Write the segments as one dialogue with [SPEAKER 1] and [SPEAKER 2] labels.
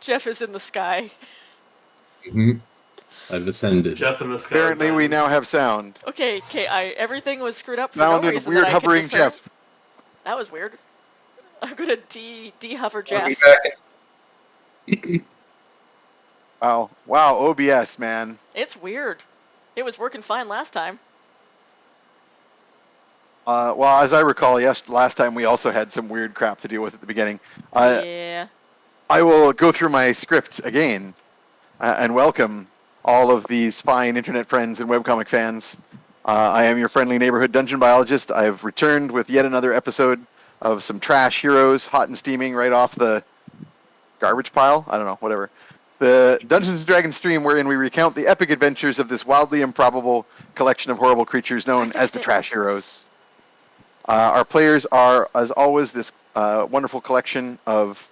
[SPEAKER 1] Jeff is in the sky.
[SPEAKER 2] I've ascended.
[SPEAKER 3] Jeff in the sky.
[SPEAKER 4] Apparently, we now have sound.
[SPEAKER 1] Okay, everything was screwed up for
[SPEAKER 4] Sound
[SPEAKER 1] no
[SPEAKER 4] and
[SPEAKER 1] reason
[SPEAKER 4] weird
[SPEAKER 1] that I can
[SPEAKER 4] hovering
[SPEAKER 1] discern.
[SPEAKER 4] Jeff.
[SPEAKER 1] That was weird. I'm gonna de-hover
[SPEAKER 2] I'll be
[SPEAKER 1] Jeff.
[SPEAKER 2] back.
[SPEAKER 4] Wow, OBS, man.
[SPEAKER 1] It's weird. It was working fine last time.
[SPEAKER 4] Well, as I recall, yes, last time we also had some weird crap to deal with at the beginning.
[SPEAKER 1] Yeah.
[SPEAKER 4] I will go through my script again and welcome all of these fine internet friends and webcomic fans. I am your friendly neighborhood dungeon biologist. I've returned with yet another episode of some trash heroes, hot and steaming right off the garbage pile. I don't know, whatever. The Dungeons & Dragons stream wherein we recount the epic adventures of this wildly improbable collection of horrible creatures known as the Trash Heroes. Our players are, as always, this wonderful collection of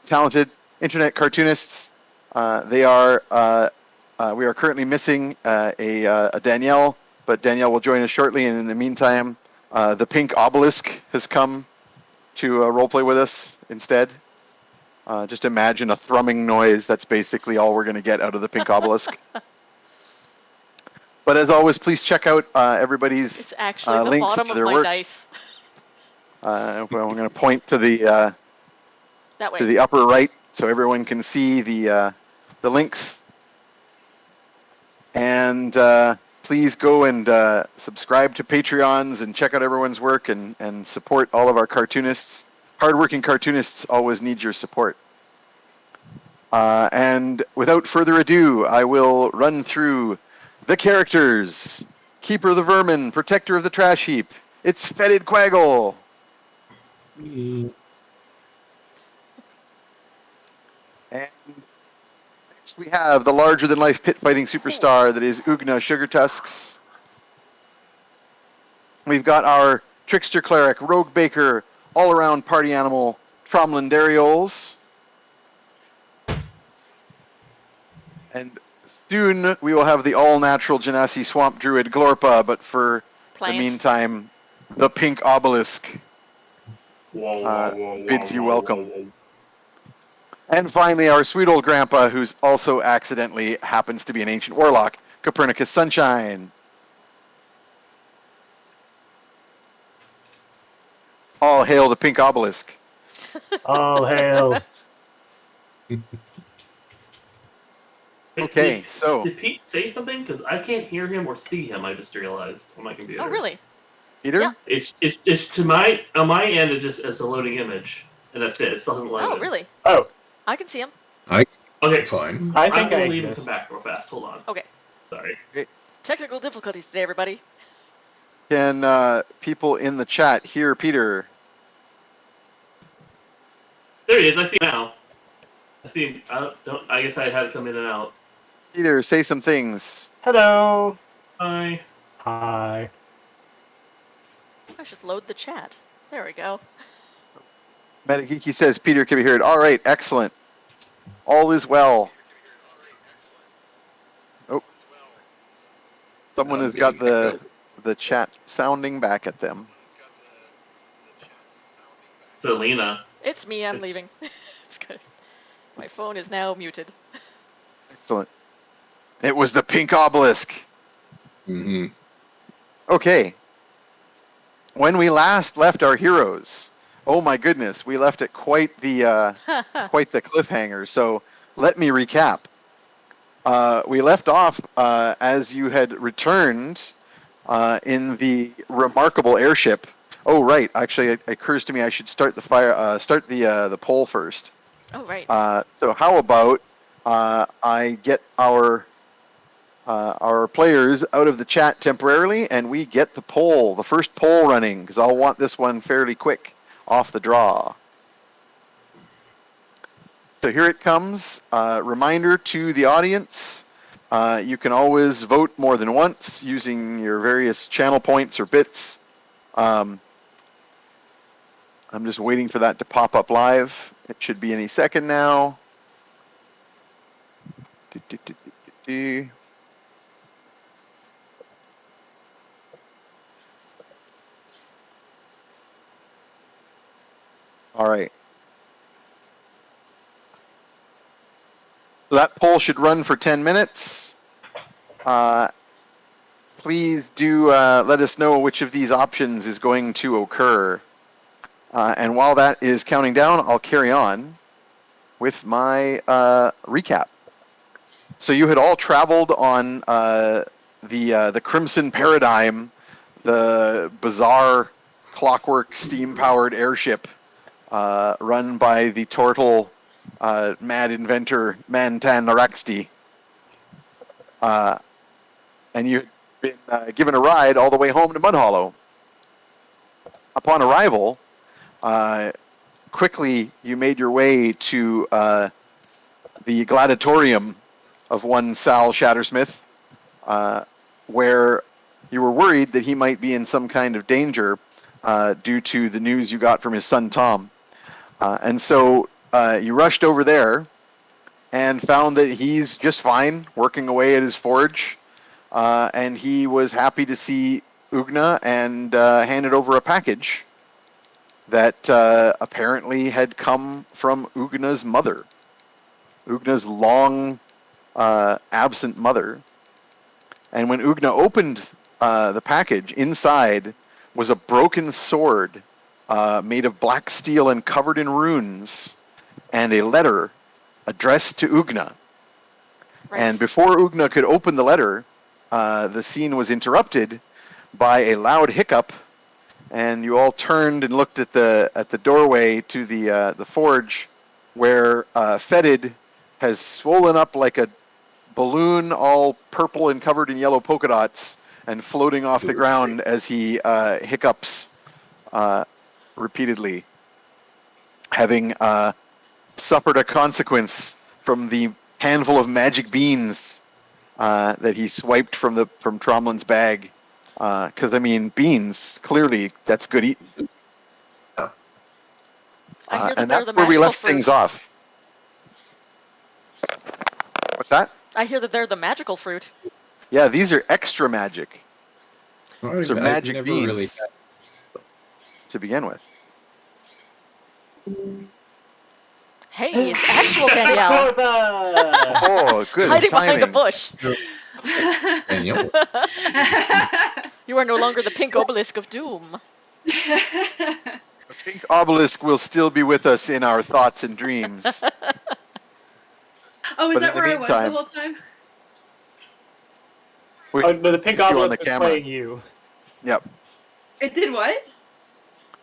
[SPEAKER 4] talented internet cartoonists. We are currently missing a Danielle, but Danielle will join us shortly. And in the meantime, the pink obelisk has come to roleplay with us instead. Just imagine a thrumming noise. That's basically all we're going to get out of the pink obelisk. But as always, please check out everybody's
[SPEAKER 1] It's actually the
[SPEAKER 4] links
[SPEAKER 1] bottom
[SPEAKER 4] to
[SPEAKER 1] of
[SPEAKER 4] their
[SPEAKER 1] my
[SPEAKER 4] work.
[SPEAKER 1] dice.
[SPEAKER 4] Well, I'm going to point to the
[SPEAKER 1] That way.
[SPEAKER 4] to the upper right so everyone can see the links. And please go and subscribe to Patreons and check out everyone's work and support all of our cartoonists. Hardworking cartoonists always need your support. And without further ado, I will run through the characters. Keeper of the Vermin, Protector of the Trash Heap. It's Fetid Quaggle. And next we have the larger-than-life pit-fighting superstar that is Oogna Sugartusks. We've got our Trickster Cleric, Rogue Baker, all-around party animal, Tromlin Darioles. And soon we will have the all-natural Genasi Swamp Druid, Glorpa, but for the meantime, the Pink Obelisk bids you welcome. And finally, our sweet old grandpa, who's also accidentally happens to be an ancient warlock, Copernicus Sunshine. All hail the Pink Obelisk.
[SPEAKER 5] All hail.
[SPEAKER 4] Okay, so...
[SPEAKER 3] Did Pete say something? Because I can't hear him or see him, I just realized, on my computer.
[SPEAKER 1] Oh, really?
[SPEAKER 4] Peter?
[SPEAKER 1] Yeah.
[SPEAKER 3] It's to my... On my end, it's a loading image. And that's it. It still doesn't load.
[SPEAKER 1] Oh, really?
[SPEAKER 5] Oh.
[SPEAKER 1] I can see him.
[SPEAKER 3] Okay.
[SPEAKER 2] Fine.
[SPEAKER 5] I think
[SPEAKER 3] I'm going
[SPEAKER 5] I
[SPEAKER 3] to leave and
[SPEAKER 5] exist.
[SPEAKER 3] come back real fast. Hold on.
[SPEAKER 1] Okay.
[SPEAKER 3] Sorry.
[SPEAKER 1] Technical difficulties today, everybody.
[SPEAKER 4] Can people in the chat hear Peter?
[SPEAKER 3] There he is. I see him now. I see him. I guess I had to come in and out.
[SPEAKER 4] Peter, say some things.
[SPEAKER 5] Hello.
[SPEAKER 3] Hi.
[SPEAKER 5] Hi.
[SPEAKER 1] I should load the chat. There we go.
[SPEAKER 4] Metageeky says Peter can be heard. All right, excellent. All is well. Oh, someone has got the chat sounding back at them.
[SPEAKER 3] Selena.
[SPEAKER 1] It's me. I'm leaving. It's good. My phone is now muted.
[SPEAKER 4] Excellent. It was the Pink Obelisk.
[SPEAKER 2] Mm-hmm.
[SPEAKER 4] Okay. When we last left our heroes, oh my goodness, we left it quite the cliffhanger. So let me recap. We left off as you had returned in the remarkable airship. Oh right, actually, it occurs to me I should start the poll first.
[SPEAKER 1] Oh, right.
[SPEAKER 4] So how about I get our players out of the chat temporarily, and we get the first poll running, because I'll want this one fairly quick off the draw. So here it comes. Reminder to the audience, you can always vote more than once using your various channel points or bits. I'm just waiting for that to pop up live. It should be any second now. All right. So that poll should run for 10 minutes. Please do let us know which of these options is going to occur. And while that is counting down, I'll carry on with my recap. So you had all traveled on the Crimson Paradigm, the bizarre clockwork steam-powered airship run by the turtle mad inventor Mantan Naraksti. And you've been given a ride all the way home to Mudhollow. Upon arrival, quickly you made your way to the gladiatorium of one Sal Shattersmith, where you were worried that he might be in some kind of danger due to the news you got from his son Tom. And so you rushed over there and found that he's just fine, working away at his forge. And he was happy to see Oogna and handed over a package that apparently had come from Oogna's mother. Oogna's long absent mother. And when Oogna opened the package, inside was a broken sword made of black steel and covered in runes, and a letter addressed to Oogna.
[SPEAKER 1] Right.
[SPEAKER 4] And before Oogna could open the letter, the scene was interrupted by a loud hiccup, and you all turned and looked at the doorway to the forge, where Fetid has swollen up like a balloon, all purple and covered in yellow polka dots, and floating off the ground as he hiccups repeatedly, having suffered a consequence from the handful of magic beans that he swiped from Tromlin's bag. Because I mean, beans, clearly that's good eating.
[SPEAKER 1] I hear that
[SPEAKER 4] And
[SPEAKER 1] they're
[SPEAKER 4] that's
[SPEAKER 1] the
[SPEAKER 4] where we
[SPEAKER 1] magical
[SPEAKER 4] left
[SPEAKER 1] fruit.
[SPEAKER 4] things off. What's that?
[SPEAKER 1] I hear that they're the magical fruit.
[SPEAKER 4] Yeah, these are extra magic.
[SPEAKER 2] Well,
[SPEAKER 4] These are
[SPEAKER 2] I
[SPEAKER 4] magic
[SPEAKER 2] never
[SPEAKER 4] beans
[SPEAKER 2] really
[SPEAKER 4] to begin with.
[SPEAKER 1] Hey, it's actual Danielle.
[SPEAKER 5] Gorba!
[SPEAKER 4] Oh, good
[SPEAKER 1] Hiding behind the
[SPEAKER 4] timing.
[SPEAKER 1] bush.
[SPEAKER 2] Daniel.
[SPEAKER 1] You are no longer the pink obelisk of doom.
[SPEAKER 4] The pink obelisk will still be with us in our thoughts and dreams.
[SPEAKER 6] Oh, is
[SPEAKER 4] But
[SPEAKER 6] that
[SPEAKER 4] in the
[SPEAKER 6] where I was
[SPEAKER 4] meantime-
[SPEAKER 6] the whole time?
[SPEAKER 4] We
[SPEAKER 5] Oh, no, the pink
[SPEAKER 4] see you on
[SPEAKER 5] obelisk
[SPEAKER 4] the
[SPEAKER 5] was
[SPEAKER 4] camera.
[SPEAKER 5] playing you.
[SPEAKER 4] Yep.
[SPEAKER 6] It did what?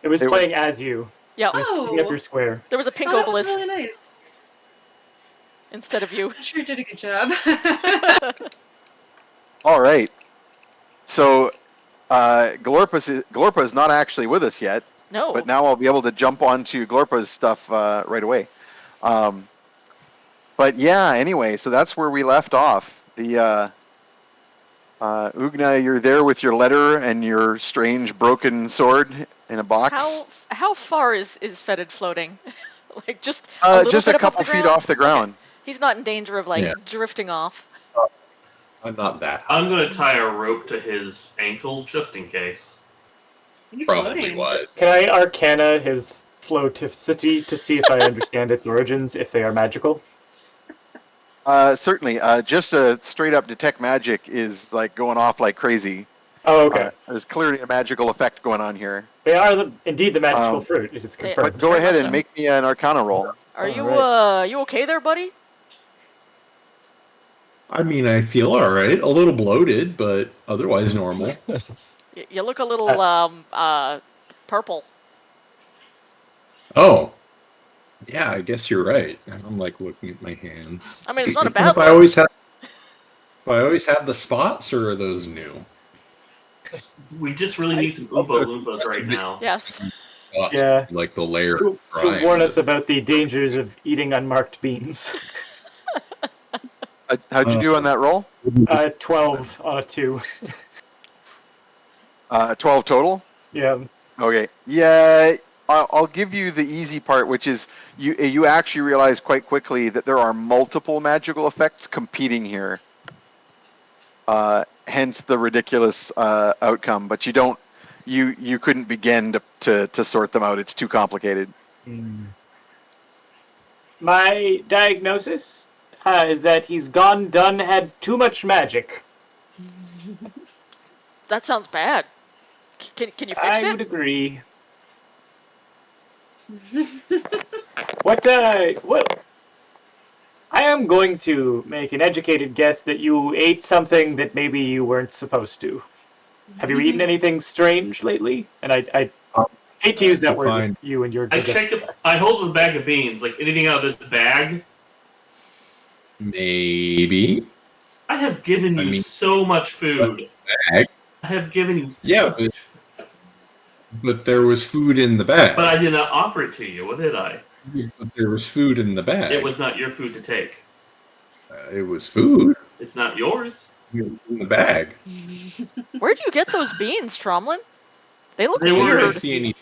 [SPEAKER 5] It was
[SPEAKER 4] It was-
[SPEAKER 5] playing as you.
[SPEAKER 1] Yeah,
[SPEAKER 5] It was picking up
[SPEAKER 6] Oh.
[SPEAKER 5] your square.
[SPEAKER 1] there was a pink
[SPEAKER 6] Oh, that was
[SPEAKER 1] obelisk
[SPEAKER 6] really nice.
[SPEAKER 1] instead of you.
[SPEAKER 6] I sure did a good job.
[SPEAKER 4] All right. So Glorpa is not actually with us yet,
[SPEAKER 1] No.
[SPEAKER 4] but now I'll be able to jump onto Glorpa's stuff right away. But yeah, anyway, so that's where we left off. The Oogna, you're there with your letter and your strange broken sword in a box.
[SPEAKER 1] How far is Fetid floating? Like just a little
[SPEAKER 4] Just
[SPEAKER 1] bit
[SPEAKER 4] a
[SPEAKER 1] above
[SPEAKER 4] couple
[SPEAKER 1] the
[SPEAKER 4] feet
[SPEAKER 1] ground?
[SPEAKER 4] off the ground.
[SPEAKER 1] Okay. He's not in danger of like
[SPEAKER 2] Yeah.
[SPEAKER 1] drifting off.
[SPEAKER 2] I'm not that.
[SPEAKER 3] I'm gonna tie a rope to his ankle just in case.
[SPEAKER 6] You
[SPEAKER 2] Probably
[SPEAKER 6] floating.
[SPEAKER 2] what.
[SPEAKER 5] Can I arcana his floaticity to see if I understand its origins, if they are magical?
[SPEAKER 4] Certainly. Just a straight up detect magic is like going off like crazy.
[SPEAKER 5] Oh, okay.
[SPEAKER 4] There's clearly a magical effect going on here.
[SPEAKER 5] They are indeed the magical
[SPEAKER 4] Um,
[SPEAKER 5] fruit. It is
[SPEAKER 1] They-
[SPEAKER 5] confirmed.
[SPEAKER 4] But go
[SPEAKER 1] Very
[SPEAKER 4] ahead
[SPEAKER 1] much
[SPEAKER 4] and
[SPEAKER 1] so.
[SPEAKER 4] make me an Arcana roll.
[SPEAKER 1] Are you
[SPEAKER 5] Alright.
[SPEAKER 1] you okay there, buddy?
[SPEAKER 2] I mean, I feel all right. A little bloated, but otherwise normal.
[SPEAKER 1] You look a little purple.
[SPEAKER 2] Oh, yeah. I guess you're right. I'm like looking at my hands.
[SPEAKER 1] I mean, it's not a
[SPEAKER 2] If
[SPEAKER 1] bad
[SPEAKER 2] I
[SPEAKER 1] look.
[SPEAKER 2] always have, if I always have the spots, or are those new?
[SPEAKER 3] We just really need some Oompa Loompas right now.
[SPEAKER 1] Yes.
[SPEAKER 2] Spots,
[SPEAKER 5] Yeah.
[SPEAKER 2] like the layer.
[SPEAKER 5] To
[SPEAKER 2] of grime.
[SPEAKER 5] warn us about the dangers of eating unmarked beans.
[SPEAKER 4] How'd you do on that roll?
[SPEAKER 5] 12 on a 2.
[SPEAKER 4] 12 total?
[SPEAKER 5] Yeah.
[SPEAKER 4] Okay. Yeah, I'll give you the easy part, which is you actually realize quite quickly that there are multiple magical effects competing here. Hence the ridiculous outcome, but you couldn't begin to sort them out. It's too complicated.
[SPEAKER 5] My diagnosis, is that he's had too much magic.
[SPEAKER 1] That sounds bad. Can you fix
[SPEAKER 5] I
[SPEAKER 1] it?
[SPEAKER 5] would agree. What? I am going to make an educated guess that you ate something that maybe you weren't supposed to. Have you eaten anything strange lately? And I hate to use that word with
[SPEAKER 2] Fine.
[SPEAKER 5] you and your
[SPEAKER 3] I
[SPEAKER 5] digestive
[SPEAKER 3] checked.
[SPEAKER 5] tract.
[SPEAKER 3] I hold the bag of beans. Like anything out of this bag,
[SPEAKER 2] Maybe.
[SPEAKER 3] I have given
[SPEAKER 2] I
[SPEAKER 3] you
[SPEAKER 2] mean,
[SPEAKER 3] so much food.
[SPEAKER 2] bag.
[SPEAKER 3] I have given you so
[SPEAKER 2] Yeah,
[SPEAKER 3] much,
[SPEAKER 2] but there was food in the bag.
[SPEAKER 3] but I did not offer it to you. What did I?
[SPEAKER 2] But there was food in the bag.
[SPEAKER 3] It was not your food to take.
[SPEAKER 2] It was food
[SPEAKER 3] It's not yours.
[SPEAKER 2] in the bag.
[SPEAKER 1] Where'd you get those beans, Tromlin? They look
[SPEAKER 3] They
[SPEAKER 2] I
[SPEAKER 3] were-
[SPEAKER 2] didn't
[SPEAKER 1] weird.
[SPEAKER 2] see any.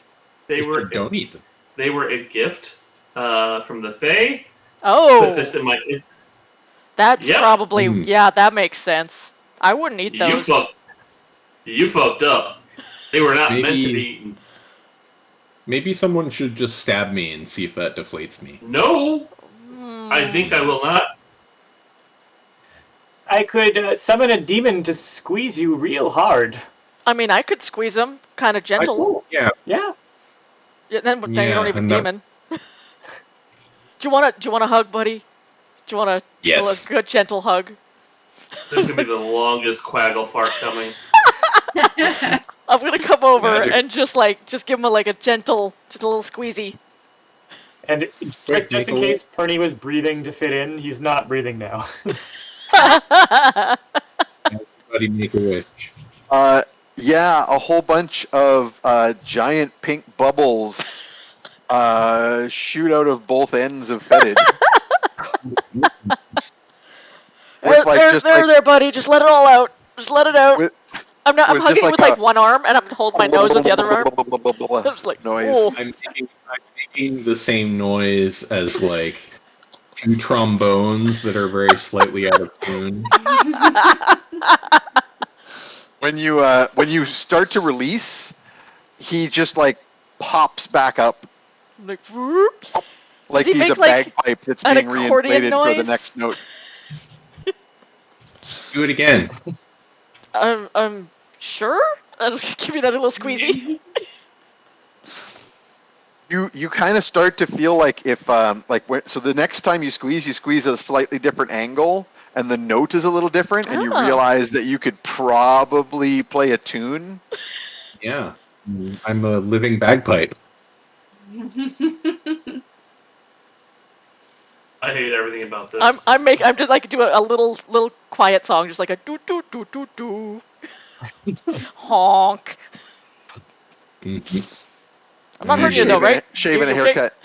[SPEAKER 3] They were.
[SPEAKER 2] Don't eat them.
[SPEAKER 3] They were a gift from the Fae.
[SPEAKER 1] Oh,
[SPEAKER 3] Put this in my.
[SPEAKER 1] that's
[SPEAKER 3] Yep.
[SPEAKER 1] probably
[SPEAKER 2] Mm.
[SPEAKER 1] yeah. That makes sense. I wouldn't eat those.
[SPEAKER 3] You fucked up. They were not meant to
[SPEAKER 2] Maybe-
[SPEAKER 3] be eaten.
[SPEAKER 2] Maybe someone should just stab me and see if that deflates me.
[SPEAKER 3] No, I think I will not.
[SPEAKER 5] I could summon a demon to squeeze you real hard.
[SPEAKER 1] I mean, I could squeeze them, kind of gentle.
[SPEAKER 2] Yeah.
[SPEAKER 5] Yeah.
[SPEAKER 1] Yeah, then you
[SPEAKER 2] Yeah,
[SPEAKER 1] don't even
[SPEAKER 2] and that-
[SPEAKER 1] demon. Do you want a hug, buddy? Do you want a
[SPEAKER 2] Yes.
[SPEAKER 1] good gentle hug?
[SPEAKER 3] There's gonna be the longest Quaggle fart coming.
[SPEAKER 1] I'm gonna come over
[SPEAKER 2] Magic.
[SPEAKER 1] and just give him a little squeezy.
[SPEAKER 5] And
[SPEAKER 2] Wait,
[SPEAKER 5] just in
[SPEAKER 2] Nicole?
[SPEAKER 5] case Perny was breathing to fit in, he's not breathing now.
[SPEAKER 2] Everybody make a wish.
[SPEAKER 4] Yeah, a whole bunch of giant pink bubbles shoot out of both ends of Fetid. With, like,
[SPEAKER 1] there, buddy. Just let it all out. Just let it out.
[SPEAKER 4] With-
[SPEAKER 1] I'm
[SPEAKER 4] with just
[SPEAKER 1] hugging
[SPEAKER 4] like
[SPEAKER 1] with
[SPEAKER 4] a-
[SPEAKER 1] one arm, and I'm holding my nose with the other arm. It's like,
[SPEAKER 4] noise.
[SPEAKER 1] oh.
[SPEAKER 2] I'm making the same noise as like two trombones that are very slightly out of tune.
[SPEAKER 4] When you start to release, he just like pops back up
[SPEAKER 1] Like, whoop.
[SPEAKER 4] like
[SPEAKER 1] he
[SPEAKER 4] he's
[SPEAKER 1] make,
[SPEAKER 4] a
[SPEAKER 1] like,
[SPEAKER 4] bagpipe that's
[SPEAKER 1] an
[SPEAKER 4] being
[SPEAKER 1] accordion
[SPEAKER 4] reinflated for the
[SPEAKER 1] noise?
[SPEAKER 4] next note.
[SPEAKER 2] Do it again.
[SPEAKER 1] I'm sure. I'll just give you another little squeezy.
[SPEAKER 4] You kind of start to feel like if so the next time you squeeze at a slightly different angle and the note is a little different and you
[SPEAKER 1] Ah.
[SPEAKER 4] realize that you could probably play a tune.
[SPEAKER 2] Yeah. I'm a living bagpipe.
[SPEAKER 3] I hate everything about this.
[SPEAKER 1] I'm just like do a little quiet song, just like a doo doo doo doo doo. Honk.
[SPEAKER 2] Mhm.
[SPEAKER 1] I'm not
[SPEAKER 2] Mm.
[SPEAKER 1] hurting you though, right?
[SPEAKER 4] Shaving a
[SPEAKER 1] You okay?
[SPEAKER 4] haircut.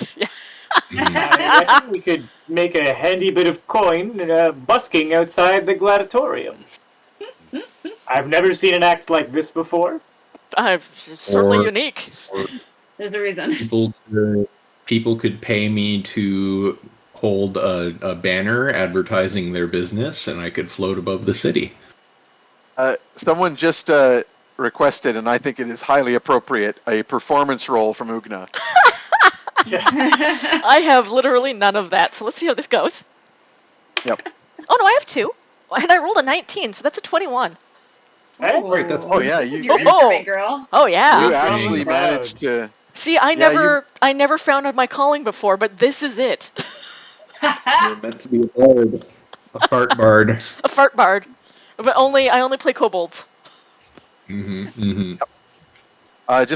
[SPEAKER 2] Mhm.
[SPEAKER 5] I reckon we could make a handy bit of coin busking outside the gladiatorium. I've never seen an act like this before.
[SPEAKER 1] It's certainly
[SPEAKER 2] Or-
[SPEAKER 1] unique.
[SPEAKER 6] There's a reason.
[SPEAKER 2] People could pay me to hold a banner advertising their business, and I could float above the city.
[SPEAKER 4] Someone just requested, and I think it is highly appropriate, a performance roll from Oogna.
[SPEAKER 1] I have literally none of that, so let's see how this goes.
[SPEAKER 4] Yep.
[SPEAKER 1] Oh no, I have 2. And I rolled a 19, so that's a 21.
[SPEAKER 5] Hey?
[SPEAKER 2] Right, that's
[SPEAKER 4] Oh yeah,
[SPEAKER 6] This
[SPEAKER 4] you
[SPEAKER 6] is your
[SPEAKER 1] Oh.
[SPEAKER 6] instrument, girl.
[SPEAKER 1] Oh yeah.
[SPEAKER 4] you
[SPEAKER 5] Yeah.
[SPEAKER 4] actually
[SPEAKER 5] Proud.
[SPEAKER 4] managed to.
[SPEAKER 1] See, I never found out my calling before, but this is it.
[SPEAKER 2] You're meant to be a bard, a fart bard.
[SPEAKER 1] A fart bard. But I only play kobolds.
[SPEAKER 4] Just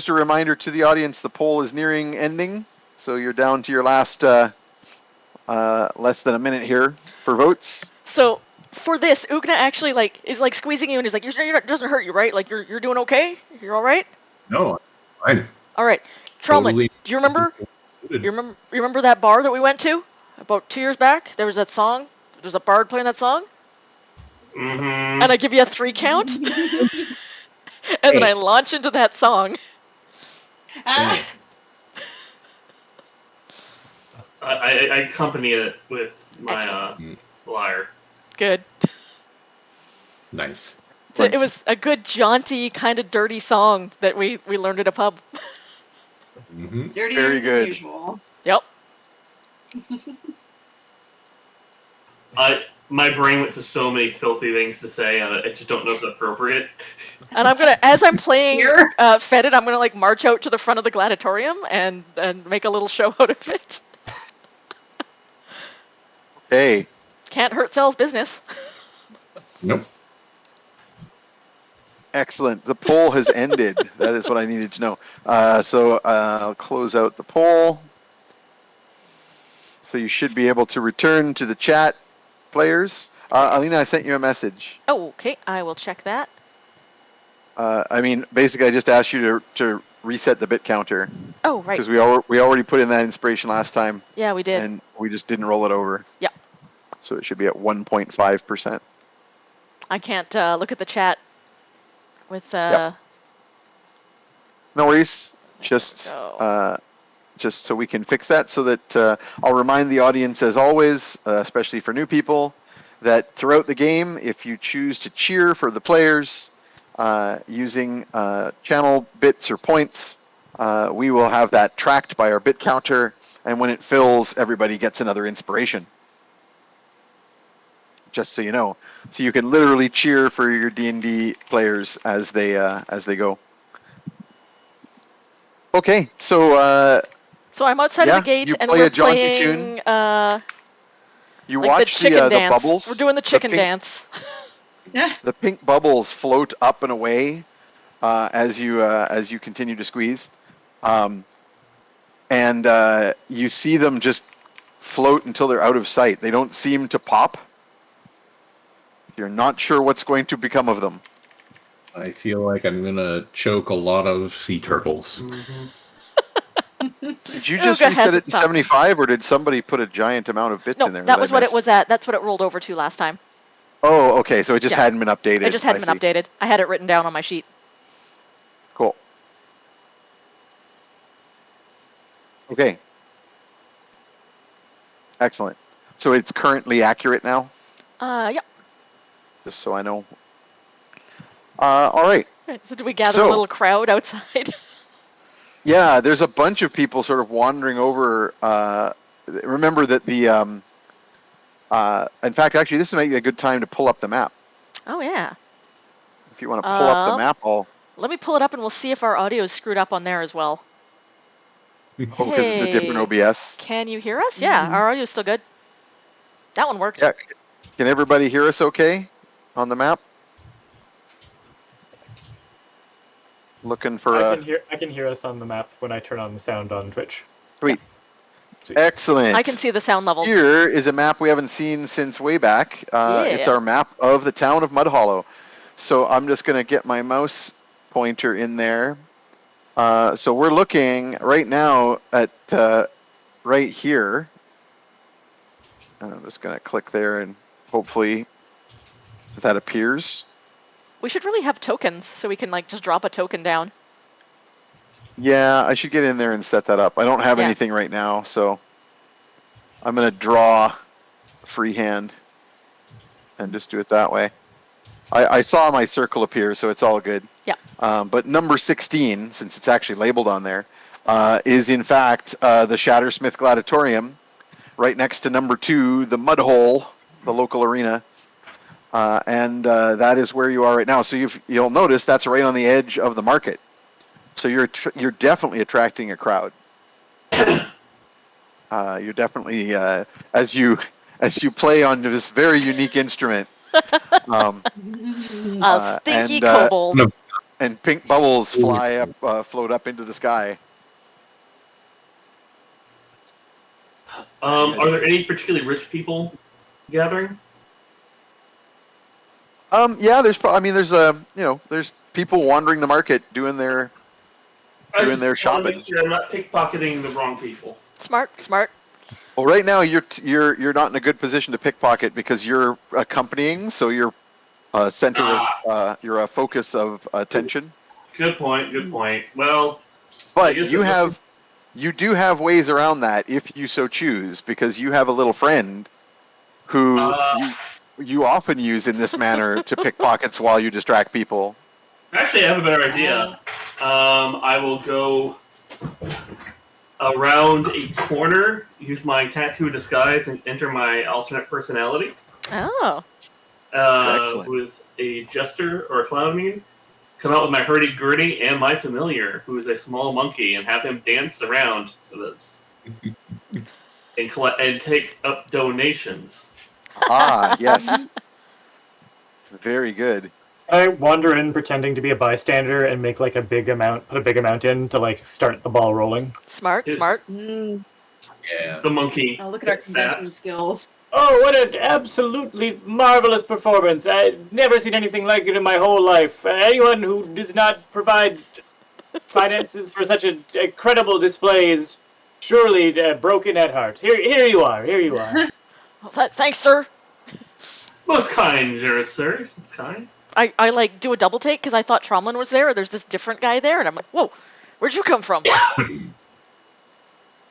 [SPEAKER 4] a reminder to the audience: the poll is nearing ending, so you're down to your last less than a minute here for votes.
[SPEAKER 1] So for this, Oogna actually is squeezing you and he's like, it doesn't hurt you, right? Like you're doing okay? You're all right?
[SPEAKER 2] No, fine.
[SPEAKER 1] All right. Tromlin,
[SPEAKER 2] Totally.
[SPEAKER 1] do you remember? You remember that bar that we went to about 2 years back? There was that song. There's a bard playing that song,
[SPEAKER 3] Mm-hmm.
[SPEAKER 1] and I give you a 3 count, and then I launch into that song.
[SPEAKER 6] Ah,
[SPEAKER 3] I accompany it with my
[SPEAKER 1] Excellent.
[SPEAKER 3] lyre.
[SPEAKER 1] Good.
[SPEAKER 2] Nice.
[SPEAKER 1] So it was a good jaunty, kind of dirty song that we learned at a pub.
[SPEAKER 6] dirtier
[SPEAKER 4] Very
[SPEAKER 6] than
[SPEAKER 4] good.
[SPEAKER 6] usual.
[SPEAKER 1] Yep.
[SPEAKER 3] My brain went to so many filthy things to say, and I just don't know if it's appropriate.
[SPEAKER 1] And I'm gonna, as I'm playing
[SPEAKER 6] Here.
[SPEAKER 1] Fetid, I'm gonna like march out to the front of the gladiatorium and make a little show out of it.
[SPEAKER 4] Hey,
[SPEAKER 1] Can't hurt Cell's business.
[SPEAKER 2] Nope.
[SPEAKER 4] excellent. The poll has ended. That is what I needed to know. So I'll close out the poll. So you should be able to return to the chat, players. Alina, I sent you a message.
[SPEAKER 1] Oh, okay, I will check that.
[SPEAKER 4] I mean, basically, I just asked you to reset the bit counter
[SPEAKER 1] Oh, right.
[SPEAKER 4] because we already put in that inspiration last time,
[SPEAKER 1] Yeah, we did.
[SPEAKER 4] and we just didn't roll it over.
[SPEAKER 1] Yeah.
[SPEAKER 4] So it should be at 1.5%.
[SPEAKER 1] I can't look at the chat with.
[SPEAKER 4] Yep. No worries.
[SPEAKER 1] There we go.
[SPEAKER 4] Just so we can fix that, so that I'll remind the audience, as always, especially for new people, that throughout the game, if you choose to cheer for the players using channel bits or points, we will have that tracked by our bit counter, and when it fills, everybody gets another inspiration. Just so you know, so you can literally cheer for your D&D players as they go. Okay, so.
[SPEAKER 1] So I'm outside of the gate,
[SPEAKER 4] you
[SPEAKER 1] and
[SPEAKER 4] play
[SPEAKER 1] we're
[SPEAKER 4] a jaunty
[SPEAKER 1] playing
[SPEAKER 4] tune. You
[SPEAKER 1] like the
[SPEAKER 4] watch
[SPEAKER 1] chicken
[SPEAKER 4] the
[SPEAKER 1] dance.
[SPEAKER 4] bubbles.
[SPEAKER 1] We're doing the chicken dance.
[SPEAKER 6] Yeah.
[SPEAKER 4] The pink bubbles float up and away as you continue to squeeze, and you see them just float until they're out of sight. They don't seem to pop. You're not sure what's going to become of them.
[SPEAKER 2] I feel like I'm gonna choke a lot of sea turtles.
[SPEAKER 4] Did you just
[SPEAKER 1] Oogna
[SPEAKER 4] reset
[SPEAKER 1] hasn't
[SPEAKER 4] it to
[SPEAKER 1] talked.
[SPEAKER 4] 75, or did somebody put a giant amount of bits
[SPEAKER 1] No,
[SPEAKER 4] in there?
[SPEAKER 1] that was
[SPEAKER 4] I
[SPEAKER 1] what it
[SPEAKER 4] missed?
[SPEAKER 1] was at. That's what it rolled over to last time.
[SPEAKER 4] Oh, okay. So it just
[SPEAKER 1] Yeah.
[SPEAKER 4] hadn't been updated.
[SPEAKER 1] It just hadn't been updated. I had it written down on my sheet.
[SPEAKER 4] Cool. Okay. Excellent. So it's currently accurate now,
[SPEAKER 1] Yep.
[SPEAKER 4] just so I know. All right.
[SPEAKER 1] So do we gather
[SPEAKER 4] So-
[SPEAKER 1] a little crowd outside?
[SPEAKER 4] Yeah, there's a bunch of people sort of wandering over. Remember that the, in fact, actually, this might be a good time to pull up the map.
[SPEAKER 1] Oh yeah.
[SPEAKER 4] If you want to pull up the map,
[SPEAKER 1] Let me pull it up, and we'll see if our audio is screwed up on there as well.
[SPEAKER 4] because it's a different
[SPEAKER 1] Hey,
[SPEAKER 4] OBS.
[SPEAKER 1] Can you hear us? Yeah, our audio is still good. That one worked.
[SPEAKER 4] Yeah. Can everybody hear us okay on the map? Looking for
[SPEAKER 5] I can hear us on the map when I turn on the sound on Twitch.
[SPEAKER 4] Sweet.
[SPEAKER 5] Yeah. Sweet.
[SPEAKER 4] Excellent.
[SPEAKER 1] I can see the sound levels.
[SPEAKER 4] Here is a map we haven't seen since way back. It's
[SPEAKER 1] Yeah.
[SPEAKER 4] our map of the town of Mudhollow. So I'm just going to get my mouse pointer in there. So we're looking right now at right here. I'm just going to click there, and hopefully that appears.
[SPEAKER 1] We should really have tokens, so we can like just drop a token down.
[SPEAKER 4] Yeah, I should get in there and set that up. I don't have
[SPEAKER 1] Yeah.
[SPEAKER 4] anything right now, so I'm going to draw freehand and just do it that way. I saw my circle appear, so it's all good.
[SPEAKER 1] Yeah.
[SPEAKER 4] But number 16, since it's actually labeled on there, is in fact the Shattersmith Gladiatorium, right next to number 2, the Mudhole, the local arena. And that is where you are right now. So you'll notice that's right on the edge of the market. So you're definitely attracting a crowd. You're definitely as you play on this very unique instrument.
[SPEAKER 1] Stinky
[SPEAKER 4] and,
[SPEAKER 1] kobold.
[SPEAKER 4] And pink bubbles fly up, float up into the sky.
[SPEAKER 3] Are there any particularly rich people gathering?
[SPEAKER 4] Yeah, there's people wandering the market doing their shopping.
[SPEAKER 3] Make sure I'm not pickpocketing the wrong people.
[SPEAKER 1] Smart.
[SPEAKER 4] Well, right now you're not in a good position to pickpocket because you're accompanying, so you're center of you're a focus of attention.
[SPEAKER 3] Good point. Well,
[SPEAKER 4] but you do have ways around that if you so choose, because you have a little friend who you often use in this manner to pick pockets while you distract people.
[SPEAKER 3] Actually, I have a better idea. I will go around a corner, use my tattoo disguise, and enter my alternate personality.
[SPEAKER 1] Oh.
[SPEAKER 4] Excellent.
[SPEAKER 3] Who is a jester or a clown, I mean. Come out with my hurdy-gurdy and my familiar, who is a small monkey, and have him dance around to this. And collect and take up donations.
[SPEAKER 4] Ah, yes. Very good.
[SPEAKER 5] I wander in pretending to be a bystander and make like put a big amount in to like start the ball rolling.
[SPEAKER 1] Smart.
[SPEAKER 6] Mm.
[SPEAKER 2] Yeah.
[SPEAKER 3] The monkey.
[SPEAKER 6] Oh, look at our convention skills.
[SPEAKER 5] Oh, what an absolutely marvelous performance! I've never seen anything like it in my whole life. Anyone who does not provide finances for such an incredible display is surely broken at heart. Here you are.
[SPEAKER 1] Well, thanks, sir.
[SPEAKER 3] Most kind, generous sir. Most kind.
[SPEAKER 1] I like do a double take because I thought Tromlin was there. Or there's this different guy there, and I'm like, whoa, where'd you come from?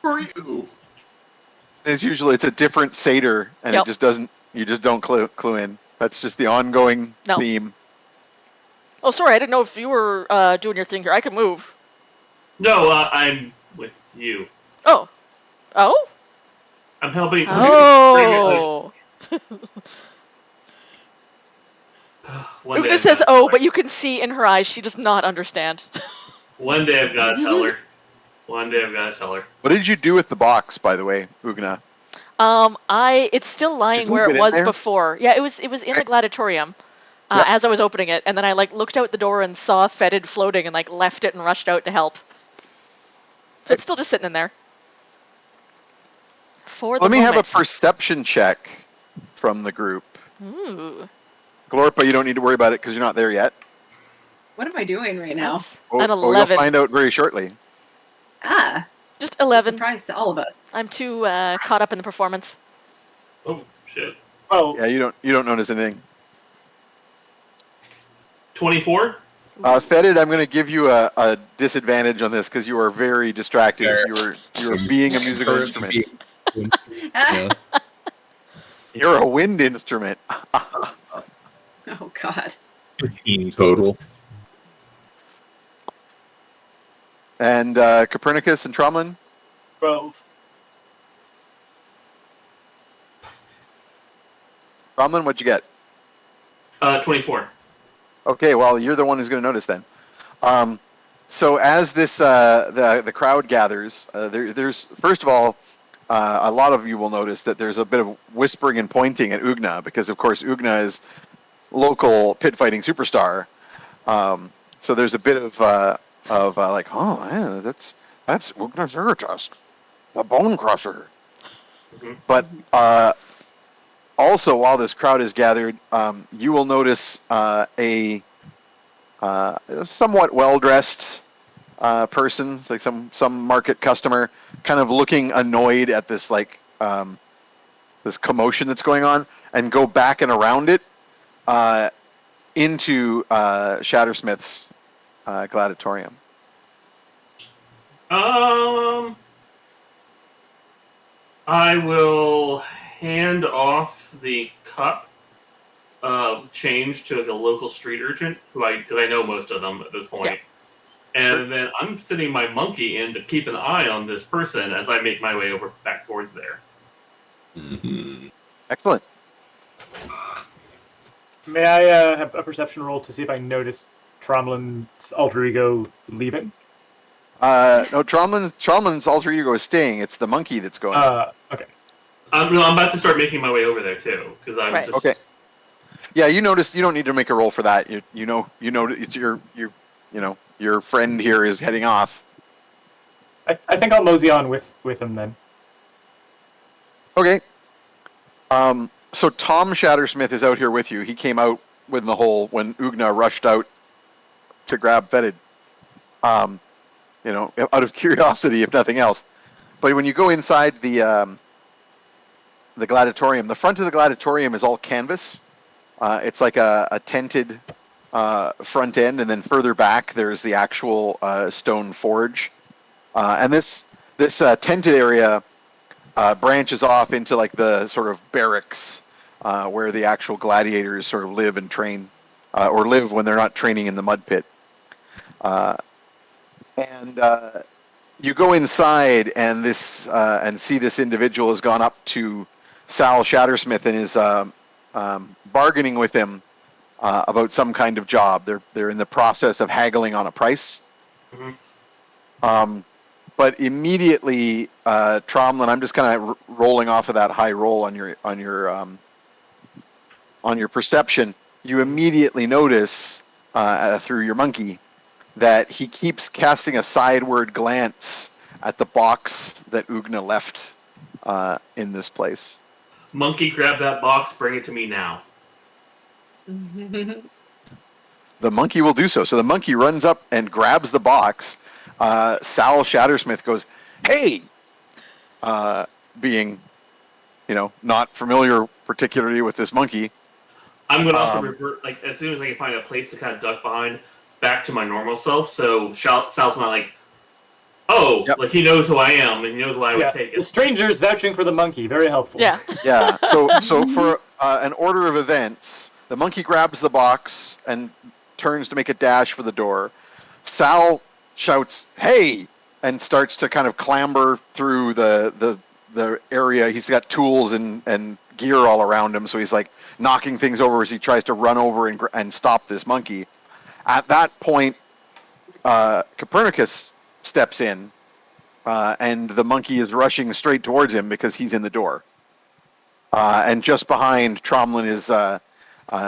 [SPEAKER 2] Who are you?
[SPEAKER 4] It's a different satyr, and
[SPEAKER 1] Yep.
[SPEAKER 4] it just doesn't. You just don't clue in. That's just the ongoing theme.
[SPEAKER 1] Oh, sorry, I didn't know if you were doing your thing here. I can move.
[SPEAKER 3] No, I'm with you.
[SPEAKER 1] Oh.
[SPEAKER 3] I'm helping.
[SPEAKER 1] Oh.
[SPEAKER 3] One day
[SPEAKER 1] Oogna
[SPEAKER 3] I've
[SPEAKER 1] says,
[SPEAKER 3] gotta
[SPEAKER 1] "Oh,"
[SPEAKER 3] tell her.
[SPEAKER 1] but you can see in her eyes she does not understand.
[SPEAKER 3] One day I've got to tell her. One day I've got to tell her.
[SPEAKER 4] What did you do with the box, by the way, Oogna?
[SPEAKER 1] It's still lying
[SPEAKER 4] you
[SPEAKER 1] where
[SPEAKER 4] move
[SPEAKER 1] it
[SPEAKER 4] it in
[SPEAKER 1] was
[SPEAKER 4] there?
[SPEAKER 1] before. Yeah, it was in the gladiatorium.
[SPEAKER 4] Yep.
[SPEAKER 1] As I was opening it, and then I like looked out the door and saw Fetid floating, and like left it and rushed out to help. So it's still just sitting in there. For the
[SPEAKER 4] Let me have a
[SPEAKER 1] moment.
[SPEAKER 4] perception check from the group.
[SPEAKER 1] Ooh,
[SPEAKER 4] Glorpa, you don't need to worry about it because you're not there yet.
[SPEAKER 6] What am I doing right now?
[SPEAKER 1] that's an
[SPEAKER 4] You'll
[SPEAKER 1] 11.
[SPEAKER 4] find out very shortly.
[SPEAKER 6] Ah,
[SPEAKER 1] Just
[SPEAKER 6] it's a
[SPEAKER 1] 11.
[SPEAKER 6] surprise to all of us.
[SPEAKER 1] I'm too caught up in the performance.
[SPEAKER 3] Oh shit.
[SPEAKER 5] Well,
[SPEAKER 4] Yeah, you don't notice anything.
[SPEAKER 3] 24.
[SPEAKER 4] Fetid, I'm going to give you a disadvantage on this because you are very distracted.
[SPEAKER 2] Fair.
[SPEAKER 4] You are being a musical instrument.
[SPEAKER 2] Yeah.
[SPEAKER 4] You're a wind instrument.
[SPEAKER 6] Oh God.
[SPEAKER 2] 15 total.
[SPEAKER 4] And Copernicus and Tromlin?
[SPEAKER 5] 12.
[SPEAKER 4] Tromlin, what'd you get?
[SPEAKER 3] 24.
[SPEAKER 4] Okay, well, you're the one who's going to notice then. So as this the crowd gathers, there's first of all, a lot of you will notice that there's a bit of whispering and pointing at Oogna because, of course, Oogna is local pit fighting superstar. So there's a bit of like, oh, man, that's Oogna Zeratus, the Bone Crusher.
[SPEAKER 3] Mhm.
[SPEAKER 4] But also, while this crowd is gathered, you will notice a somewhat well-dressed person, like some market customer, kind of looking annoyed at this this commotion that's going on, and go back and around it into Shattersmith's gladiatorium.
[SPEAKER 3] I will hand off the cup of change to the local street urchin, because I know most of them at this point.
[SPEAKER 1] Yeah.
[SPEAKER 3] And then I'm sending my monkey in to keep an eye on this person as I make my way over back towards there.
[SPEAKER 2] Mm-hmm.
[SPEAKER 4] Excellent.
[SPEAKER 5] May I have a perception roll to see if I notice Tromlin's alter ego leaving?
[SPEAKER 4] No, Tromlin's alter ego is staying. It's the monkey that's going.
[SPEAKER 5] Okay.
[SPEAKER 3] I'm about to start making my way over there too, because I'm
[SPEAKER 1] Right.
[SPEAKER 3] just
[SPEAKER 4] Okay. Yeah, you notice. You don't need to make a roll for that. You know it's your friend here is heading off.
[SPEAKER 5] I think I'll mosey on with him then.
[SPEAKER 4] Okay. So Tom Shattersmith is out here with you. He came out with the hole when Oogna rushed out to grab Fetid. Out of curiosity, if nothing else. But when you go inside the gladiatorium, the front of the gladiatorium is all canvas. It's like a tented front end, and then further back there's the actual stone forge. And this tented area branches off into like the sort of barracks where the actual gladiators sort of live and train, or live when they're not training in the mud pit. And You go inside and and see this individual has gone up to Sal Shattersmith and is bargaining with him about some kind of job. They're in the process of haggling on a price.
[SPEAKER 3] Mhm.
[SPEAKER 4] But immediately, Tromlin, I'm just kind of rolling off of that high roll on your perception. You immediately notice through your monkey that he keeps casting a sideward glance at the box that Oogna left in this place.
[SPEAKER 3] Monkey, grab that box. Bring it to me now.
[SPEAKER 4] The monkey will do so. So the monkey runs up and grabs the box. Sal Shattersmith goes, "Hey!" Being, not familiar particularly with this monkey.
[SPEAKER 3] I'm going to also revert, like, as soon as I can find a place to kind of duck behind, back to my normal self. So Sal's not like, oh,
[SPEAKER 4] Yep.
[SPEAKER 3] like he knows who I am and he knows why I would take
[SPEAKER 5] The
[SPEAKER 3] it.
[SPEAKER 5] strangers vouching for the monkey, very helpful.
[SPEAKER 1] Yeah.
[SPEAKER 4] Yeah. So for an order of events, the monkey grabs the box and turns to make a dash for the door. Sal shouts, "Hey!" and starts to kind of clamber through the area. He's got tools and gear all around him, so he's like knocking things over as he tries to run over and stop this monkey. At that point, Copernicus steps in, and the monkey is rushing straight towards him because he's in the door. And just behind, Tromlin is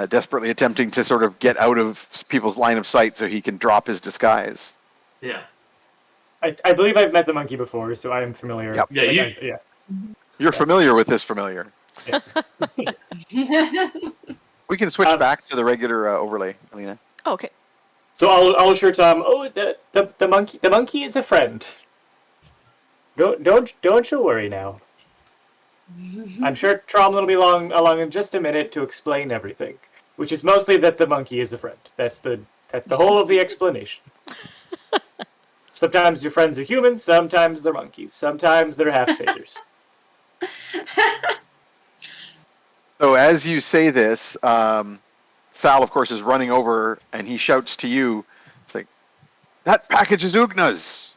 [SPEAKER 4] desperately attempting to sort of get out of people's line of sight so he can drop his disguise.
[SPEAKER 3] Yeah.
[SPEAKER 5] I believe I've met the monkey before, so I am familiar.
[SPEAKER 4] Yep.
[SPEAKER 3] Yeah,
[SPEAKER 4] You're familiar with this familiar. We can switch back to the regular overlay, Alina.
[SPEAKER 1] Okay.
[SPEAKER 5] So I'll assure Tom. Oh, the monkey is a friend. Don't you worry now. I'm sure Tromlin will be along in just a minute to explain everything, which is mostly that the monkey is a friend. That's the whole of the explanation. Sometimes your friends are humans, sometimes they're monkeys, sometimes they're half satyrs.
[SPEAKER 4] So as you say this, Sal, of course, is running over and he shouts to you, it's like, "That package is Oogna's!"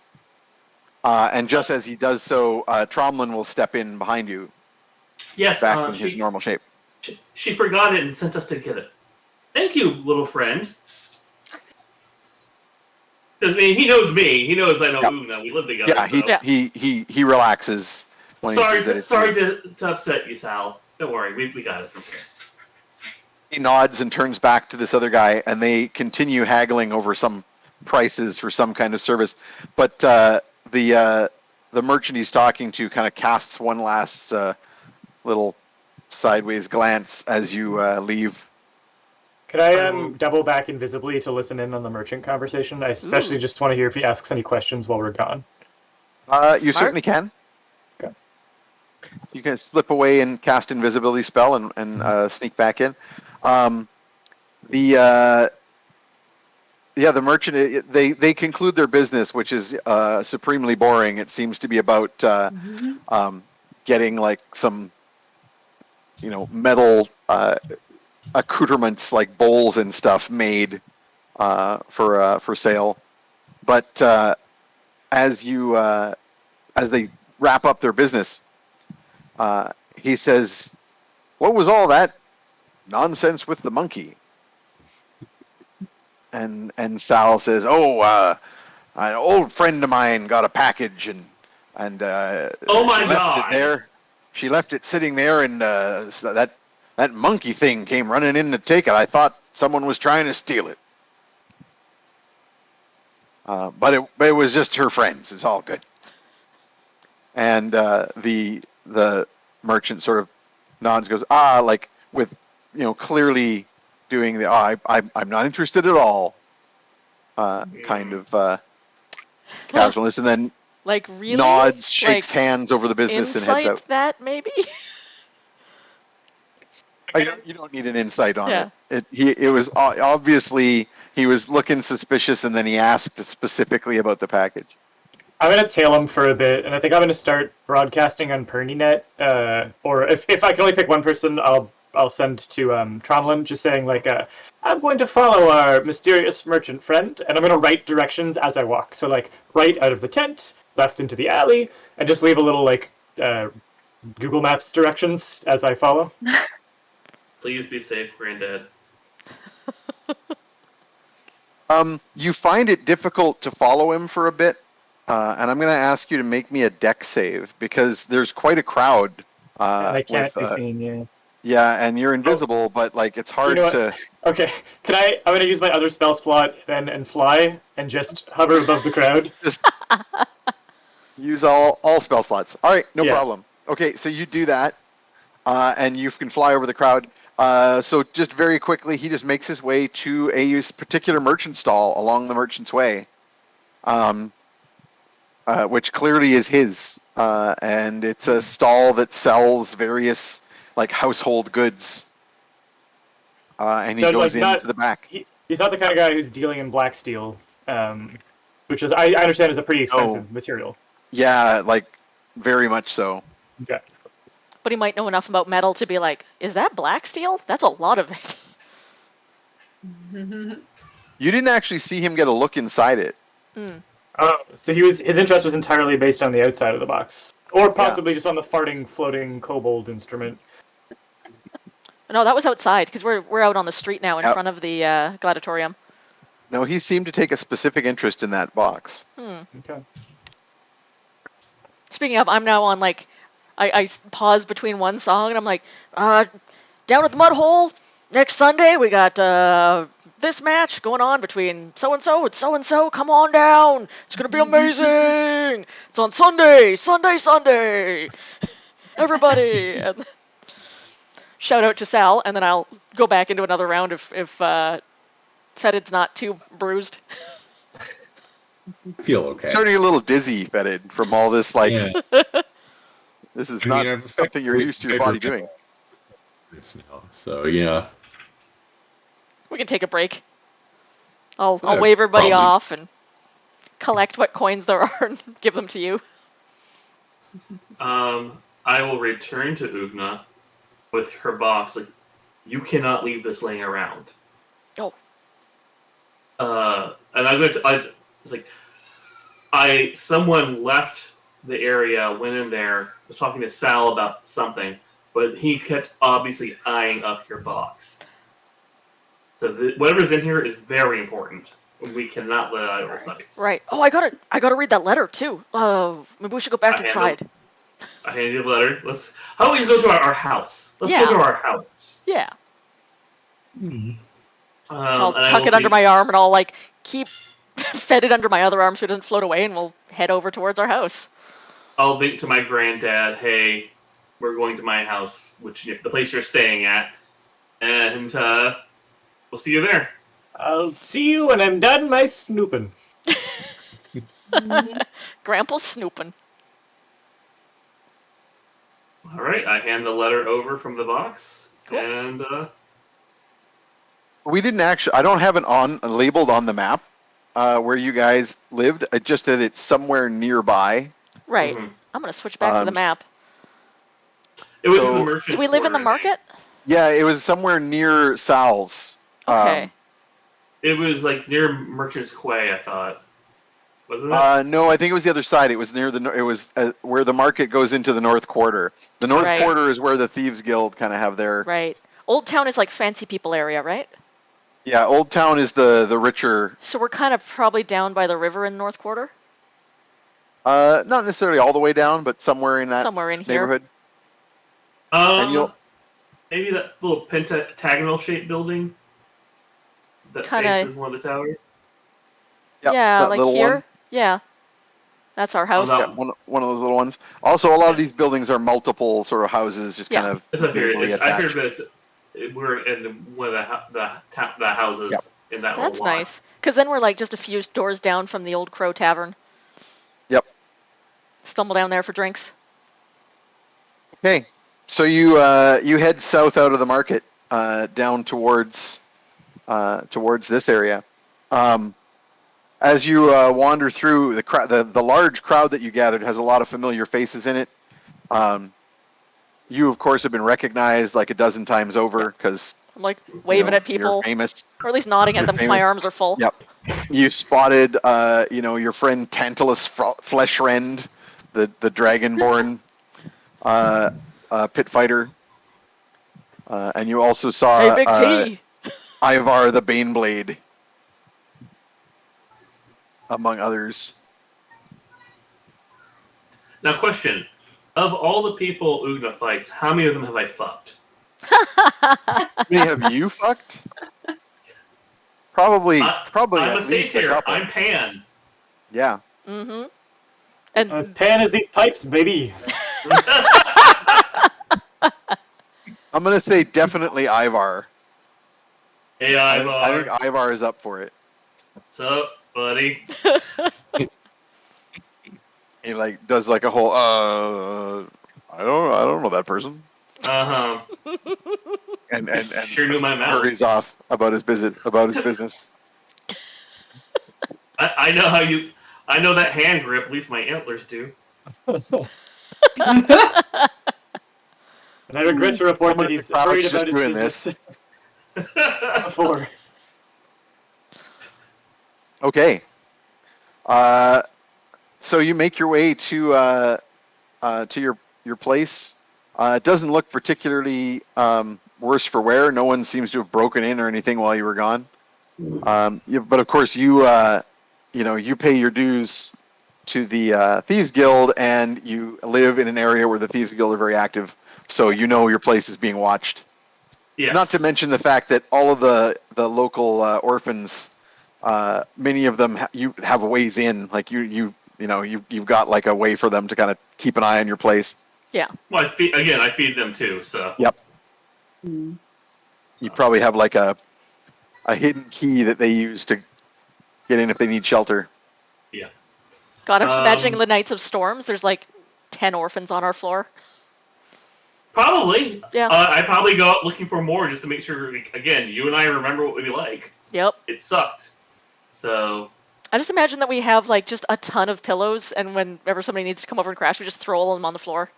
[SPEAKER 4] And just as he does so, Tromlin will step in behind you,
[SPEAKER 3] Yes,
[SPEAKER 4] back in his normal shape.
[SPEAKER 3] She forgot it and sent us to get it. Thank you, little friend. Because he knows me. He knows I know Oogna. We live together.
[SPEAKER 4] Yeah, he relaxes when he sees that it's
[SPEAKER 3] sorry
[SPEAKER 4] you.
[SPEAKER 3] to upset you, Sal. Don't worry, we got it from here.
[SPEAKER 4] He nods and turns back to this other guy, and they continue haggling over some prices for some kind of service. But the merchant he's talking to kind of casts one last little sideways glance as you leave.
[SPEAKER 5] Could I double back invisibly to listen in on the merchant conversation? I especially just want to hear if he asks any questions while we're gone.
[SPEAKER 4] You certainly can.
[SPEAKER 5] Okay.
[SPEAKER 4] You can slip away and cast invisibility spell and sneak back in. The merchant, they conclude their business, which is supremely boring. It seems to be about getting like some, metal accoutrements like bowls and stuff made for sale. But as they wrap up their business, he says, "What was all that nonsense with the monkey?" And Sal says, "Oh, an old friend of mine got a package and
[SPEAKER 3] Oh my
[SPEAKER 4] she left
[SPEAKER 3] God.
[SPEAKER 4] it there. She left it sitting there, and so that monkey thing came running in to take it. I thought someone was trying to steal it, but it was just her friends. It's all good." And the merchant sort of nods, goes, like with clearly doing the I'm not interested at all kind of casualness, and then
[SPEAKER 1] Like really?
[SPEAKER 4] nods, shakes
[SPEAKER 1] Like,
[SPEAKER 4] hands over the business, and heads
[SPEAKER 1] insight
[SPEAKER 4] out.
[SPEAKER 1] that maybe?
[SPEAKER 4] You don't need an insight on it. It was obviously he was looking suspicious, and then he asked specifically about the package.
[SPEAKER 5] I'm going to tail him for a bit, and I think I'm going to start broadcasting on PernyNet. Or if I can only pick one person, I'll send to Tromlin, just saying, like, I'm going to follow our mysterious merchant friend, and I'm going to write directions as I walk. So, like, right out of the tent, left into the alley, and just leave a little like Google Maps directions as I follow.
[SPEAKER 3] Please be safe, Granddad.
[SPEAKER 4] You find it difficult to follow him for a bit, and I'm going to ask you to make me a deck save because there's quite a crowd.
[SPEAKER 5] And I can't
[SPEAKER 4] with,
[SPEAKER 5] be seen. Yeah.
[SPEAKER 4] Yeah, and you're invisible, but like it's hard
[SPEAKER 5] You know what?
[SPEAKER 4] to.
[SPEAKER 5] Okay. Can I? I'm gonna use my other spell slot and fly and just hover above the crowd.
[SPEAKER 4] Just use all spell slots. All right, no
[SPEAKER 5] Yeah.
[SPEAKER 4] problem. Okay, so you do that, and you can fly over the crowd. So just very quickly, he just makes his way to a particular merchant stall along the merchant's way, which clearly is his, and it's a stall that sells various like household goods. And he
[SPEAKER 5] So,
[SPEAKER 4] goes
[SPEAKER 5] like, not-
[SPEAKER 4] into the back.
[SPEAKER 5] He's not the kind of guy who's dealing in black steel, which is I understand is a pretty expensive material.
[SPEAKER 4] Yeah, like very much so.
[SPEAKER 5] Okay.
[SPEAKER 1] But he might know enough about metal to be like, is that black steel? That's a lot of it.
[SPEAKER 4] You didn't actually see him get a look inside it.
[SPEAKER 5] Oh, so his interest was entirely based on the outside of the box, or possibly just on the farting, floating kobold instrument.
[SPEAKER 1] No, that was outside because we're out on the street now in
[SPEAKER 4] Yep.
[SPEAKER 1] front of the gladiatorium.
[SPEAKER 4] No, he seemed to take a specific interest in that box.
[SPEAKER 5] Okay.
[SPEAKER 1] Speaking of, I'm now on like, I pause between one song and I'm like, down at the Mudhole next Sunday we got this match going on between so and so. Come on down, it's gonna be amazing. It's on Sunday. Everybody. And shout out to Sal, and then I'll go back into another round if Fetid's not too bruised.
[SPEAKER 2] I feel okay.
[SPEAKER 4] Starting a little dizzy, Fetid, from all this. Like,
[SPEAKER 2] Yeah.
[SPEAKER 4] this is
[SPEAKER 2] I
[SPEAKER 4] not
[SPEAKER 2] mean, I've
[SPEAKER 4] something you're used to your body doing.
[SPEAKER 2] It's now, so yeah.
[SPEAKER 1] We can take a break. I'll
[SPEAKER 2] Yeah,
[SPEAKER 1] wave everybody
[SPEAKER 2] probably.
[SPEAKER 1] off and collect what coins there are and give them to you.
[SPEAKER 3] I will return to Oogna with her box. Like, you cannot leave this laying around.
[SPEAKER 1] Oh.
[SPEAKER 3] And I'm going to. It's like, someone left the area, went in there, was talking to Sal about something, but he kept obviously eyeing up your box. So whatever's in here is very important. We cannot let it out of our sights.
[SPEAKER 1] Right. Oh, I gotta read that letter too. Maybe we should go back inside.
[SPEAKER 3] I handed you the letter. How about we go to our house? Let's
[SPEAKER 1] Yeah.
[SPEAKER 3] go to our house.
[SPEAKER 1] Yeah. I'll
[SPEAKER 3] And I
[SPEAKER 1] tuck
[SPEAKER 3] will
[SPEAKER 1] it under
[SPEAKER 3] be-
[SPEAKER 1] my arm and I'll like keep Fetid under my other arm so it doesn't float away, and we'll head over towards our house.
[SPEAKER 3] I'll think to my granddad, hey, we're going to my house, the place you're staying at, and we'll see you there.
[SPEAKER 5] I'll see you when I'm done my snooping.
[SPEAKER 1] Grandpa's snooping.
[SPEAKER 3] All right, I hand the letter over from the box,
[SPEAKER 1] Cool.
[SPEAKER 3] and
[SPEAKER 4] We didn't actually. I don't have it labeled on the map where you guys lived. Just that it's somewhere nearby.
[SPEAKER 1] Right.
[SPEAKER 3] Mhm.
[SPEAKER 1] I'm gonna switch back to the map.
[SPEAKER 3] it was
[SPEAKER 4] So-
[SPEAKER 3] the merchant's
[SPEAKER 1] Do we live in the
[SPEAKER 3] quarter, I think.
[SPEAKER 1] market?
[SPEAKER 4] Yeah, it was somewhere near Sal's.
[SPEAKER 1] Okay.
[SPEAKER 3] It was like near Merchant's Quay, I thought. Wasn't it?
[SPEAKER 4] No, I think it was the other side. It was near it was where the market goes into the North Quarter. The North
[SPEAKER 1] Right.
[SPEAKER 4] Quarter is where the Thieves Guild kind of have their.
[SPEAKER 1] Right. Old Town is like fancy people area, right?
[SPEAKER 4] Yeah, Old Town is the richer.
[SPEAKER 1] So we're kind of probably down by the river in North Quarter,
[SPEAKER 4] Not necessarily all the way down, but somewhere in that
[SPEAKER 1] somewhere in here.
[SPEAKER 4] neighborhood. and you'll-
[SPEAKER 3] Maybe that little pentagonal shaped building that
[SPEAKER 1] Kinda-
[SPEAKER 3] faces one of the towers.
[SPEAKER 4] Yep,
[SPEAKER 1] Yeah,
[SPEAKER 4] that
[SPEAKER 1] like
[SPEAKER 4] little
[SPEAKER 1] here.
[SPEAKER 4] one.
[SPEAKER 1] Yeah. That's our house.
[SPEAKER 3] that
[SPEAKER 4] Yeah, one of those little ones. Also, a lot of these buildings are multiple sort of houses, just
[SPEAKER 1] Yeah.
[SPEAKER 4] kind of
[SPEAKER 3] That's what I figured.
[SPEAKER 4] vaguely
[SPEAKER 3] I figured
[SPEAKER 4] attached.
[SPEAKER 3] that we're in one of the houses
[SPEAKER 4] Yep.
[SPEAKER 3] in that
[SPEAKER 1] That's
[SPEAKER 3] little lot.
[SPEAKER 1] nice. Because then we're like just a few doors down from the Old Crow Tavern.
[SPEAKER 4] Yep.
[SPEAKER 1] Stumble down there for drinks.
[SPEAKER 4] Okay, so you head south out of the market, down towards this area. As you wander through the large crowd that you gathered has a lot of familiar faces in it. You of course have been recognized like a dozen times over because
[SPEAKER 1] I'm like waving at
[SPEAKER 4] You're
[SPEAKER 1] people,
[SPEAKER 4] famous.
[SPEAKER 1] or at least nodding at
[SPEAKER 4] You're
[SPEAKER 1] them because my
[SPEAKER 4] famous.
[SPEAKER 1] arms are full.
[SPEAKER 4] Yep. You spotted, your friend Tantalus Fleshrend, the dragonborn pit fighter, and you also
[SPEAKER 1] Hey,
[SPEAKER 4] saw
[SPEAKER 1] Big T.
[SPEAKER 4] Ivar the Baneblade, among others.
[SPEAKER 3] Now, question: of all the people Oogna fights, how many of them have I fucked?
[SPEAKER 4] How many have you fucked? Probably
[SPEAKER 3] I'm a
[SPEAKER 4] at least a
[SPEAKER 3] satyr.
[SPEAKER 4] couple.
[SPEAKER 3] I'm Pan.
[SPEAKER 4] Yeah.
[SPEAKER 1] Mm-hmm.
[SPEAKER 5] As
[SPEAKER 1] And
[SPEAKER 5] pan as these pipes, baby.
[SPEAKER 4] I'm gonna say definitely Ivar.
[SPEAKER 3] Hey,
[SPEAKER 4] I
[SPEAKER 3] Ivar.
[SPEAKER 4] think Ivar is up for it.
[SPEAKER 3] What's up, buddy?
[SPEAKER 4] He like does like a whole I don't know that person,
[SPEAKER 3] Uh huh.
[SPEAKER 4] and
[SPEAKER 3] Sure knew my mouth.
[SPEAKER 4] hurries off about his business.
[SPEAKER 3] I know how you. I know that hand grip. At least my antlers do.
[SPEAKER 5] And I regret to report
[SPEAKER 4] Someone
[SPEAKER 5] that
[SPEAKER 4] in the
[SPEAKER 5] he's
[SPEAKER 4] crowd's
[SPEAKER 5] worried
[SPEAKER 4] just
[SPEAKER 5] about his
[SPEAKER 4] doing
[SPEAKER 5] business
[SPEAKER 3] That's
[SPEAKER 5] before.
[SPEAKER 4] Okay. So you make your way to your place. It doesn't look particularly worse for wear. No one seems to have broken in or anything while you were gone. But of course, you pay your dues to the Thieves Guild, and you live in an area where the Thieves Guild are very active. So you know your place is being watched.
[SPEAKER 3] yes.
[SPEAKER 4] Not to mention the fact that all of the local orphans, many of them you have a ways in. Like you've got like a way for them to kind of keep an eye on your place.
[SPEAKER 1] yeah.
[SPEAKER 3] Well, I feed them too. So.
[SPEAKER 4] Yep.
[SPEAKER 6] Mm.
[SPEAKER 4] You probably have like a hidden key that they use to get in if they need shelter.
[SPEAKER 3] Yeah.
[SPEAKER 1] God, I'm just imagining
[SPEAKER 3] Um,
[SPEAKER 1] the Nights of Storms. There's like 10 orphans on our floor.
[SPEAKER 3] Probably.
[SPEAKER 1] Yeah.
[SPEAKER 3] I probably go out looking for more just to make sure. Again, you and I remember what we like.
[SPEAKER 1] Yep.
[SPEAKER 3] It sucked. So.
[SPEAKER 1] I just imagine that we have like just a ton of pillows, and whenever somebody needs to come over and crash, we just throw all of them on the floor.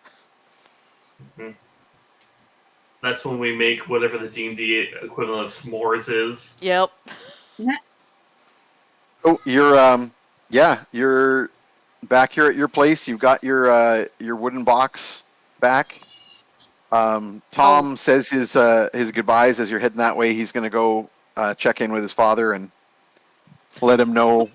[SPEAKER 3] That's when we make whatever the D&D equivalent of s'mores is.
[SPEAKER 1] Yep.
[SPEAKER 4] Oh, you're back here at your place. You've got your wooden box back. Tom says his goodbyes as you're heading that way. He's going to go check in with his father and let him know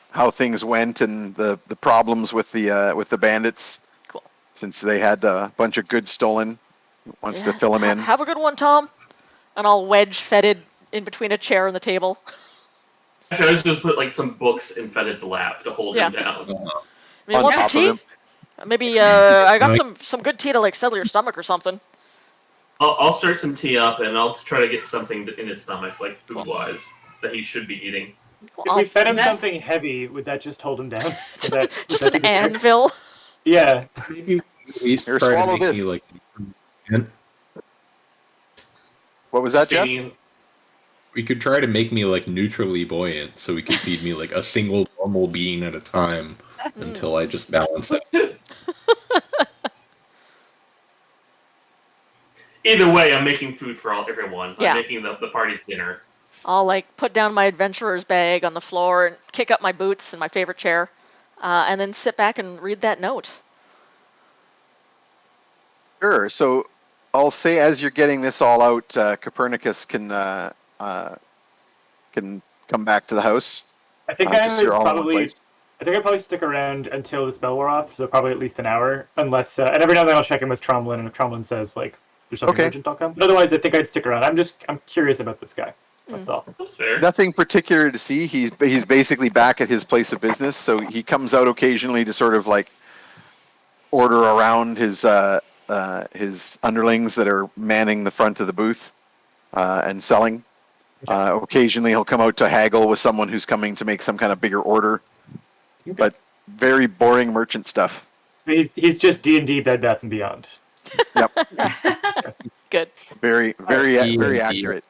[SPEAKER 4] how things went and the problems with the bandits.
[SPEAKER 1] Cool.
[SPEAKER 4] Since they had a bunch of goods stolen, wants to
[SPEAKER 1] Yeah.
[SPEAKER 4] fill him in.
[SPEAKER 1] Have a good one, Tom. And I'll wedge Fetid in between a chair and the table.
[SPEAKER 3] Actually, I was going to put like some books in Fedid's lap to hold him down.
[SPEAKER 1] I mean,
[SPEAKER 4] On
[SPEAKER 1] want some
[SPEAKER 4] top of
[SPEAKER 1] tea?
[SPEAKER 4] him.
[SPEAKER 1] Maybe I got
[SPEAKER 2] Like-
[SPEAKER 1] some good tea to like settle your stomach or something.
[SPEAKER 3] I'll start some tea up and I'll try to get something in his stomach, like food-wise, that he should be eating.
[SPEAKER 5] If we fed him
[SPEAKER 6] that-
[SPEAKER 5] something heavy, would that just hold him down?
[SPEAKER 1] Just an anvil.
[SPEAKER 5] Yeah.
[SPEAKER 2] Maybe at least
[SPEAKER 4] Here,
[SPEAKER 2] try to
[SPEAKER 4] swallow
[SPEAKER 2] make
[SPEAKER 4] this.
[SPEAKER 2] me like.
[SPEAKER 4] What was that, Jeff?
[SPEAKER 3] Feeding-
[SPEAKER 2] We could try to make me like neutrally buoyant, so we can feed me like a single normal bean at a time until I just balance out.
[SPEAKER 3] Either way, I'm making food for everyone.
[SPEAKER 1] Yeah.
[SPEAKER 3] I'm making the party's dinner.
[SPEAKER 1] I'll like put down my adventurer's bag on the floor and kick up my boots in my favorite chair, and then sit back and read that note.
[SPEAKER 4] Sure. So I'll say as you're getting this all out, Copernicus can come back to the house.
[SPEAKER 5] I think
[SPEAKER 4] Just so you're all in one
[SPEAKER 5] probably.
[SPEAKER 4] place.
[SPEAKER 5] I think I'd probably stick around until the spell wore off, so probably at least an hour, unless. And every now and then I'll check in with Tromblin, and if Tromblin says like there's something
[SPEAKER 4] Okay.
[SPEAKER 5] urgent, I'll come. But otherwise, I think I'd stick around. I'm curious about this guy. That's all.
[SPEAKER 3] That's fair.
[SPEAKER 4] Nothing particular to see. He's basically back at his place of business, so he comes out occasionally to sort of like order around his underlings that are manning the front of the booth and selling. Occasionally, he'll come out to haggle with someone who's coming to make some kind of bigger order, but very boring merchant stuff.
[SPEAKER 5] So he's just D&D Bed Bath and Beyond.
[SPEAKER 1] Good.
[SPEAKER 4] Very
[SPEAKER 2] D&D.
[SPEAKER 4] accurate.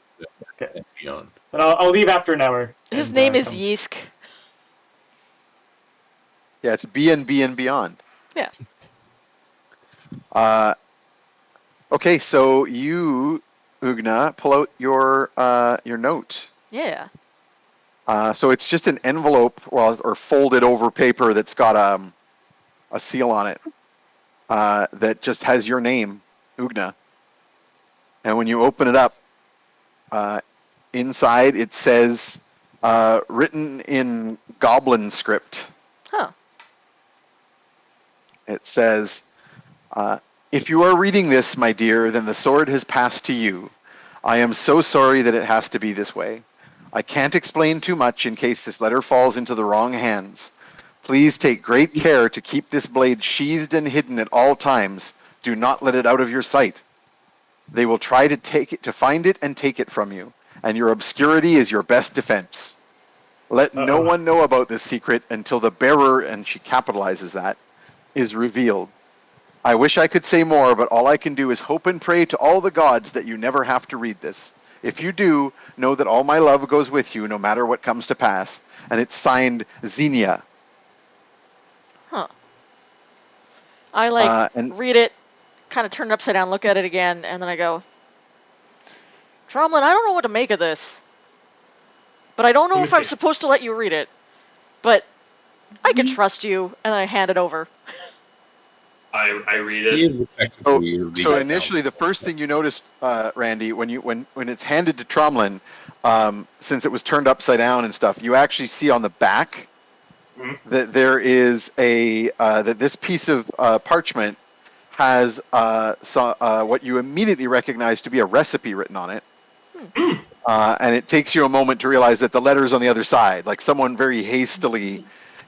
[SPEAKER 5] Okay.
[SPEAKER 2] Beyond.
[SPEAKER 5] But I'll leave after an hour.
[SPEAKER 1] His
[SPEAKER 5] and,
[SPEAKER 1] name is
[SPEAKER 5] come.
[SPEAKER 1] Yeesk.
[SPEAKER 4] Yeah, it's B&B and Beyond.
[SPEAKER 1] Yeah.
[SPEAKER 4] Okay, so you Oogna, pull out your note.
[SPEAKER 1] Yeah.
[SPEAKER 4] So it's just an envelope, or folded over paper that's got a seal on it that just has your name, Oogna. And when you open it up, inside it says, written in goblin script,
[SPEAKER 1] Huh.
[SPEAKER 4] it says, if you are reading this, my dear, then the sword has passed to you. I am so sorry that it has to be this way. I can't explain too much in case this letter falls into the wrong hands. Please take great care to keep this blade sheathed and hidden at all times. Do not let it out of your sight. They will try to find it and take it from you, and your obscurity is your best defense. Let no one know about this secret until the bearer, and she capitalizes that, is revealed. I wish I could say more, but all I can do is hope and pray to all the gods that you never have to read this. If you do, know that all my love goes with you no matter what comes to pass. And it's signed Xenia.
[SPEAKER 1] Huh. I
[SPEAKER 4] And
[SPEAKER 1] read it, kind of turn it upside down, look at it again, and then I go, Tromlin, I don't know what to make of this. But I don't know
[SPEAKER 3] Let me
[SPEAKER 1] if I'm
[SPEAKER 3] see.
[SPEAKER 1] supposed to let you read it. But I can trust you, and then I hand it over.
[SPEAKER 3] I read
[SPEAKER 2] He
[SPEAKER 3] it.
[SPEAKER 2] is effectively your
[SPEAKER 4] so
[SPEAKER 2] legal
[SPEAKER 4] initially, the
[SPEAKER 2] counsel.
[SPEAKER 4] first thing you notice, Randy, when it's handed to Tromlin, since it was turned upside down and stuff, you actually see on the back
[SPEAKER 3] Mhm.
[SPEAKER 4] that there is that this piece of parchment has what you immediately recognize to be a recipe written on it. And it takes you a moment to realize that the letter's on the other side. Like someone very hastily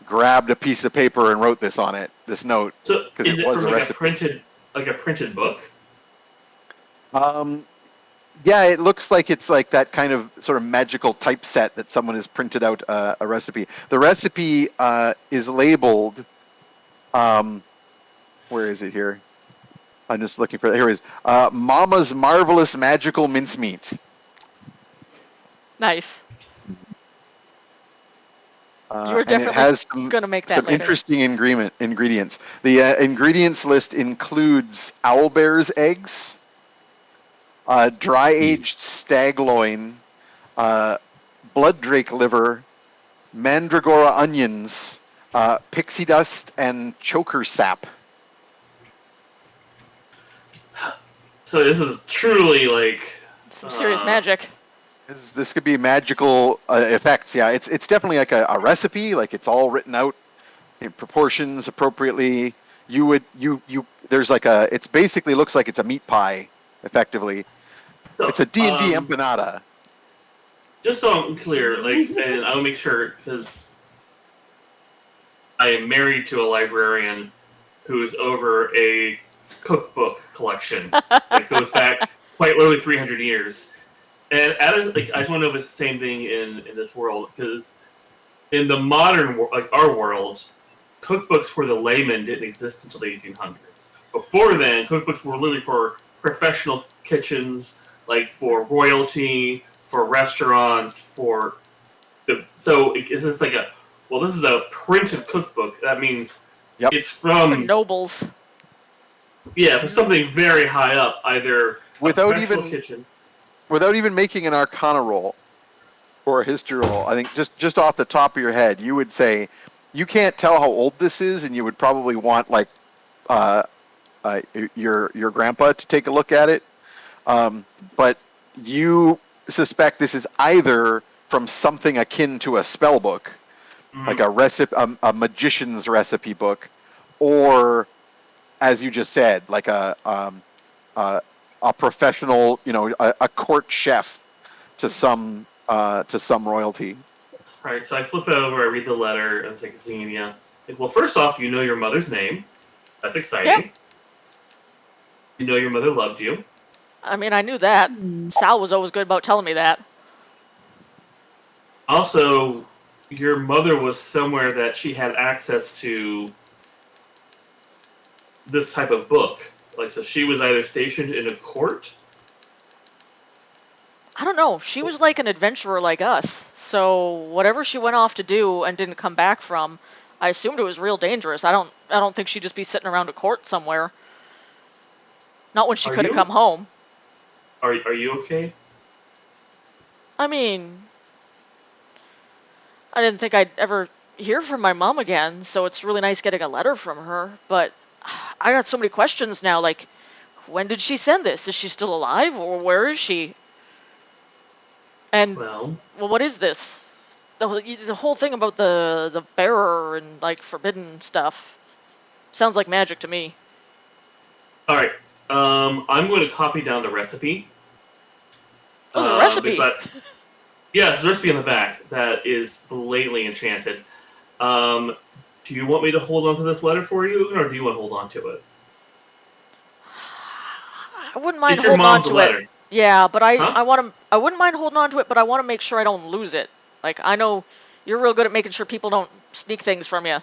[SPEAKER 4] grabbed a piece of paper and wrote this on it, this note,
[SPEAKER 3] So
[SPEAKER 4] because
[SPEAKER 3] is
[SPEAKER 4] it
[SPEAKER 3] it
[SPEAKER 4] was
[SPEAKER 3] from
[SPEAKER 4] a
[SPEAKER 3] like
[SPEAKER 4] recipe.
[SPEAKER 3] a printed book?
[SPEAKER 4] Yeah, it looks like it's like that kind of sort of magical typeset that someone has printed out a recipe. The recipe is labeled. Where is it here? I'm just looking for it. Here it is. Mama's Marvelous Magical Mincemeat.
[SPEAKER 1] Nice. You were
[SPEAKER 4] And it
[SPEAKER 1] definitely
[SPEAKER 4] has
[SPEAKER 1] gonna make that
[SPEAKER 4] some
[SPEAKER 1] later.
[SPEAKER 4] interesting ingredients. The ingredients list includes owlbear's eggs, dry-aged stag loin, blood drake liver, mandragora onions, pixie dust, and choker sap.
[SPEAKER 3] So this is truly like
[SPEAKER 1] Some serious magic.
[SPEAKER 4] This could be magical effects. Yeah, it's definitely like a recipe. Like it's all written out in proportions appropriately. There's like it's basically looks like it's a meat pie, effectively.
[SPEAKER 3] so
[SPEAKER 4] It's a D&D empanada.
[SPEAKER 3] just so I'm clear, like, and I'll make sure because I am married to a librarian who is over a cookbook collection that goes back quite literally 300 years. And like, I just want to know if it's the same thing in this world because in the modern like our world, cookbooks for the layman didn't exist until the 1800s. Before then, cookbooks were literally for professional kitchens, like for royalty, for restaurants, for so is this like this is a printed cookbook. That means
[SPEAKER 4] Yep.
[SPEAKER 3] it's
[SPEAKER 1] For
[SPEAKER 3] from
[SPEAKER 1] nobles.
[SPEAKER 3] for something very high up, either a
[SPEAKER 4] Without
[SPEAKER 3] professional
[SPEAKER 4] even
[SPEAKER 3] kitchen.
[SPEAKER 4] without even making an Arcana roll or a History roll, I think just off the top of your head, you would say you can't tell how old this is, and you would probably want like your grandpa to take a look at it. But you suspect this is either from something akin to a spell book, like a recipe, a magician's recipe book, or, as you just said, like a professional, a court chef to some royalty.
[SPEAKER 3] Alright, so I flip it over, I read the letter, and it's like Xenia. Like, well, first off, you know your mother's name. That's exciting. You know your mother loved you.
[SPEAKER 1] I mean, I knew that. Sal was always good about telling me that.
[SPEAKER 3] Also, your mother was somewhere that she had access to this type of book. Like, so she was either stationed in a court.
[SPEAKER 1] I don't know. She was like an adventurer like us. So whatever she went off to do and didn't come back from, I assumed it was real dangerous. I don't think she'd just be sitting around a court somewhere. Not when she
[SPEAKER 3] Are
[SPEAKER 1] could have
[SPEAKER 3] you
[SPEAKER 1] come home.
[SPEAKER 3] Are you okay?
[SPEAKER 1] I mean, I didn't think I'd ever hear from my mom again, so it's really nice getting a letter from her. But I got so many questions now. Like, when did she send this? Is she still alive, or where is she? And
[SPEAKER 3] Well,
[SPEAKER 1] well, what is this? The whole thing about the bearer and like forbidden stuff sounds like magic to me.
[SPEAKER 3] all right. I'm going to copy down the recipe.
[SPEAKER 1] There's a recipe.
[SPEAKER 3] Because yeah, there's a recipe in the back that is blatantly enchanted. Do you want me to hold on to this letter for you, or do you want to hold on to it?
[SPEAKER 1] I wouldn't mind
[SPEAKER 3] It's your
[SPEAKER 1] holding on
[SPEAKER 3] mom's
[SPEAKER 1] to
[SPEAKER 3] letter.
[SPEAKER 1] it. Yeah, but
[SPEAKER 3] Huh?
[SPEAKER 1] I wouldn't mind holding on to it, but I want to make sure I don't lose it. Like, I know you're real good at making sure people don't sneak things from you.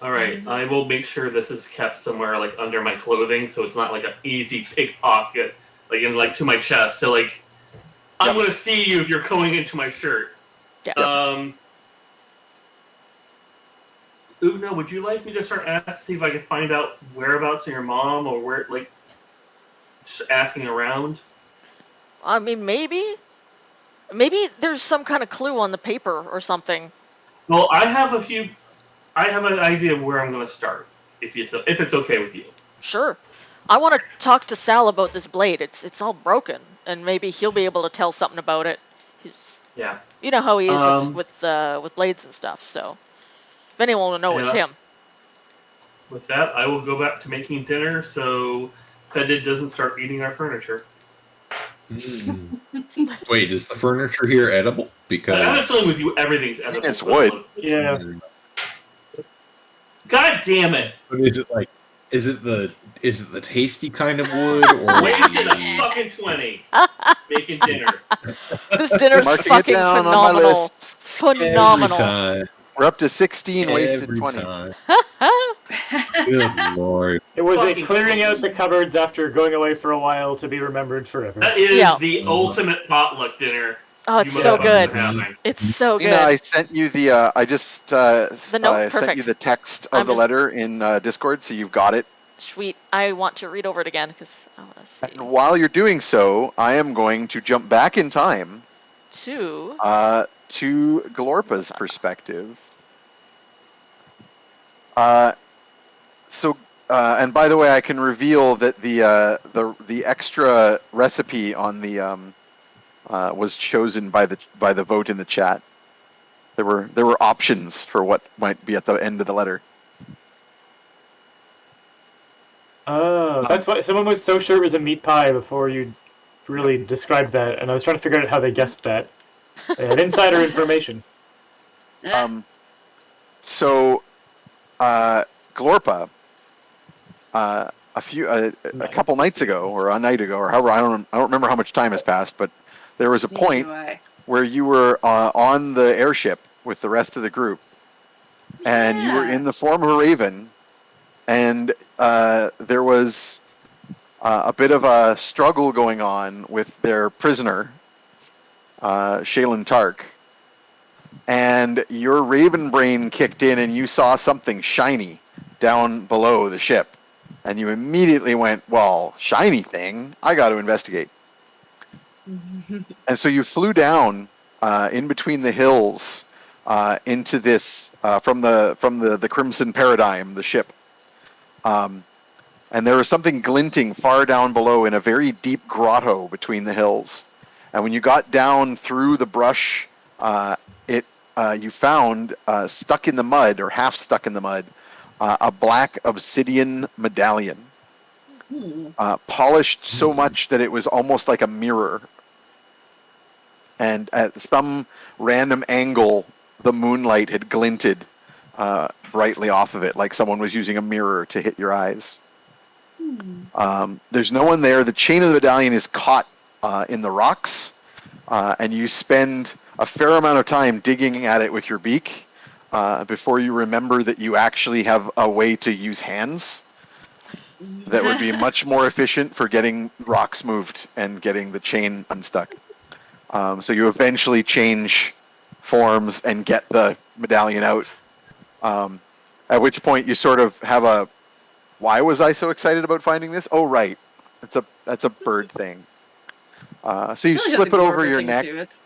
[SPEAKER 3] All right, I will make sure this is kept somewhere like under my clothing, so it's not like an easy pickpocket, like to my chest. So like, I'm
[SPEAKER 4] Yep.
[SPEAKER 3] gonna see you if you're going into my shirt.
[SPEAKER 1] Yeah.
[SPEAKER 3] Oogna, would you like me to start see if I can find out whereabouts of your mom, or where, like, just asking around?
[SPEAKER 1] I mean, maybe there's some kind of clue on the paper or something.
[SPEAKER 3] Well, I have an idea of where I'm gonna start, if it's okay with you.
[SPEAKER 1] Sure. I want to talk to Sal about this blade. It's all broken, and maybe he'll be able to tell something about it. He's,
[SPEAKER 3] Yeah.
[SPEAKER 1] you know how he is
[SPEAKER 3] Um,
[SPEAKER 1] with blades and stuff. So if anyone will know, it's
[SPEAKER 3] Yeah.
[SPEAKER 1] him.
[SPEAKER 3] With that, I will go back to making dinner so Fedid doesn't start eating our furniture.
[SPEAKER 2] Mm. Wait, is the furniture here edible? Because
[SPEAKER 3] I have a feeling with you, everything's edible.
[SPEAKER 4] It's wood.
[SPEAKER 5] Yeah.
[SPEAKER 3] God damn it!
[SPEAKER 2] But is it like, is it the tasty kind of wood, or
[SPEAKER 3] Wasted a fucking 20 making dinner.
[SPEAKER 1] This dinner's
[SPEAKER 4] Marking it
[SPEAKER 1] fucking
[SPEAKER 4] down on my
[SPEAKER 1] phenomenal.
[SPEAKER 4] list.
[SPEAKER 2] every
[SPEAKER 1] Phenomenal.
[SPEAKER 2] time?
[SPEAKER 4] We're up to 16 wasted
[SPEAKER 2] Every
[SPEAKER 4] 20s.
[SPEAKER 2] time. Good lord.
[SPEAKER 5] It was a
[SPEAKER 3] Fucking
[SPEAKER 5] clearing out
[SPEAKER 3] cookie.
[SPEAKER 5] the cupboards after going away for a while to be remembered forever.
[SPEAKER 3] That is
[SPEAKER 1] Yeah.
[SPEAKER 3] the ultimate potluck dinner.
[SPEAKER 1] Oh, it's
[SPEAKER 3] you
[SPEAKER 1] so
[SPEAKER 3] motherfuckers
[SPEAKER 1] good.
[SPEAKER 3] are having.
[SPEAKER 1] It's so
[SPEAKER 4] Nina, I
[SPEAKER 1] good.
[SPEAKER 4] sent you the. I just
[SPEAKER 1] The note?
[SPEAKER 4] sent you
[SPEAKER 1] Perfect.
[SPEAKER 4] the text of
[SPEAKER 1] I'm
[SPEAKER 4] the
[SPEAKER 1] just-
[SPEAKER 4] letter in Discord, so you've got it.
[SPEAKER 1] Sweet. I want to read over it again because I want to see.
[SPEAKER 4] And while you're doing so, I am going to jump back in time
[SPEAKER 1] Two.
[SPEAKER 4] to Glorpa's perspective. And by the way, I can reveal that the extra recipe on the was chosen by the vote in the chat. There were options for what might be at the end of the letter.
[SPEAKER 5] Oh, that's why someone was so sure it was a meat pie before you really described that, and I was trying to figure out how they guessed that. They had insider information.
[SPEAKER 4] So, Glorpa, a couple nights ago, or a night ago, or however, I don't remember how much time has passed, but there was a point where you were on the airship with the rest of the group, and you were in the form of a raven, and there was a bit of a struggle going on with their prisoner, Shaelyn Tark, and your raven brain kicked in, and you saw something shiny down below the ship, and you immediately went, well, shiny thing, I got to investigate. And so you flew down in between the hills into this from the Crimson Paradigm, the ship. And there was something glinting far down below in a very deep grotto between the hills. And when you got down through the brush, you found stuck in the mud, or half stuck in the mud, a black obsidian medallion, polished so much that it was almost like a mirror. And at some random angle, the moonlight had glinted brightly off of it, like someone was using a mirror to hit your eyes. There's no one there. The chain of the medallion is caught in the rocks, and you spend a fair amount of time digging at it with your beak before you remember that you actually have a way to use hands that would be much more efficient for getting rocks moved and getting the chain unstuck. So you eventually change forms and get the medallion out, at which point you sort of have a, why was I so excited about finding this? Oh, right. That's a bird thing. So you
[SPEAKER 6] Really
[SPEAKER 4] slip it
[SPEAKER 6] doesn't
[SPEAKER 4] over
[SPEAKER 6] Gorga
[SPEAKER 4] your
[SPEAKER 6] thing
[SPEAKER 4] neck
[SPEAKER 6] too. It's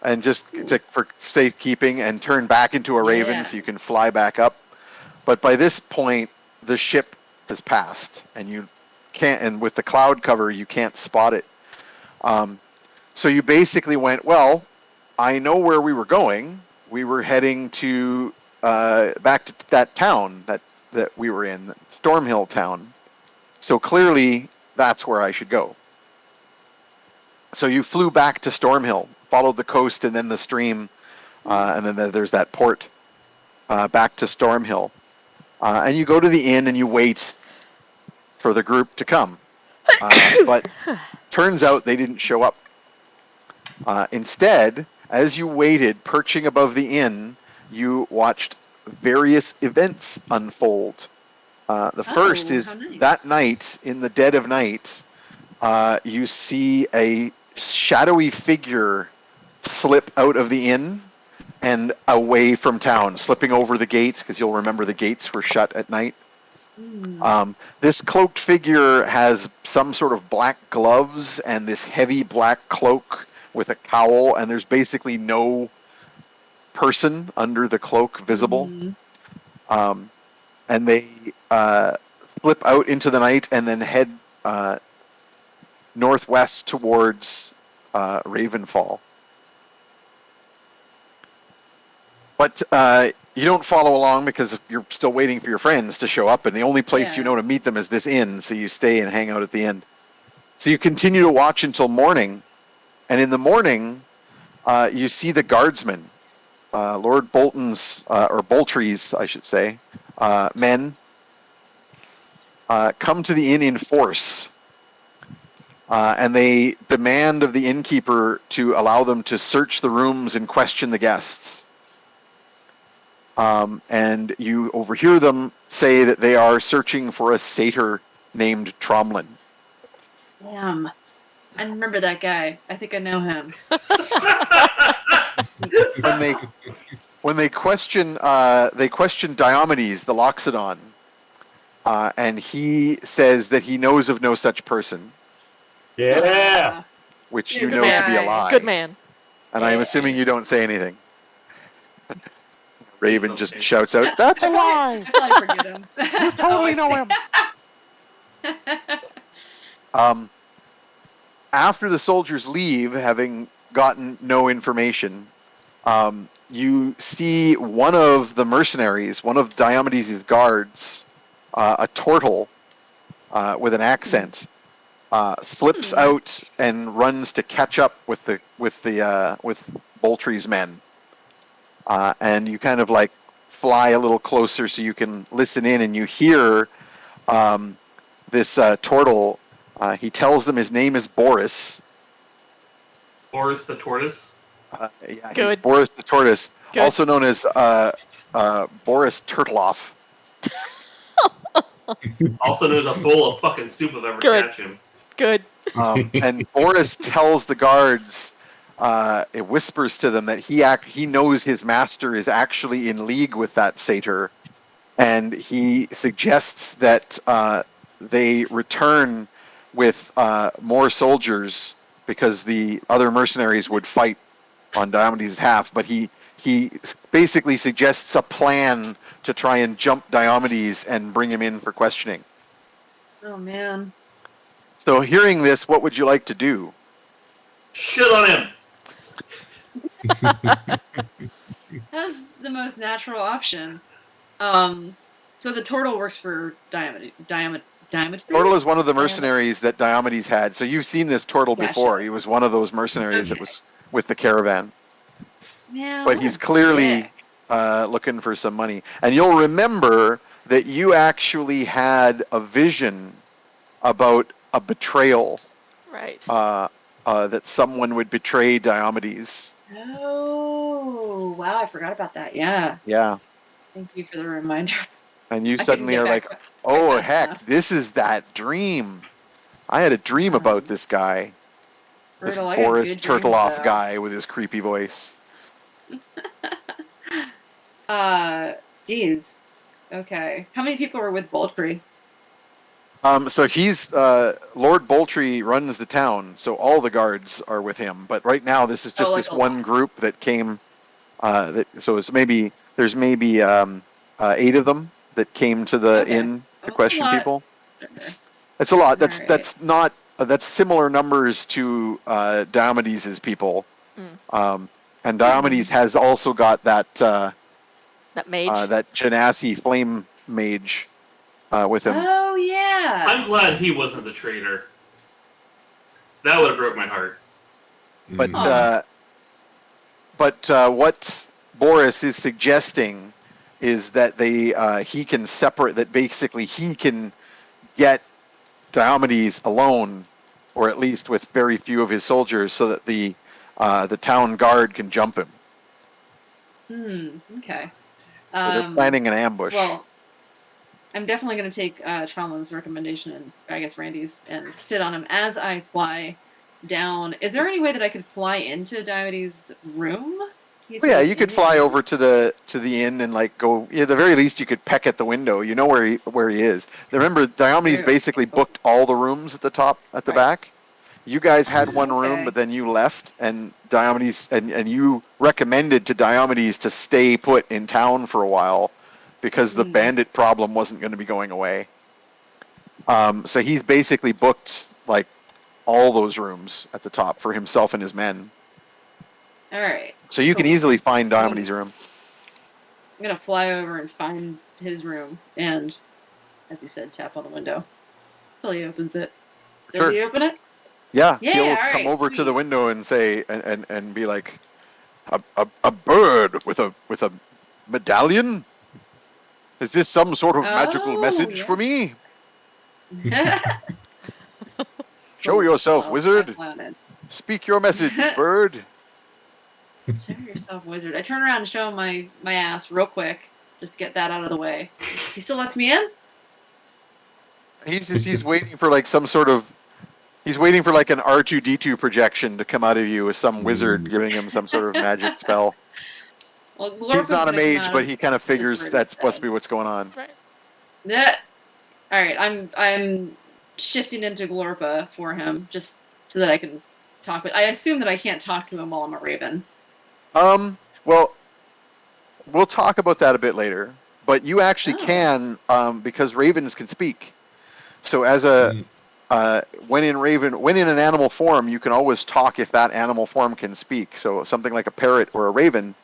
[SPEAKER 4] and just for safekeeping and turn back into a raven
[SPEAKER 6] Yeah.
[SPEAKER 4] so you can fly back up. But by this point, the ship has passed, and you can't. And with the cloud cover, you can't spot it. So you basically went, well, I know where we were going. We were heading to back to that town that we were in, Stormhill Town. So clearly, that's where I should go. So you flew back to Stormhill, followed the coast and then the stream, and then there's that port back to Stormhill. And you go to the inn and you wait for the group to come. But turns out they didn't show up. Instead, as you waited, perching above the inn, you watched various events unfold. The first
[SPEAKER 6] how
[SPEAKER 4] is
[SPEAKER 6] nice.
[SPEAKER 4] that night, in the dead of night, you see a shadowy figure slip out of the inn and away from town, slipping over the gates, because you'll remember the gates were shut at night. This cloaked figure has some sort of black gloves and this heavy black cloak with a cowl, and there's basically no person under the cloak visible. And they slip out into the night and then head northwest towards Ravenfall. But you don't follow along because you're still waiting for your friends to show up, and the only place you know to meet them is this inn, so you stay and hang out at the inn. So you continue to watch until morning, and in the morning, you see the guardsmen, Lord Bolton's, or Boltry's, I should say, men, come to the inn in force. And they demand of the innkeeper to allow them to search the rooms and question the guests. And you overhear them say that they are searching for a satyr named Tromlin.
[SPEAKER 6] Damn. I remember that guy. I think I know him.
[SPEAKER 4] When they question Diomedes, the Loxodon, and he says that he knows of no such person,
[SPEAKER 5] Yeah.
[SPEAKER 4] which
[SPEAKER 6] Yeah,
[SPEAKER 4] you
[SPEAKER 6] good
[SPEAKER 4] know to be a
[SPEAKER 6] guy.
[SPEAKER 4] lie.
[SPEAKER 1] Good man.
[SPEAKER 4] And I'm
[SPEAKER 6] Yeah.
[SPEAKER 4] assuming you don't say anything. Raven
[SPEAKER 3] Still
[SPEAKER 4] just
[SPEAKER 3] say-
[SPEAKER 4] shouts out, "That's a lie!
[SPEAKER 6] I probably forget him.
[SPEAKER 4] You totally know him!" After the soldiers leave, having gotten no information, you see one of the mercenaries, one of Diomedes' guards, a turtle with an accent, slips out and runs to catch up with Boltry's men, and you kind of like fly a little closer so you can listen in, and you hear this turtle. He tells them his name is Boris.
[SPEAKER 3] Boris the tortoise.
[SPEAKER 4] Yeah, he's
[SPEAKER 1] Good.
[SPEAKER 4] Boris the tortoise,
[SPEAKER 1] Good.
[SPEAKER 4] also known as Boris Turtleoff.
[SPEAKER 3] Also known as a bowl of fucking soup if I ever
[SPEAKER 1] Good.
[SPEAKER 3] catch him.
[SPEAKER 1] Good.
[SPEAKER 4] And Boris tells the guards, it whispers to them that he knows his master is actually in league with that satyr, and he suggests that they return with more soldiers because the other mercenaries would fight on Diomedes' half, but he basically suggests a plan to try and jump Diomedes and bring him in for questioning.
[SPEAKER 6] Oh man.
[SPEAKER 4] So hearing this, what would you like to do?
[SPEAKER 3] Shit on him.
[SPEAKER 6] That's the most natural option. So the turtle works for Diomedes.
[SPEAKER 4] Turtle is one of the mercenaries that Diomedes had. So you've seen this turtle
[SPEAKER 6] Gotcha.
[SPEAKER 4] before. He was one of those mercenaries that
[SPEAKER 6] Okay.
[SPEAKER 4] was with the caravan.
[SPEAKER 6] Man,
[SPEAKER 4] But
[SPEAKER 6] what
[SPEAKER 4] he's
[SPEAKER 6] a
[SPEAKER 4] clearly
[SPEAKER 6] dick.
[SPEAKER 4] looking for some money. And you'll remember that you actually had a vision about a betrayal,
[SPEAKER 1] Right.
[SPEAKER 4] that someone would betray Diomedes.
[SPEAKER 6] Oh wow, I forgot about that. Yeah.
[SPEAKER 4] Yeah.
[SPEAKER 6] Thank you for the reminder.
[SPEAKER 4] And you
[SPEAKER 6] I couldn't
[SPEAKER 4] suddenly
[SPEAKER 6] get
[SPEAKER 4] are
[SPEAKER 6] back
[SPEAKER 4] like,
[SPEAKER 6] quite
[SPEAKER 4] oh,
[SPEAKER 6] fast
[SPEAKER 4] heck,
[SPEAKER 6] enough.
[SPEAKER 4] this is that dream. I had a dream about this guy. This
[SPEAKER 6] Brutal. I got
[SPEAKER 4] Boris
[SPEAKER 6] good dreams,
[SPEAKER 4] Turtleoff
[SPEAKER 6] though.
[SPEAKER 4] guy with his creepy voice.
[SPEAKER 6] Geez. Okay. How many people were with Boltry?
[SPEAKER 4] So he's Lord Boltrey runs the town, so all the guards are with him. But right now, this is just
[SPEAKER 6] like
[SPEAKER 4] this
[SPEAKER 6] a
[SPEAKER 4] one
[SPEAKER 6] lot.
[SPEAKER 4] group that came. So it's maybe there's maybe 8 of them that came to the
[SPEAKER 6] Okay.
[SPEAKER 4] inn to
[SPEAKER 6] Oh, a
[SPEAKER 4] question
[SPEAKER 6] lot.
[SPEAKER 4] people.
[SPEAKER 6] Sure.
[SPEAKER 4] It's a lot.
[SPEAKER 6] All right.
[SPEAKER 4] That's not that's similar numbers to Diomedes' people.
[SPEAKER 1] Mm.
[SPEAKER 4] And Diomedes has also got that
[SPEAKER 1] That mage.
[SPEAKER 4] that Genasi flame mage with him.
[SPEAKER 6] Oh yeah.
[SPEAKER 3] I'm glad he wasn't the traitor. That would have broke my heart.
[SPEAKER 4] But
[SPEAKER 6] Aw.
[SPEAKER 4] what Boris is suggesting is that he can separate that basically he can get Diomedes alone, or at least with very few of his soldiers, so that the town guard can jump him.
[SPEAKER 6] Okay.
[SPEAKER 4] So they're planning an ambush.
[SPEAKER 6] Well, I'm definitely going to take Tromlin's recommendation and I guess Randy's and sit on him as I fly down. Is there any way that I could fly into Diomedes' room?
[SPEAKER 4] Yeah, you could fly over to the inn and like go. Yeah, at the very least, you could peck at the window. You know where he is. Remember, Diomedes
[SPEAKER 6] True.
[SPEAKER 4] basically booked all the rooms at the top at the
[SPEAKER 6] Right.
[SPEAKER 4] back. You guys had one room,
[SPEAKER 6] Okay.
[SPEAKER 4] but then you left, and Diomedes and you recommended to Diomedes to stay put in town for a while because the bandit problem wasn't going to be going away. So he's basically booked like all those rooms at the top for himself and his men.
[SPEAKER 6] All right.
[SPEAKER 4] So you can
[SPEAKER 6] Cool.
[SPEAKER 4] easily find Diomedes' room.
[SPEAKER 6] I'm going to fly over and find his room and, as he said, tap on the window until he opens it. Does
[SPEAKER 4] Sure.
[SPEAKER 6] he open it?
[SPEAKER 4] Yeah,
[SPEAKER 6] Yeah,
[SPEAKER 4] he'll
[SPEAKER 6] all
[SPEAKER 4] come
[SPEAKER 6] right,
[SPEAKER 4] over to
[SPEAKER 6] sweet.
[SPEAKER 4] the window and say and be like, a bird with a medallion? Is this some sort of magical message for me? Show
[SPEAKER 6] Cool.
[SPEAKER 4] yourself,
[SPEAKER 6] Well,
[SPEAKER 4] wizard.
[SPEAKER 6] I found it.
[SPEAKER 4] Speak your message, bird.
[SPEAKER 6] Show yourself, wizard. I turn around and show him my ass real quick, just to get that out of the way. He still lets me in?
[SPEAKER 4] He's waiting for like some sort of he's waiting for like an R2D2 projection to come out of you with some wizard giving him some sort of magic spell.
[SPEAKER 6] Well,
[SPEAKER 4] He's
[SPEAKER 6] Glorpa's
[SPEAKER 4] not a
[SPEAKER 6] gonna come
[SPEAKER 4] mage,
[SPEAKER 6] out
[SPEAKER 4] but
[SPEAKER 6] of
[SPEAKER 4] he kind of
[SPEAKER 6] his
[SPEAKER 4] figures
[SPEAKER 6] room
[SPEAKER 4] that's supposed to
[SPEAKER 6] instead.
[SPEAKER 4] be what's going on.
[SPEAKER 1] Right.
[SPEAKER 6] Yeah. All right, I'm shifting into Glorpa for him just so that I can talk with. I assume that I can't talk to him while I'm a raven.
[SPEAKER 4] Well, we'll talk about that a bit later. But you actually can, because ravens can speak. So as when in an animal form, you can always talk if that animal form can speak. So something like a parrot or a raven,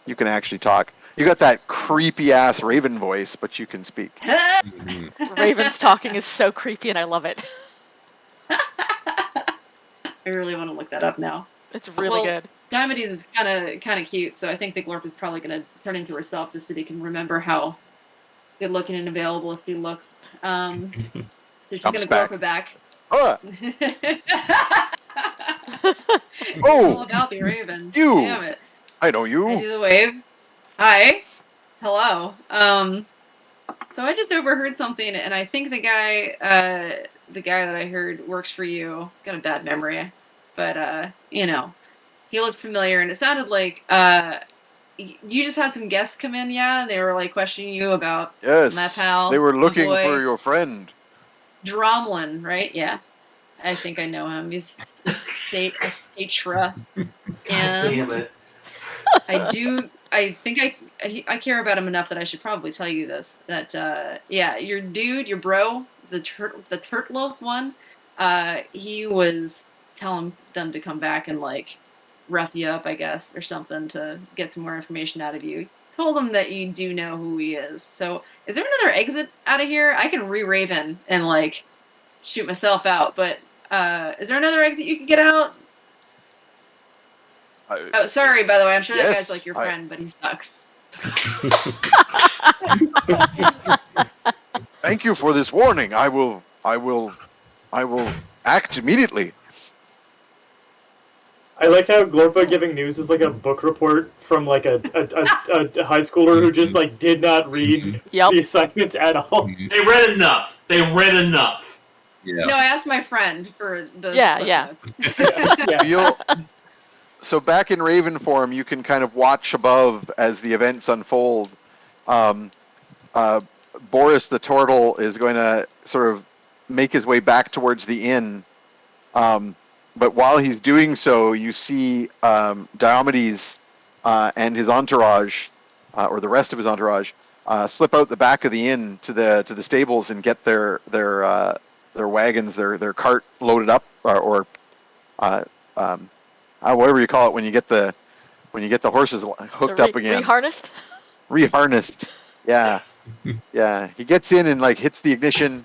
[SPEAKER 4] you can actually talk. You got that creepy ass raven voice, but you can speak.
[SPEAKER 1] Ravens talking is so creepy, and I love it.
[SPEAKER 6] I really want to look that up now.
[SPEAKER 1] It's really good.
[SPEAKER 6] Diomedes is kind of cute, so I think the Glorp is probably going to turn into herself just so they can remember how good looking and available she looks. So she's going to Glorp it back.
[SPEAKER 4] Oh,
[SPEAKER 6] All about the raven.
[SPEAKER 4] You.
[SPEAKER 6] Damn it.
[SPEAKER 4] I know you.
[SPEAKER 6] I do the wave. Hi. Hello. So I just overheard something, and I think the guy that I heard works for you. Got a bad memory, but you know, he looked familiar, and it sounded like you just had some guests come in, yeah. They were like questioning you about my pal.
[SPEAKER 4] They were
[SPEAKER 6] my
[SPEAKER 4] looking
[SPEAKER 6] boy,
[SPEAKER 4] for your friend.
[SPEAKER 6] Dromlin, right? Yeah, I think I know him. He's a statesra, and
[SPEAKER 3] Damn it.
[SPEAKER 6] I think I care about him enough that I should probably tell you this. That yeah, your dude, your bro, the turtle one, he was telling them to come back and like rough you up, I guess, or something to get some more information out of you. Told him that you do know who he is. So is there another exit out of here? I can re-Raven and like shoot myself out, but is there another exit you can get out? Oh, sorry, by the way. I'm sure that guy's like your friend, but he sucks.
[SPEAKER 4] Thank you for this warning. I will act immediately.
[SPEAKER 5] I like how Glorpa giving news is like a book report from like a high schooler who just like did not read the assignments at all.
[SPEAKER 3] They read enough.
[SPEAKER 6] Yeah. No, I asked my friend for the
[SPEAKER 4] Notes. So back in Raven form, you can kind of watch above as the events unfold. Boris the turtle is going to sort of make his way back towards the inn. But while he's doing so, you see Diomedes and his entourage, or the rest of his entourage, slip out the back of the inn to the stables and get their wagons, their cart loaded up, or whatever you call it when you get the horses hooked up again,
[SPEAKER 1] Reharnessed?
[SPEAKER 4] reharnessed. Yeah,
[SPEAKER 3] Yes.
[SPEAKER 4] yeah. He gets in and like hits the ignition,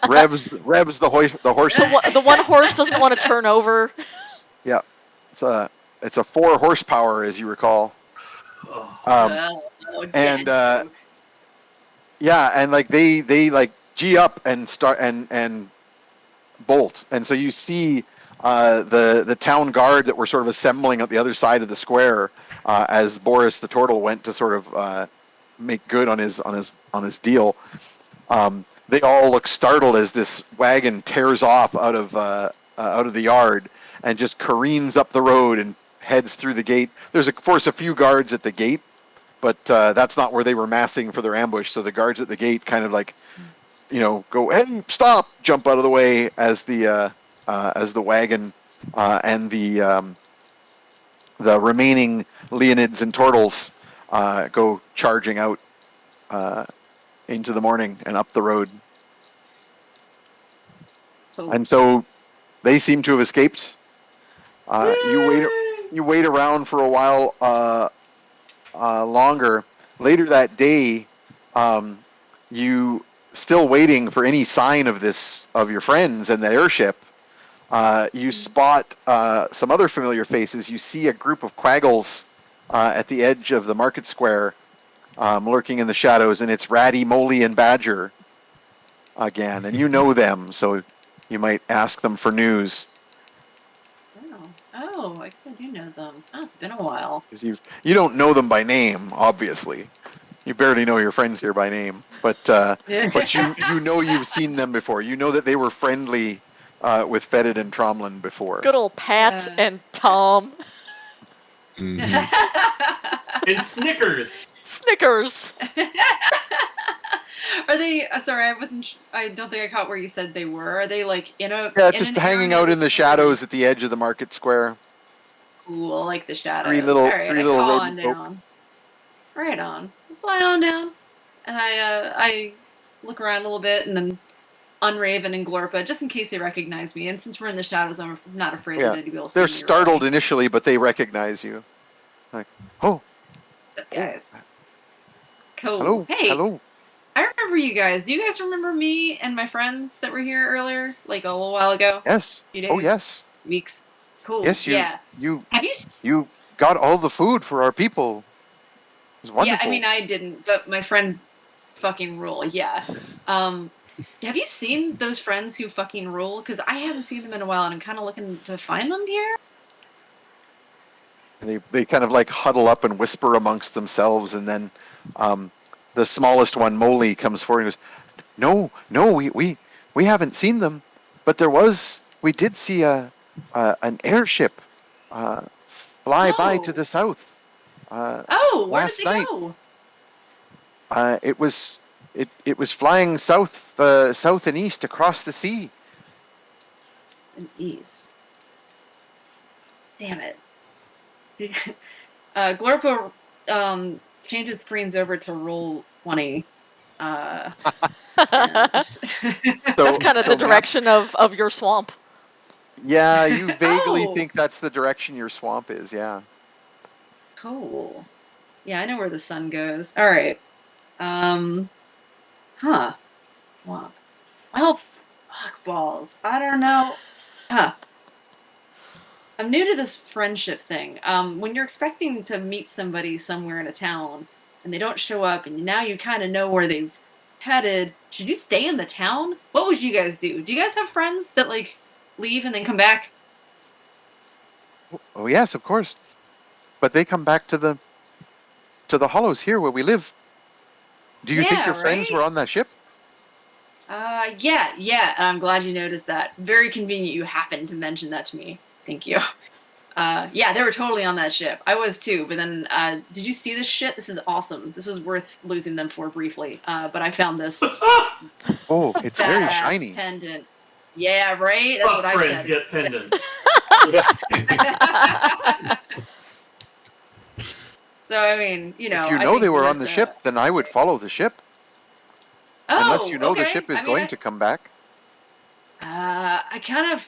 [SPEAKER 4] revs the horses.
[SPEAKER 1] The one horse doesn't want to turn over.
[SPEAKER 4] Yeah, it's a 4 horsepower, as you recall.
[SPEAKER 3] Oh.
[SPEAKER 4] And yeah, and like they like G up and start and bolt, and so you see the town guard that were sort of assembling at the other side of the square as Boris the turtle went to sort of make good on his deal. They all look startled as this wagon tears off out of the yard and just careens up the road and heads through the gate. There's of course a few guards at the gate, but that's not where they were massing for their ambush. So the guards at the gate kind of like, go, hey, stop, jump out of the way as the wagon and the remaining Leonids and Turtles go charging out into the morning and up the road.
[SPEAKER 6] Cool.
[SPEAKER 4] And so they seem to have escaped. You wait around for a while longer. Later that day, you still waiting for any sign of your friends and the airship. You spot some other familiar faces. You see a group of Quaggles at the edge of the market square, lurking in the shadows, and it's Ratty, Moly, and Badger again. And you know them, so you might ask them for news.
[SPEAKER 6] Oh, I guess I do know them. Oh, it's been a while.
[SPEAKER 4] Because you don't know them by name, obviously. You barely know your friends here by name, but you know you've seen them before. You know that they were friendly with Fetid and Tromlin before.
[SPEAKER 1] Good old Pat and Tom.
[SPEAKER 2] Mm-hmm.
[SPEAKER 3] And Snickers.
[SPEAKER 1] Snickers.
[SPEAKER 6] Are they? Sorry, I don't think I caught where you said they were. Are they like in a?
[SPEAKER 4] Yeah,
[SPEAKER 6] in
[SPEAKER 4] just
[SPEAKER 6] an
[SPEAKER 4] hanging
[SPEAKER 6] area
[SPEAKER 4] out in the
[SPEAKER 6] that's
[SPEAKER 4] shadows at the edge of the market square.
[SPEAKER 6] Cool, like the shadows.
[SPEAKER 4] Three little
[SPEAKER 6] I call on
[SPEAKER 4] rodent folk.
[SPEAKER 6] down. Right on. Fly on down, and I look around a little bit, and then Unraven and Glorpa, just in case they recognize me. And since we're in the shadows, I'm not afraid that anybody will see me.
[SPEAKER 4] They're startled initially, but they recognize you. Like, oh.
[SPEAKER 6] What's up, guys? Cool.
[SPEAKER 4] Hello.
[SPEAKER 6] Hey.
[SPEAKER 4] Hello.
[SPEAKER 6] I remember you guys. Do you guys remember me and my friends that were here earlier, like a little while ago?
[SPEAKER 4] Yes.
[SPEAKER 6] Few days,
[SPEAKER 4] Oh, yes.
[SPEAKER 6] weeks. Cool.
[SPEAKER 4] Yes,
[SPEAKER 6] Yeah.
[SPEAKER 4] you
[SPEAKER 6] Have
[SPEAKER 4] you got all the food for our people. It was wonderful.
[SPEAKER 6] Yeah, I mean, I didn't, but my friends fucking rule. Yeah. Have you seen those friends who fucking rule? Because I haven't seen them in a while, and I'm kind of looking to find them here.
[SPEAKER 4] They kind of like huddle up and whisper amongst themselves, and then the smallest one, Moly, comes forward and goes, "No, we haven't seen them, but we did see an airship fly by to the south.
[SPEAKER 6] Where
[SPEAKER 4] last
[SPEAKER 6] did they
[SPEAKER 4] night.
[SPEAKER 6] go?
[SPEAKER 4] It was flying south and east across the sea."
[SPEAKER 6] And east. Damn it. Glorpo changes screens over to roll 20.
[SPEAKER 1] That's kind of the direction of your swamp.
[SPEAKER 4] Yeah, you vaguely think that's the direction your swamp is, yeah.
[SPEAKER 6] Cool. Yeah, I know where the sun goes. All right. Swamp. Well, fuck balls. I don't know. I'm new to this friendship thing. When you're expecting to meet somebody somewhere in a town and they don't show up and now you kind of know where they've headed, should you stay in the town? What would you guys do? Do you guys have friends that like leave and then come back?
[SPEAKER 4] Oh yes, of course. But they come back to the hollows here where we live. Do you think your friends were on that ship?
[SPEAKER 6] Yeah. I'm glad you noticed that. Very convenient you happened to mention that to me. Thank you. Yeah, they were totally on that ship. I was too, but then, did you see this shit? This is awesome. This is worth losing them for briefly. But I found this
[SPEAKER 4] Oh, it's very
[SPEAKER 6] badass
[SPEAKER 4] shiny.
[SPEAKER 6] pendant. Yeah, right? That's
[SPEAKER 3] Fuck
[SPEAKER 6] what I
[SPEAKER 3] friends,
[SPEAKER 6] said.
[SPEAKER 3] get pendants.
[SPEAKER 6] So, I mean, you know.
[SPEAKER 4] If you
[SPEAKER 6] I
[SPEAKER 4] know
[SPEAKER 6] think
[SPEAKER 4] they were
[SPEAKER 6] that,
[SPEAKER 4] on the ship, then I would follow the ship.
[SPEAKER 6] Oh,
[SPEAKER 4] Unless you know
[SPEAKER 6] okay.
[SPEAKER 4] the ship is
[SPEAKER 6] I mean,
[SPEAKER 4] going to come back.
[SPEAKER 6] I kind of,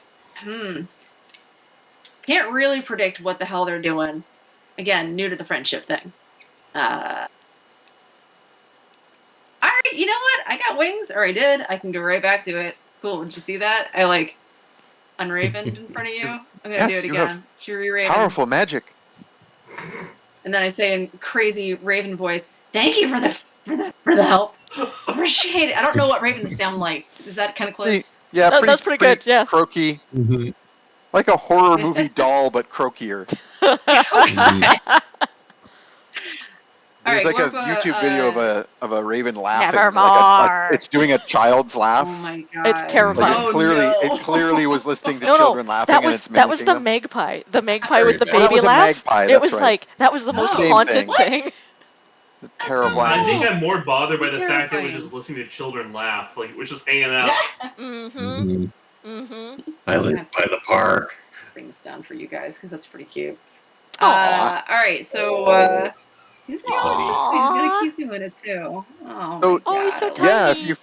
[SPEAKER 6] can't really predict what the hell they're doing. Again, new to the friendship thing. Alright, you know what? I got wings, or I did. I can go right back to it. It's cool. Did you see that? I, like, unravened in front of you. I'm gonna
[SPEAKER 4] Yes,
[SPEAKER 6] do it
[SPEAKER 4] you have
[SPEAKER 6] again. Shuri Ravens.
[SPEAKER 4] Powerful magic.
[SPEAKER 6] And then I say in crazy Raven voice, "Thank you for the help. Appreciate it." I don't know what ravens sound like. Is that kind of close?
[SPEAKER 4] Yeah,
[SPEAKER 1] That's pretty good, yeah.
[SPEAKER 4] Croaky.
[SPEAKER 2] Mhm.
[SPEAKER 4] Like a horror movie doll, but croakier.
[SPEAKER 6] All
[SPEAKER 4] There's
[SPEAKER 6] right,
[SPEAKER 4] like a
[SPEAKER 6] Glorpa,
[SPEAKER 4] YouTube video of a raven laughing.
[SPEAKER 1] Nevermore.
[SPEAKER 4] It's doing a child's laugh.
[SPEAKER 6] Oh my god.
[SPEAKER 1] It's terrifying.
[SPEAKER 4] Like
[SPEAKER 6] Oh,
[SPEAKER 4] it
[SPEAKER 6] no.
[SPEAKER 4] clearly was listening to
[SPEAKER 1] No,
[SPEAKER 4] children laughing
[SPEAKER 1] that
[SPEAKER 4] and
[SPEAKER 1] was
[SPEAKER 4] it's
[SPEAKER 1] that was
[SPEAKER 4] mimicking
[SPEAKER 1] the
[SPEAKER 4] them.
[SPEAKER 1] magpie. The magpie
[SPEAKER 2] Very
[SPEAKER 1] with the
[SPEAKER 2] bad.
[SPEAKER 4] Oh, that
[SPEAKER 1] baby
[SPEAKER 4] was a
[SPEAKER 1] laugh.
[SPEAKER 4] magpie,
[SPEAKER 1] It
[SPEAKER 4] that's
[SPEAKER 1] was
[SPEAKER 4] right.
[SPEAKER 1] like that was the most
[SPEAKER 4] Same
[SPEAKER 1] haunted
[SPEAKER 4] thing.
[SPEAKER 6] What?
[SPEAKER 1] thing.
[SPEAKER 4] Terrifying.
[SPEAKER 3] I think
[SPEAKER 6] Oh.
[SPEAKER 3] I'm more bothered by the fact that it was
[SPEAKER 6] Terrifying.
[SPEAKER 3] just listening to children laugh. Like, it was just hanging out.
[SPEAKER 1] Mm-hmm.
[SPEAKER 2] Mhm.
[SPEAKER 1] Mm-hmm.
[SPEAKER 2] I live by the park.
[SPEAKER 6] Bring this down for you guys because that's pretty cute.
[SPEAKER 1] Aw.
[SPEAKER 6] All right, so he's
[SPEAKER 2] Aw.
[SPEAKER 6] so sweet. He's gonna keep doing it too. Oh
[SPEAKER 4] So-
[SPEAKER 6] my god.
[SPEAKER 1] Oh, he's so
[SPEAKER 6] I love
[SPEAKER 1] tiny.
[SPEAKER 4] Yeah,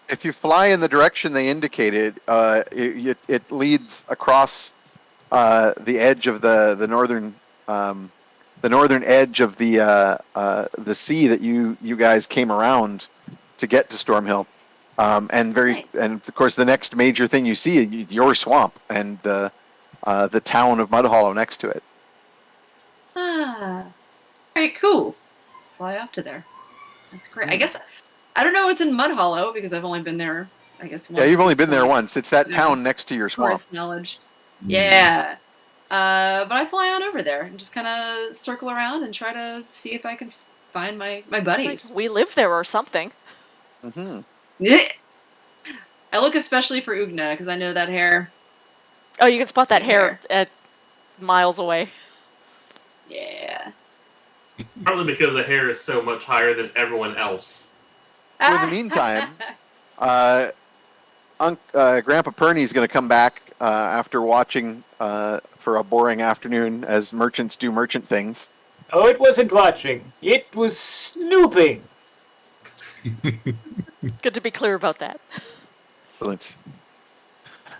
[SPEAKER 4] if you fly in the direction they indicated, it leads across the edge of the northern edge of the sea that you guys came around to get to Stormhill,
[SPEAKER 6] Nice.
[SPEAKER 4] and of course the next major thing you see is your swamp and the town of Mudhollow next to it.
[SPEAKER 6] Ah. All right, cool. Fly up to there. That's great. I
[SPEAKER 4] Mm.
[SPEAKER 6] guess I don't know what's in Mudhollow because I've only been there. I guess once.
[SPEAKER 4] Yeah, you've
[SPEAKER 6] at
[SPEAKER 4] only
[SPEAKER 6] this
[SPEAKER 4] been there
[SPEAKER 6] point.
[SPEAKER 4] once. It's that
[SPEAKER 6] Yeah.
[SPEAKER 4] town next to your swamp.
[SPEAKER 6] Tourist knowledge. Yeah. But I fly on over there and just kind of circle around and try to see if I can find my
[SPEAKER 1] It's like,
[SPEAKER 6] buddies.
[SPEAKER 1] we live there or something.
[SPEAKER 4] Hmm.
[SPEAKER 6] Yeah. I look especially for Oogna because I know that hair.
[SPEAKER 1] Oh, you can spot that hair
[SPEAKER 6] Hair.
[SPEAKER 1] at miles away.
[SPEAKER 6] Yeah.
[SPEAKER 3] Partly because the hair is so much higher than everyone else.
[SPEAKER 4] For the meantime, Grandpa Perney's going to come back after watching for a boring afternoon as merchants do merchant things.
[SPEAKER 5] Oh, it wasn't watching. It was snooping.
[SPEAKER 1] Good to be clear about that.
[SPEAKER 4] Excellent.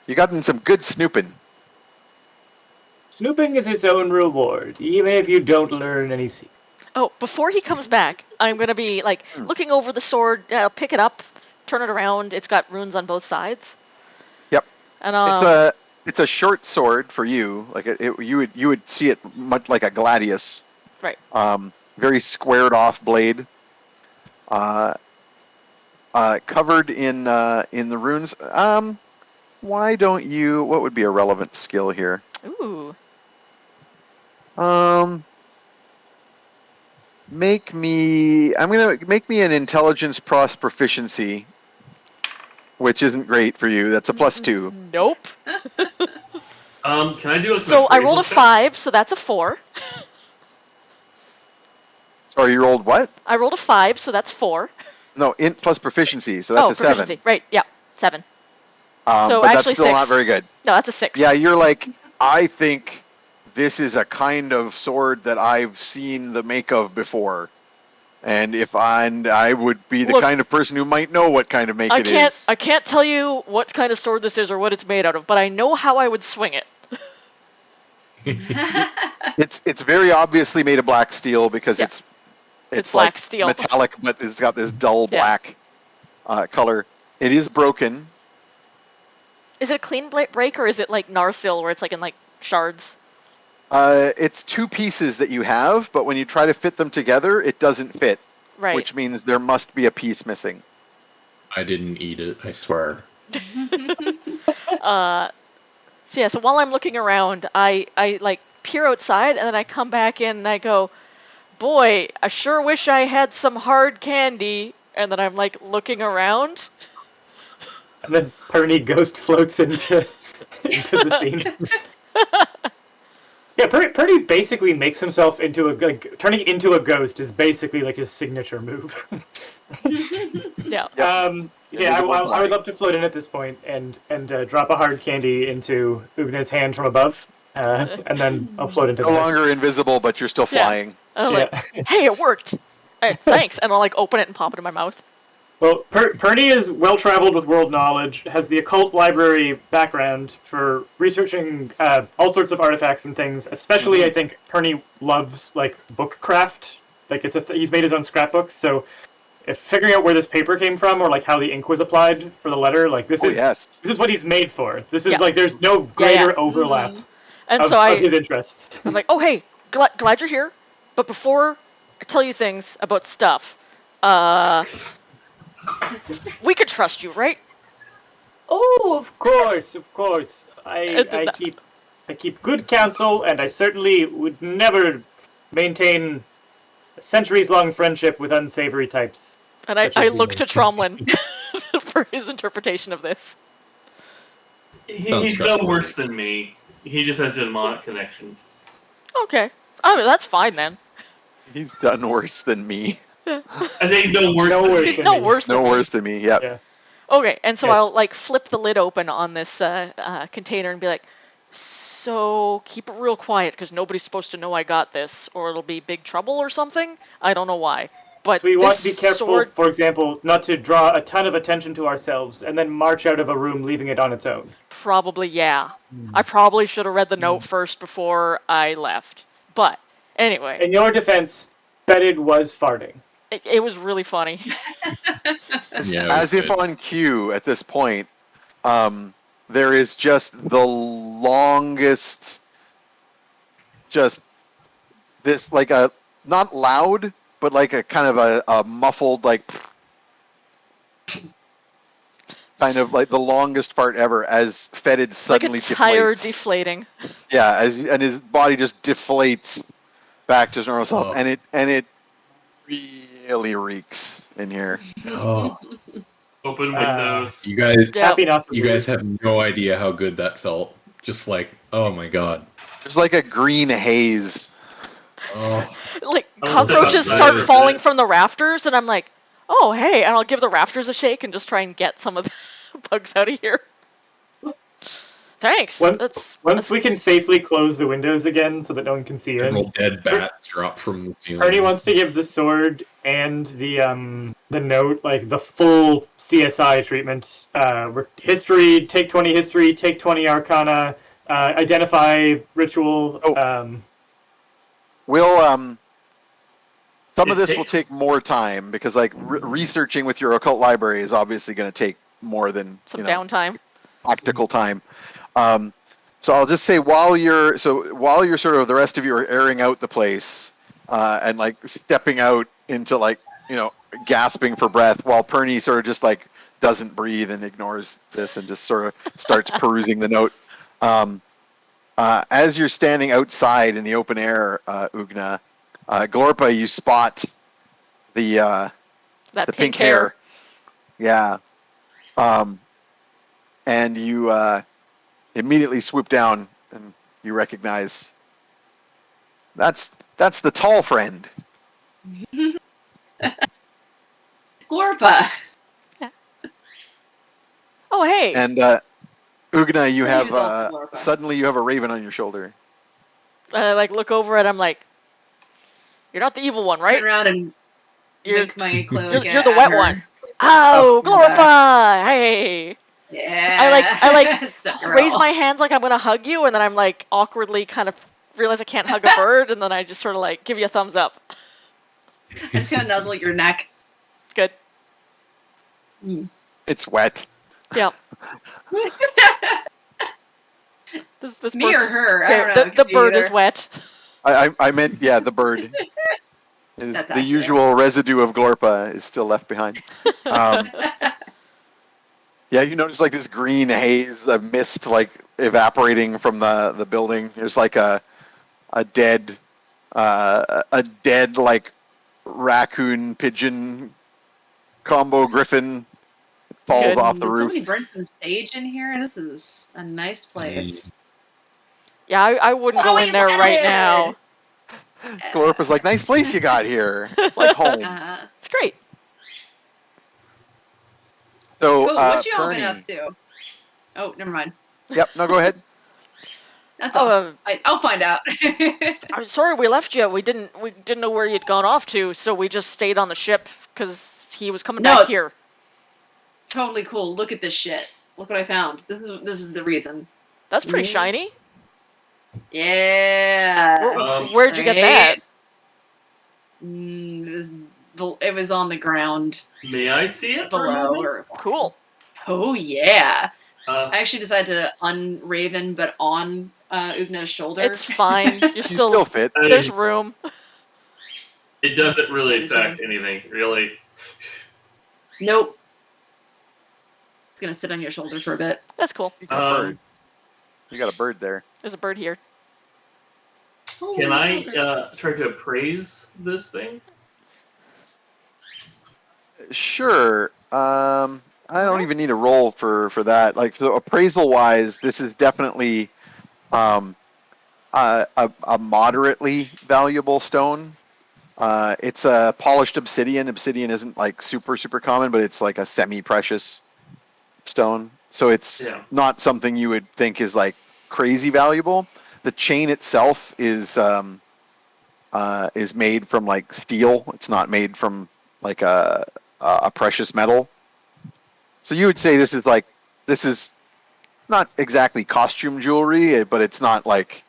[SPEAKER 4] You got in some good snooping.
[SPEAKER 5] Snooping is its own reward, even if you don't learn any secrets.
[SPEAKER 1] Oh, before he comes back, I'm gonna be like looking over the sword, pick it up, turn it around. It's got runes on both sides.
[SPEAKER 4] Yep.
[SPEAKER 1] And
[SPEAKER 4] It's a short sword for you. Like you would see it much like a gladius.
[SPEAKER 1] Right.
[SPEAKER 4] Very squared off blade. Covered in the runes. Why don't you? What would be a relevant skill here?
[SPEAKER 1] Ooh.
[SPEAKER 4] Make me an intelligence plus proficiency, which isn't great for you. That's a +2.
[SPEAKER 1] Nope.
[SPEAKER 3] Can I do it?
[SPEAKER 1] So I rolled a 5, so that's a 4.
[SPEAKER 4] Sorry, you rolled what?
[SPEAKER 1] I rolled a 5, so that's 4.
[SPEAKER 4] No, int plus proficiency, so that's a 7.
[SPEAKER 1] Proficiency. Right, yeah, 7.
[SPEAKER 4] but
[SPEAKER 1] So
[SPEAKER 4] that's
[SPEAKER 1] actually
[SPEAKER 4] still
[SPEAKER 1] 6.
[SPEAKER 4] not very good.
[SPEAKER 1] No, that's a 6.
[SPEAKER 4] Yeah, you're like, I think this is a kind of sword that I've seen the make of before. And I would be the
[SPEAKER 1] Look,
[SPEAKER 4] kind of person who might know what kind of make it is.
[SPEAKER 1] I can't tell you what kind of sword this is or what it's made out of, but I know how I would swing it.
[SPEAKER 4] It's very obviously made of black steel because
[SPEAKER 1] Yeah.
[SPEAKER 4] it's
[SPEAKER 1] black
[SPEAKER 4] like
[SPEAKER 1] steel.
[SPEAKER 4] metallic, but it's got this dull black color. It is broken.
[SPEAKER 1] Is it a clean break or is it like Narsil where it's like in like shards?
[SPEAKER 4] It's 2 pieces that you have, but when you try to fit them together, it doesn't fit.
[SPEAKER 1] Right.
[SPEAKER 4] Which means there must be a piece missing.
[SPEAKER 2] I didn't eat it, I swear.
[SPEAKER 1] So while I'm looking around, I like peer outside and then I come back in and I go, boy, I sure wish I had some hard candy. And then I'm like looking around.
[SPEAKER 5] And then Perney ghost floats into the scene. Yeah, Purdy basically makes himself into turning into a ghost is basically like his signature move.
[SPEAKER 1] Yeah.
[SPEAKER 4] Yep.
[SPEAKER 5] I
[SPEAKER 4] Invisible
[SPEAKER 5] would
[SPEAKER 4] flying.
[SPEAKER 5] love to float in at this point and drop a hard candy into Oogna's hand from above, and then I'll float into
[SPEAKER 4] No
[SPEAKER 5] the house.
[SPEAKER 4] longer invisible, but you're still
[SPEAKER 1] Yeah.
[SPEAKER 4] flying.
[SPEAKER 1] And I'm
[SPEAKER 5] Yeah.
[SPEAKER 1] like, hey, it worked. Thanks. And I'll like open it and pop it in my mouth.
[SPEAKER 5] Well, Purdy is well-traveled with world knowledge, has the occult library background for researching all sorts of artifacts and things. Especially, I think Purdy loves like book craft. Like he's made his own scrapbooks. So, if figuring out where this paper came from or like how the ink was applied for the letter, like this is what he's made for. This is
[SPEAKER 1] Yeah.
[SPEAKER 5] like there's no greater overlap
[SPEAKER 1] And
[SPEAKER 5] of,
[SPEAKER 1] so
[SPEAKER 5] of his interests.
[SPEAKER 1] I'm like, oh, hey, glad you're here. But before I tell you things about stuff, we could trust you, right?
[SPEAKER 5] Oh, of course. I keep good counsel, and I certainly would never maintain a centuries-long friendship with unsavory types.
[SPEAKER 1] And
[SPEAKER 5] Such
[SPEAKER 1] I
[SPEAKER 5] as
[SPEAKER 1] look
[SPEAKER 5] me.
[SPEAKER 1] to Tromlin for his interpretation of this.
[SPEAKER 3] He's no
[SPEAKER 2] trustworthy.
[SPEAKER 3] worse than me. He just has demonic connections.
[SPEAKER 1] Okay. I mean, that's fine then.
[SPEAKER 4] He's done worse than me.
[SPEAKER 3] I say he's no worse
[SPEAKER 5] No
[SPEAKER 3] than
[SPEAKER 5] worse
[SPEAKER 3] me.
[SPEAKER 1] He's no
[SPEAKER 5] me.
[SPEAKER 1] worse than
[SPEAKER 4] No
[SPEAKER 1] me.
[SPEAKER 4] worse than me. Yep.
[SPEAKER 5] Yeah.
[SPEAKER 1] Okay, and so
[SPEAKER 5] Yes.
[SPEAKER 1] I'll like flip the lid open on this container and be like, so keep it real quiet because nobody's supposed to know I got this, or it'll be big trouble or something. I don't know why, but
[SPEAKER 5] So we want
[SPEAKER 1] this
[SPEAKER 5] to be careful,
[SPEAKER 1] sword.
[SPEAKER 5] for example, not to draw a ton of attention to ourselves and then march out of a room leaving it on its own.
[SPEAKER 1] Probably, yeah. I probably should have read the note first before I left. But anyway,
[SPEAKER 5] In your defense, Fetid was farting.
[SPEAKER 1] it was really funny.
[SPEAKER 2] Yeah, it
[SPEAKER 4] As
[SPEAKER 2] was
[SPEAKER 4] if
[SPEAKER 2] good.
[SPEAKER 4] on cue at this point, there is just the longest, just this like a not loud, but like a kind of a muffled like kind of like the longest fart ever as Fetid
[SPEAKER 1] Like a
[SPEAKER 4] suddenly
[SPEAKER 1] tire
[SPEAKER 4] deflates.
[SPEAKER 1] deflating.
[SPEAKER 4] Yeah, and his body just deflates back to his normal self,
[SPEAKER 2] Oh.
[SPEAKER 4] and it really reeks in here.
[SPEAKER 2] Oh,
[SPEAKER 3] Open windows.
[SPEAKER 2] you guys,
[SPEAKER 1] Yeah.
[SPEAKER 5] Happy not to
[SPEAKER 2] you guys have no idea how good that felt. Just like, oh my god.
[SPEAKER 4] There's like a green haze.
[SPEAKER 2] Oh,
[SPEAKER 1] Like
[SPEAKER 3] I was just
[SPEAKER 1] cockroaches
[SPEAKER 3] outside
[SPEAKER 1] start
[SPEAKER 3] of it.
[SPEAKER 1] falling from the rafters, and I'm like, oh hey, and I'll give the rafters a shake and just try and get some of the bugs out of here. Thanks.
[SPEAKER 5] Once we can safely close the windows again so that no one can see in,
[SPEAKER 2] several dead bats drop from the ceiling.
[SPEAKER 5] Ernie wants to give the sword and the note like the full CSI treatment. History, take 20 history, take 20 arcana, identify ritual.
[SPEAKER 4] We'll some of
[SPEAKER 3] Is
[SPEAKER 4] this
[SPEAKER 3] take-
[SPEAKER 4] will take more time because like researching with your occult library is obviously going to take more than
[SPEAKER 1] some downtime.
[SPEAKER 4] practical time. So I'll just say while you're sort of the rest of you are airing out the place and like stepping out into like gasping for breath while Perny sort of just like doesn't breathe and ignores this and just sort of starts perusing the note. As you're standing outside in the open air, Oogna, Glorpa, you spot the pink hair. Yeah. And you immediately swoop down and you recognize that's the tall friend.
[SPEAKER 6] Glorpa.
[SPEAKER 1] Oh hey.
[SPEAKER 4] And Oogna, you
[SPEAKER 6] He
[SPEAKER 4] have
[SPEAKER 6] was also Glorpa.
[SPEAKER 4] suddenly you have a raven on your shoulder.
[SPEAKER 1] I like look over and I'm like, you're not the evil one, right?
[SPEAKER 6] Turn around and
[SPEAKER 1] You're
[SPEAKER 6] wink my cloak
[SPEAKER 1] you're the
[SPEAKER 6] at
[SPEAKER 1] wet
[SPEAKER 6] her.
[SPEAKER 1] one. Oh,
[SPEAKER 6] Oh,
[SPEAKER 1] Glorpa! Hey.
[SPEAKER 6] Yeah.
[SPEAKER 1] I like
[SPEAKER 6] So
[SPEAKER 1] raise
[SPEAKER 6] girl.
[SPEAKER 1] my hands like I'm gonna hug you, and then I'm like awkwardly kind of realize I can't hug a bird, and then I just sort of like give you a thumbs up.
[SPEAKER 6] I just kind of nuzzle your neck.
[SPEAKER 1] Good.
[SPEAKER 4] It's wet.
[SPEAKER 1] Yeah. This
[SPEAKER 6] Me or
[SPEAKER 1] bird's-
[SPEAKER 6] her? I
[SPEAKER 1] Okay,
[SPEAKER 6] don't know. It
[SPEAKER 1] the
[SPEAKER 6] could be
[SPEAKER 1] bird is
[SPEAKER 6] either.
[SPEAKER 1] wet.
[SPEAKER 4] I meant the bird. Is
[SPEAKER 6] That's
[SPEAKER 4] the
[SPEAKER 6] accurate.
[SPEAKER 4] usual residue of Glorpa is still left behind. Yeah, you notice like this green haze of mist like evaporating from the building. There's like a dead like raccoon pigeon combo griffin falls
[SPEAKER 1] Good.
[SPEAKER 4] off the
[SPEAKER 6] Did
[SPEAKER 4] roof.
[SPEAKER 6] somebody burn some sage in here? This is a nice place.
[SPEAKER 1] Yeah, I wouldn't
[SPEAKER 6] Oh,
[SPEAKER 1] go in there right now.
[SPEAKER 4] Glorp was like, "Nice place you got here. It's like home."
[SPEAKER 1] It's great.
[SPEAKER 4] So,
[SPEAKER 6] Cool. What you all been
[SPEAKER 4] Perny.
[SPEAKER 6] up to? Oh, never mind.
[SPEAKER 4] Yep. No, go ahead.
[SPEAKER 6] That's
[SPEAKER 1] Oh,
[SPEAKER 6] all. I'll find out.
[SPEAKER 1] I'm sorry we left you. We didn't know where you'd gone off to, so we just stayed on the ship because he was coming
[SPEAKER 6] No,
[SPEAKER 1] back
[SPEAKER 6] it's-
[SPEAKER 1] here.
[SPEAKER 6] Totally cool. Look at this shit. Look what I found. This is the reason.
[SPEAKER 1] That's pretty shiny.
[SPEAKER 6] Yeah.
[SPEAKER 1] Where'd you get that?
[SPEAKER 6] It was on the ground
[SPEAKER 3] May I see it for a
[SPEAKER 6] below.
[SPEAKER 3] moment?
[SPEAKER 1] Cool.
[SPEAKER 6] Oh yeah.
[SPEAKER 3] Uh,
[SPEAKER 6] I actually decided to unraven, but on Oogna's shoulder.
[SPEAKER 1] It's fine. You're
[SPEAKER 4] You
[SPEAKER 1] still,
[SPEAKER 4] still fit.
[SPEAKER 1] there's room.
[SPEAKER 3] it doesn't really affect anything, really.
[SPEAKER 6] Nope. It's gonna sit on your shoulder for a bit.
[SPEAKER 1] That's cool.
[SPEAKER 4] Speaking of birds, you got a bird there.
[SPEAKER 1] There's a bird here.
[SPEAKER 3] Can I try to appraise this thing?
[SPEAKER 4] Sure. I don't even need a roll for that. Like, so appraisal wise, this is definitely a moderately valuable stone. It's a polished obsidian. Obsidian isn't like super common, but it's like a semi-precious stone. So it's not something you would think is like crazy valuable. The chain itself is made from like steel. It's not made from like a precious metal. So you would say this is not exactly costume jewelry, but it's not like,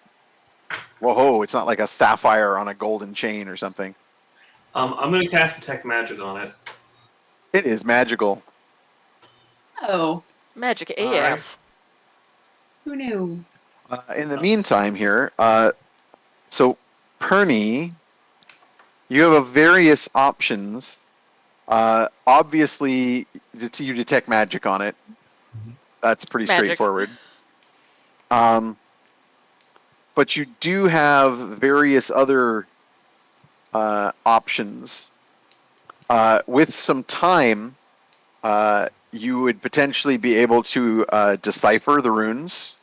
[SPEAKER 4] whoa, it's not like a sapphire on a golden chain or something.
[SPEAKER 3] I'm going to cast Detect Magic on it.
[SPEAKER 4] It is magical.
[SPEAKER 6] Oh,
[SPEAKER 1] Magic AF.
[SPEAKER 3] Alright.
[SPEAKER 6] who knew?
[SPEAKER 4] In the meantime here, so Perny, you have various options. Obviously, you detect magic on it. That's pretty
[SPEAKER 1] It's magic.
[SPEAKER 4] straightforward. But you do have various other options. With some time, you would potentially be able to decipher the runes,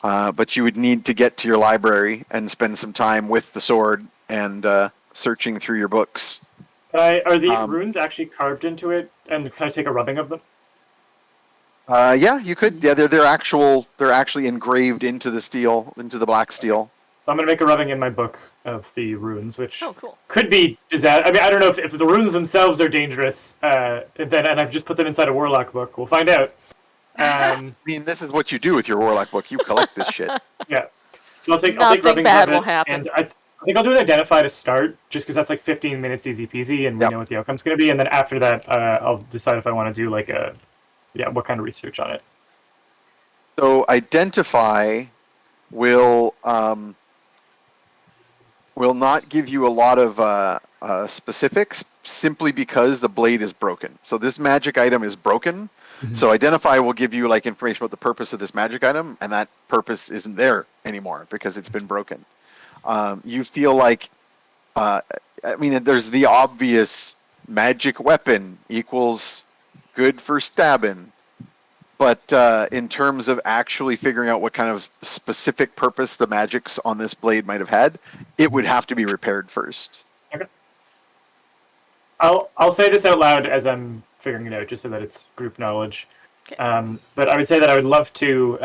[SPEAKER 4] but you would need to get to your library and spend some time with the sword and searching through your books.
[SPEAKER 5] Are the runes actually carved into it, and can I take a rubbing of them?
[SPEAKER 4] Yeah, you could. Yeah, they're actually engraved into the steel, into the black steel.
[SPEAKER 5] So I'm going to make a rubbing in my book of the runes, which
[SPEAKER 1] Cool.
[SPEAKER 5] could be disaster. I mean, I don't know if the runes themselves are dangerous, and I've just put them inside a warlock book. We'll find out.
[SPEAKER 4] I mean, this is what you do with your warlock book. You collect this shit.
[SPEAKER 5] Yeah. So I'll take
[SPEAKER 1] Nothing
[SPEAKER 5] rubbings
[SPEAKER 1] bad
[SPEAKER 5] of it,
[SPEAKER 1] will happen.
[SPEAKER 5] and I think I'll do an identify to start, just because that's like 15 minutes easy peasy, and we know what the outcome's going to be. And then after that, I'll decide if I want to do like what kind of research on it.
[SPEAKER 4] So identify will not give you a lot of specifics, simply because the blade is broken. So this magic item is broken.
[SPEAKER 5] Mm-hmm.
[SPEAKER 4] So identify will give you like information about the purpose of this magic item, and that purpose isn't there anymore because it's been broken. You feel like, I mean, there's the obvious magic weapon equals good for stabbing. But in terms of actually figuring out what kind of specific purpose the magics on this blade might have had, it would have to be repaired first.
[SPEAKER 5] Okay. I'll say this out loud as I'm figuring it out, just so that it's group knowledge.
[SPEAKER 1] Okay.
[SPEAKER 5] But I would say that I would love to.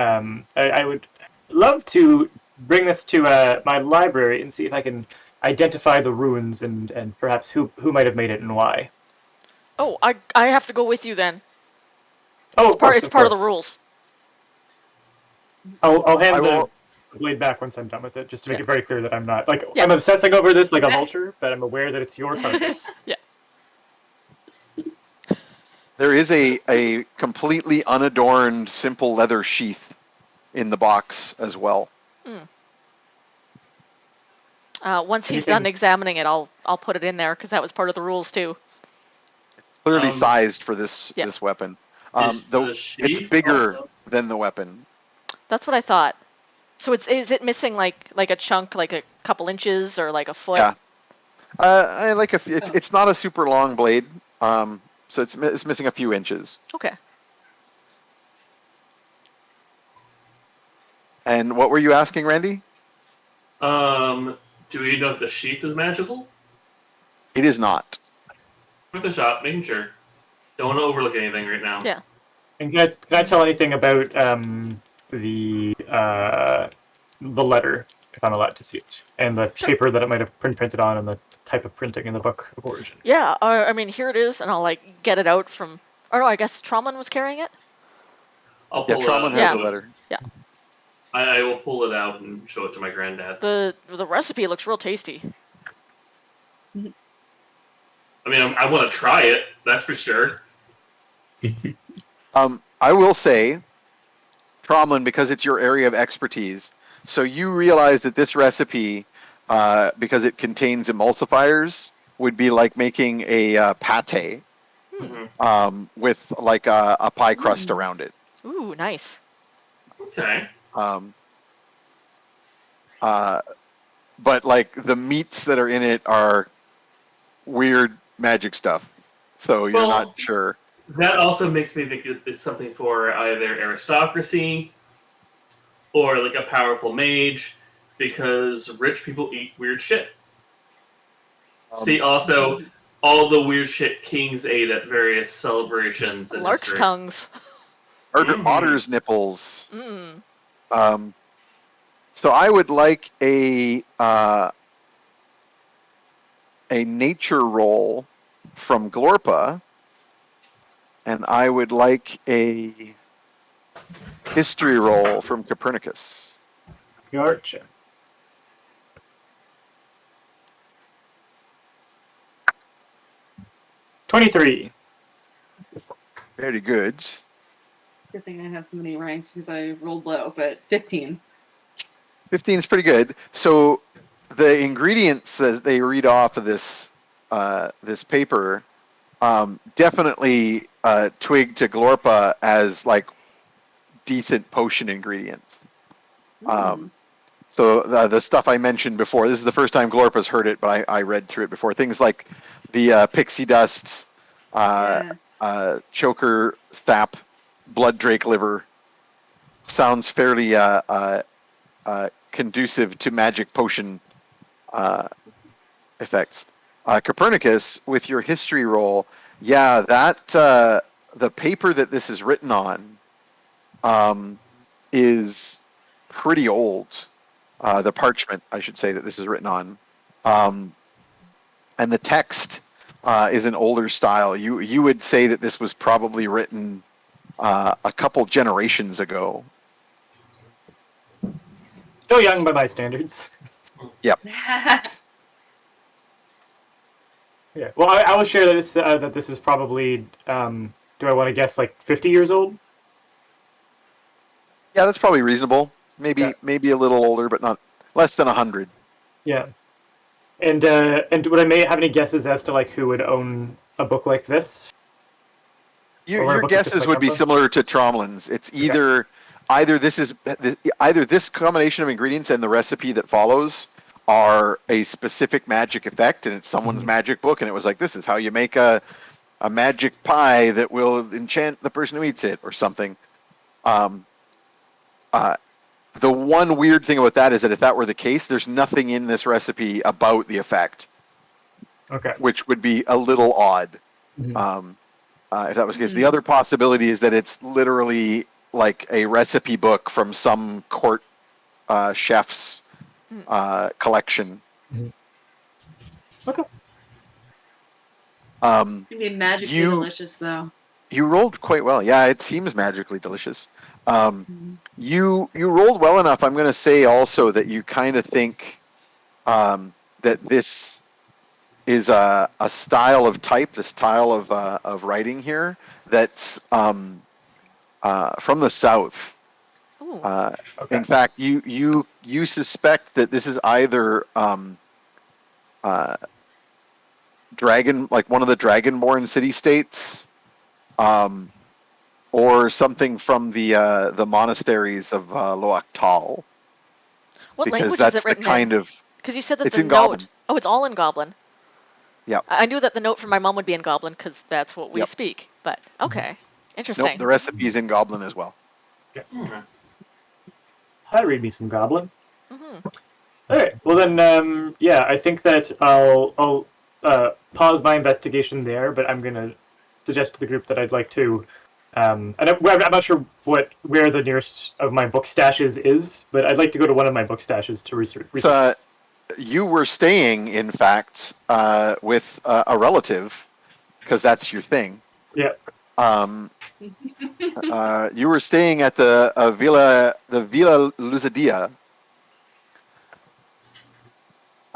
[SPEAKER 5] I would love to bring this to my library and see if I can identify the runes and perhaps who might have made it and why.
[SPEAKER 1] Oh, I have to go with you then.
[SPEAKER 5] Oh,
[SPEAKER 1] It's part of the rules.
[SPEAKER 5] I'll hand
[SPEAKER 4] I will-
[SPEAKER 5] the blade back once I'm done with it, just to make
[SPEAKER 1] Yeah.
[SPEAKER 5] it very clear that I'm not like
[SPEAKER 1] Yeah.
[SPEAKER 5] I'm obsessing over this like a vulture, but I'm aware that it's your carcass.
[SPEAKER 1] Yeah.
[SPEAKER 4] There is a completely unadorned, simple leather sheath in the box as well.
[SPEAKER 1] Once he's done examining it, I'll put it in there because that was part of the rules too.
[SPEAKER 4] Clearly sized for this weapon. It's bigger than the weapon.
[SPEAKER 1] That's what I thought. So is it missing like a chunk, like a couple inches or like a foot?
[SPEAKER 4] Yeah. It's not a super long blade. So it's missing a few inches.
[SPEAKER 1] Okay.
[SPEAKER 4] And what were you asking, Randy?
[SPEAKER 3] Do we know if the sheath is magical?
[SPEAKER 4] It is not.
[SPEAKER 3] Worth a shot, making sure. Don't want to overlook anything right now.
[SPEAKER 1] Yeah.
[SPEAKER 5] And can I tell anything about the letter, if I'm allowed to see it, and the
[SPEAKER 1] Sure.
[SPEAKER 5] paper that it might have printed on, and the type of printing in the book of origin?
[SPEAKER 1] Yeah. I mean, here it is, and I'll like get it out from. Oh no, I guess Trauman was carrying it.
[SPEAKER 3] I'll
[SPEAKER 4] Yeah,
[SPEAKER 3] pull it out.
[SPEAKER 4] Trauman
[SPEAKER 3] and
[SPEAKER 4] has
[SPEAKER 1] Yeah.
[SPEAKER 4] the
[SPEAKER 3] show it.
[SPEAKER 4] letter.
[SPEAKER 3] I will pull it out and show it to my granddad.
[SPEAKER 1] The recipe looks real tasty.
[SPEAKER 3] I mean, I want to try it. That's for sure.
[SPEAKER 4] I will say, Tromlin, because it's your area of expertise, so you realize that this recipe, because it contains emulsifiers, would be like making a pate
[SPEAKER 3] Mhm.
[SPEAKER 4] with like a pie crust around it.
[SPEAKER 1] Ooh, nice.
[SPEAKER 3] Okay.
[SPEAKER 4] But like the meats that are in it are weird magic stuff, so you're
[SPEAKER 3] Well,
[SPEAKER 4] not sure.
[SPEAKER 3] That also makes me think it's something for either aristocracy or like a powerful mage, because rich people eat weird shit. See, also, all the weird shit kings ate at various celebrations in
[SPEAKER 1] Lark's
[SPEAKER 3] history.
[SPEAKER 1] tongues.
[SPEAKER 4] Otter's nipples.
[SPEAKER 1] Mm.
[SPEAKER 4] So I would like a nature roll from Glorpa, and I would like a history roll from Copernicus.
[SPEAKER 5] Gotcha. $23.
[SPEAKER 4] Very good.
[SPEAKER 6] Good thing I have so many ranks because I rolled low, but 15.
[SPEAKER 4] 15 is pretty good. So the ingredients that they read off of this this paper definitely twig to Glorpa as like decent potion ingredients. So the stuff I mentioned before, this is the first time Glorpa's heard it, but I read through it before. Things like the pixie dust, choker sap, blood drake liver. Sounds fairly conducive to magic potion effects. Copernicus, with your history roll, yeah, that the paper that this is written on is pretty old. The parchment, I should say, that this is written on, and the text is an older style. You would say that this was probably written a couple generations ago.
[SPEAKER 5] Still young by my standards.
[SPEAKER 4] Yep.
[SPEAKER 5] Yeah. Well, I will share that this is probably. Do I want to guess like 50 years old?
[SPEAKER 4] Yeah, that's probably reasonable. Maybe
[SPEAKER 5] Yeah.
[SPEAKER 4] maybe a little older, but not less than 100.
[SPEAKER 5] Yeah. And would I may have any guesses as to like who would own a book like this?
[SPEAKER 4] Your guesses would be similar to Tromlin's. It's either this combination of ingredients and the recipe that follows are a specific magic effect, and it's someone's magic book, and it was like, this is how you make a magic pie that will enchant the person who eats it, or something. The one weird thing about that is that if that were the case, there's nothing in this recipe about the effect.
[SPEAKER 5] Okay.
[SPEAKER 4] Which would be a little odd. If that was the case. The other possibility is that it's literally like a recipe book from some court chef's collection.
[SPEAKER 5] Okay.
[SPEAKER 6] It'd be magically delicious, though.
[SPEAKER 4] You rolled quite well. Yeah, it seems magically delicious. You rolled well enough. I'm going to say also that you kind of think that this is a style of type, the style of writing here that's from the South.
[SPEAKER 1] Okay.
[SPEAKER 4] In fact, you suspect that this is either dragon, like one of the dragonborn city states, or something from the monasteries of Loach Tal.
[SPEAKER 1] What
[SPEAKER 4] Because
[SPEAKER 1] language
[SPEAKER 4] that's
[SPEAKER 1] is it written
[SPEAKER 4] the kind
[SPEAKER 1] in?
[SPEAKER 4] of.
[SPEAKER 1] Because you said that
[SPEAKER 4] It's
[SPEAKER 1] the
[SPEAKER 4] in
[SPEAKER 1] note.
[SPEAKER 4] Goblin.
[SPEAKER 1] Oh, it's all in Goblin.
[SPEAKER 4] Yeah.
[SPEAKER 1] I knew that the note from my mom would be in Goblin because that's what we speak. But okay, interesting.
[SPEAKER 4] Nope, the recipe's in Goblin as well.
[SPEAKER 5] read me some Goblin.
[SPEAKER 1] Hmm.
[SPEAKER 5] All right. Well then, yeah, I think that I'll pause my investigation there, but I'm gonna suggest to the group that I'd like to. And I'm not sure where the nearest of my book stashes is, but I'd like to go to one of my book stashes to research.
[SPEAKER 4] So, you were staying, in fact, with a relative, because that's your thing.
[SPEAKER 5] Yeah.
[SPEAKER 4] You were staying at the Villa Luzadia.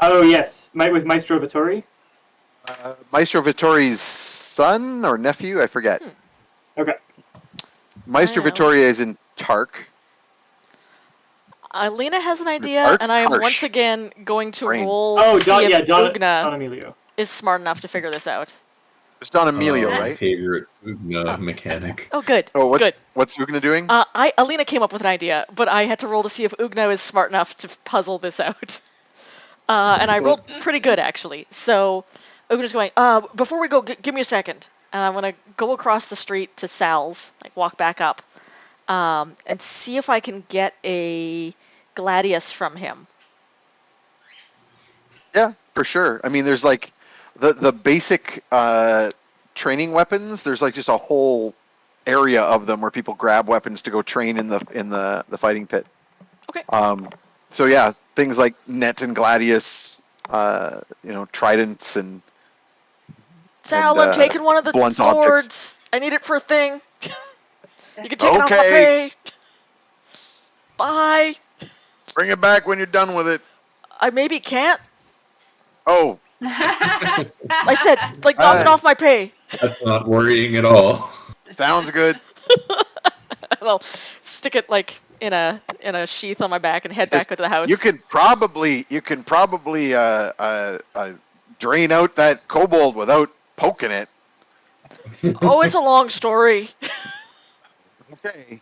[SPEAKER 5] Oh yes, with Maestro Vittori.
[SPEAKER 4] Maestro Vittori's son or nephew, I forget.
[SPEAKER 5] Okay.
[SPEAKER 4] Maestro Vittori is in Tark.
[SPEAKER 1] Lena has an idea,
[SPEAKER 4] Tark?
[SPEAKER 1] and I am
[SPEAKER 4] Harsh.
[SPEAKER 1] once again going to
[SPEAKER 4] Brain.
[SPEAKER 1] roll
[SPEAKER 5] Oh,
[SPEAKER 1] to see if
[SPEAKER 5] Don
[SPEAKER 1] Oogna
[SPEAKER 5] Emilio.
[SPEAKER 1] is smart enough to figure this out.
[SPEAKER 4] It's Don Emilio,
[SPEAKER 2] My
[SPEAKER 4] right?
[SPEAKER 2] favorite Oogna mechanic.
[SPEAKER 1] Oh, good.
[SPEAKER 4] Oh,
[SPEAKER 1] Good.
[SPEAKER 4] what's Oogna doing?
[SPEAKER 1] Alina came up with an idea, but I had to roll to see if Oogna is smart enough to puzzle this out. And I rolled pretty good, actually. So Oogna's going, before we go, give me a second. And I'm going to go across the street to Sal's, like walk back up, and see if I can get a Gladius from him.
[SPEAKER 4] Yeah, for sure. I mean, there's like the basic training weapons. There's like just a whole area of them where people grab weapons to go train in the fighting pit.
[SPEAKER 1] Okay.
[SPEAKER 4] So yeah, things like net and gladius, tridents and.
[SPEAKER 1] Sal, I'm taking one of the
[SPEAKER 4] blunt
[SPEAKER 1] swords.
[SPEAKER 4] objects.
[SPEAKER 1] I need it for a thing. You can take it off my
[SPEAKER 4] Okay.
[SPEAKER 1] pay. Bye.
[SPEAKER 4] Bring it back when you're done with it.
[SPEAKER 1] I maybe can't.
[SPEAKER 4] Oh,
[SPEAKER 1] I said, like, knock it off my pay.
[SPEAKER 2] That's not worrying at all.
[SPEAKER 4] sounds good.
[SPEAKER 1] I'll stick it like in a sheath on my back and head back to the house.
[SPEAKER 4] You can probably drain out that kobold without poking it.
[SPEAKER 1] Oh, it's a long story.
[SPEAKER 4] Okay.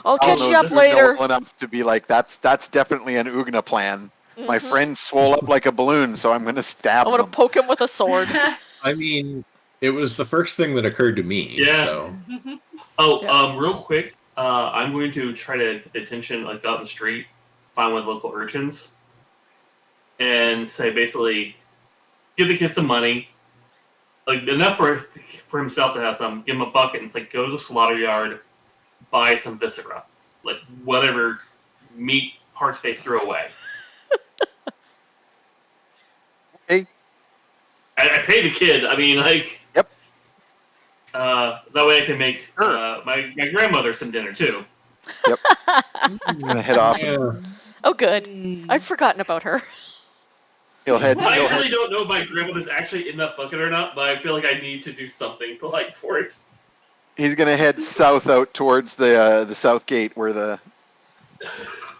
[SPEAKER 1] I'll catch
[SPEAKER 4] I'll
[SPEAKER 1] you
[SPEAKER 4] know
[SPEAKER 1] up
[SPEAKER 4] Oogna
[SPEAKER 1] later.
[SPEAKER 4] well enough to be like, that's definitely an Oogna plan. My
[SPEAKER 1] Mhm.
[SPEAKER 4] friend swole up like a balloon, so I'm gonna stab
[SPEAKER 1] I'm gonna
[SPEAKER 4] them.
[SPEAKER 1] poke him with a sword.
[SPEAKER 2] I mean, it was the first thing that occurred to me.
[SPEAKER 3] Yeah.
[SPEAKER 2] So
[SPEAKER 3] Oh,
[SPEAKER 1] Yeah.
[SPEAKER 3] real quick, I'm going to try to get the attention, like, out in the street, find one of the local urchins, and say, basically, give the kid some money, like, enough for himself to have some, give him a bucket, and it's like, go to the slaughter yard, buy some viscera, like, whatever meat parts they threw away.
[SPEAKER 4] Okay.
[SPEAKER 3] I pay the kid, I mean, like...
[SPEAKER 4] Yep.
[SPEAKER 3] That way I can make
[SPEAKER 4] Sure.
[SPEAKER 3] my grandmother some dinner, too.
[SPEAKER 4] I'm gonna head off.
[SPEAKER 2] yeah,
[SPEAKER 1] Oh, good. I'd forgotten about her.
[SPEAKER 4] He'll head.
[SPEAKER 3] I
[SPEAKER 4] He'll
[SPEAKER 3] really
[SPEAKER 4] head.
[SPEAKER 3] don't know if my grandmother's actually in that bucket or not, but I feel like I need to do something polite for it.
[SPEAKER 4] He's gonna head south out towards the south gate where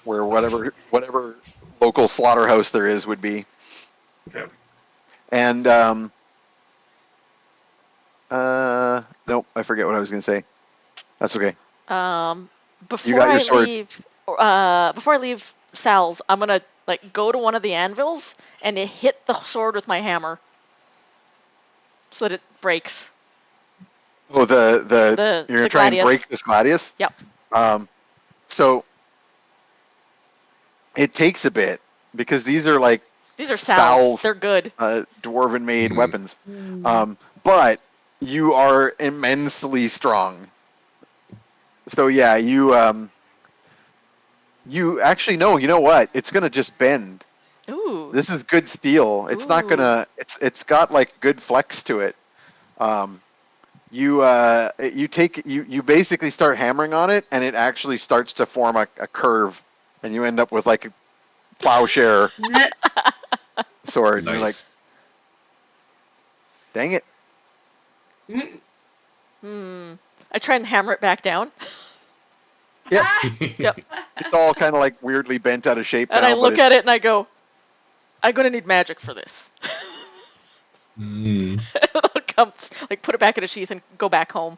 [SPEAKER 4] whatever local slaughterhouse there is would be.
[SPEAKER 3] Okay.
[SPEAKER 4] And nope, I forget what I was gonna say. That's okay.
[SPEAKER 1] Before
[SPEAKER 4] got your
[SPEAKER 1] I
[SPEAKER 4] sword.
[SPEAKER 1] leave Sal's, I'm gonna like go to one of the anvils and hit the sword with my hammer so that it breaks.
[SPEAKER 4] Oh, you're gonna try and
[SPEAKER 1] Gladius.
[SPEAKER 4] break this gladius?
[SPEAKER 1] Yep.
[SPEAKER 4] So it takes a bit because these are like
[SPEAKER 1] These are Sal's. They're good.
[SPEAKER 4] dwarven made
[SPEAKER 2] Mhm.
[SPEAKER 4] weapons. But you are immensely strong. So yeah, you actually no, you know what? It's gonna just bend.
[SPEAKER 1] Ooh.
[SPEAKER 4] This is good steel. It's not gonna. It's got like good flex to it. You basically start hammering on it, and it actually starts to form a curve, and you end up with like a plowshare sword. And you're like,
[SPEAKER 2] nice.
[SPEAKER 4] dang it!
[SPEAKER 1] I try and hammer it back down.
[SPEAKER 4] Yep.
[SPEAKER 1] Yep.
[SPEAKER 4] It's all kind of like weirdly bent out of shape
[SPEAKER 1] And
[SPEAKER 4] now.
[SPEAKER 1] I look at it and I go, I'm gonna need magic for this. I'll come, like, put it back in a sheath and go back home.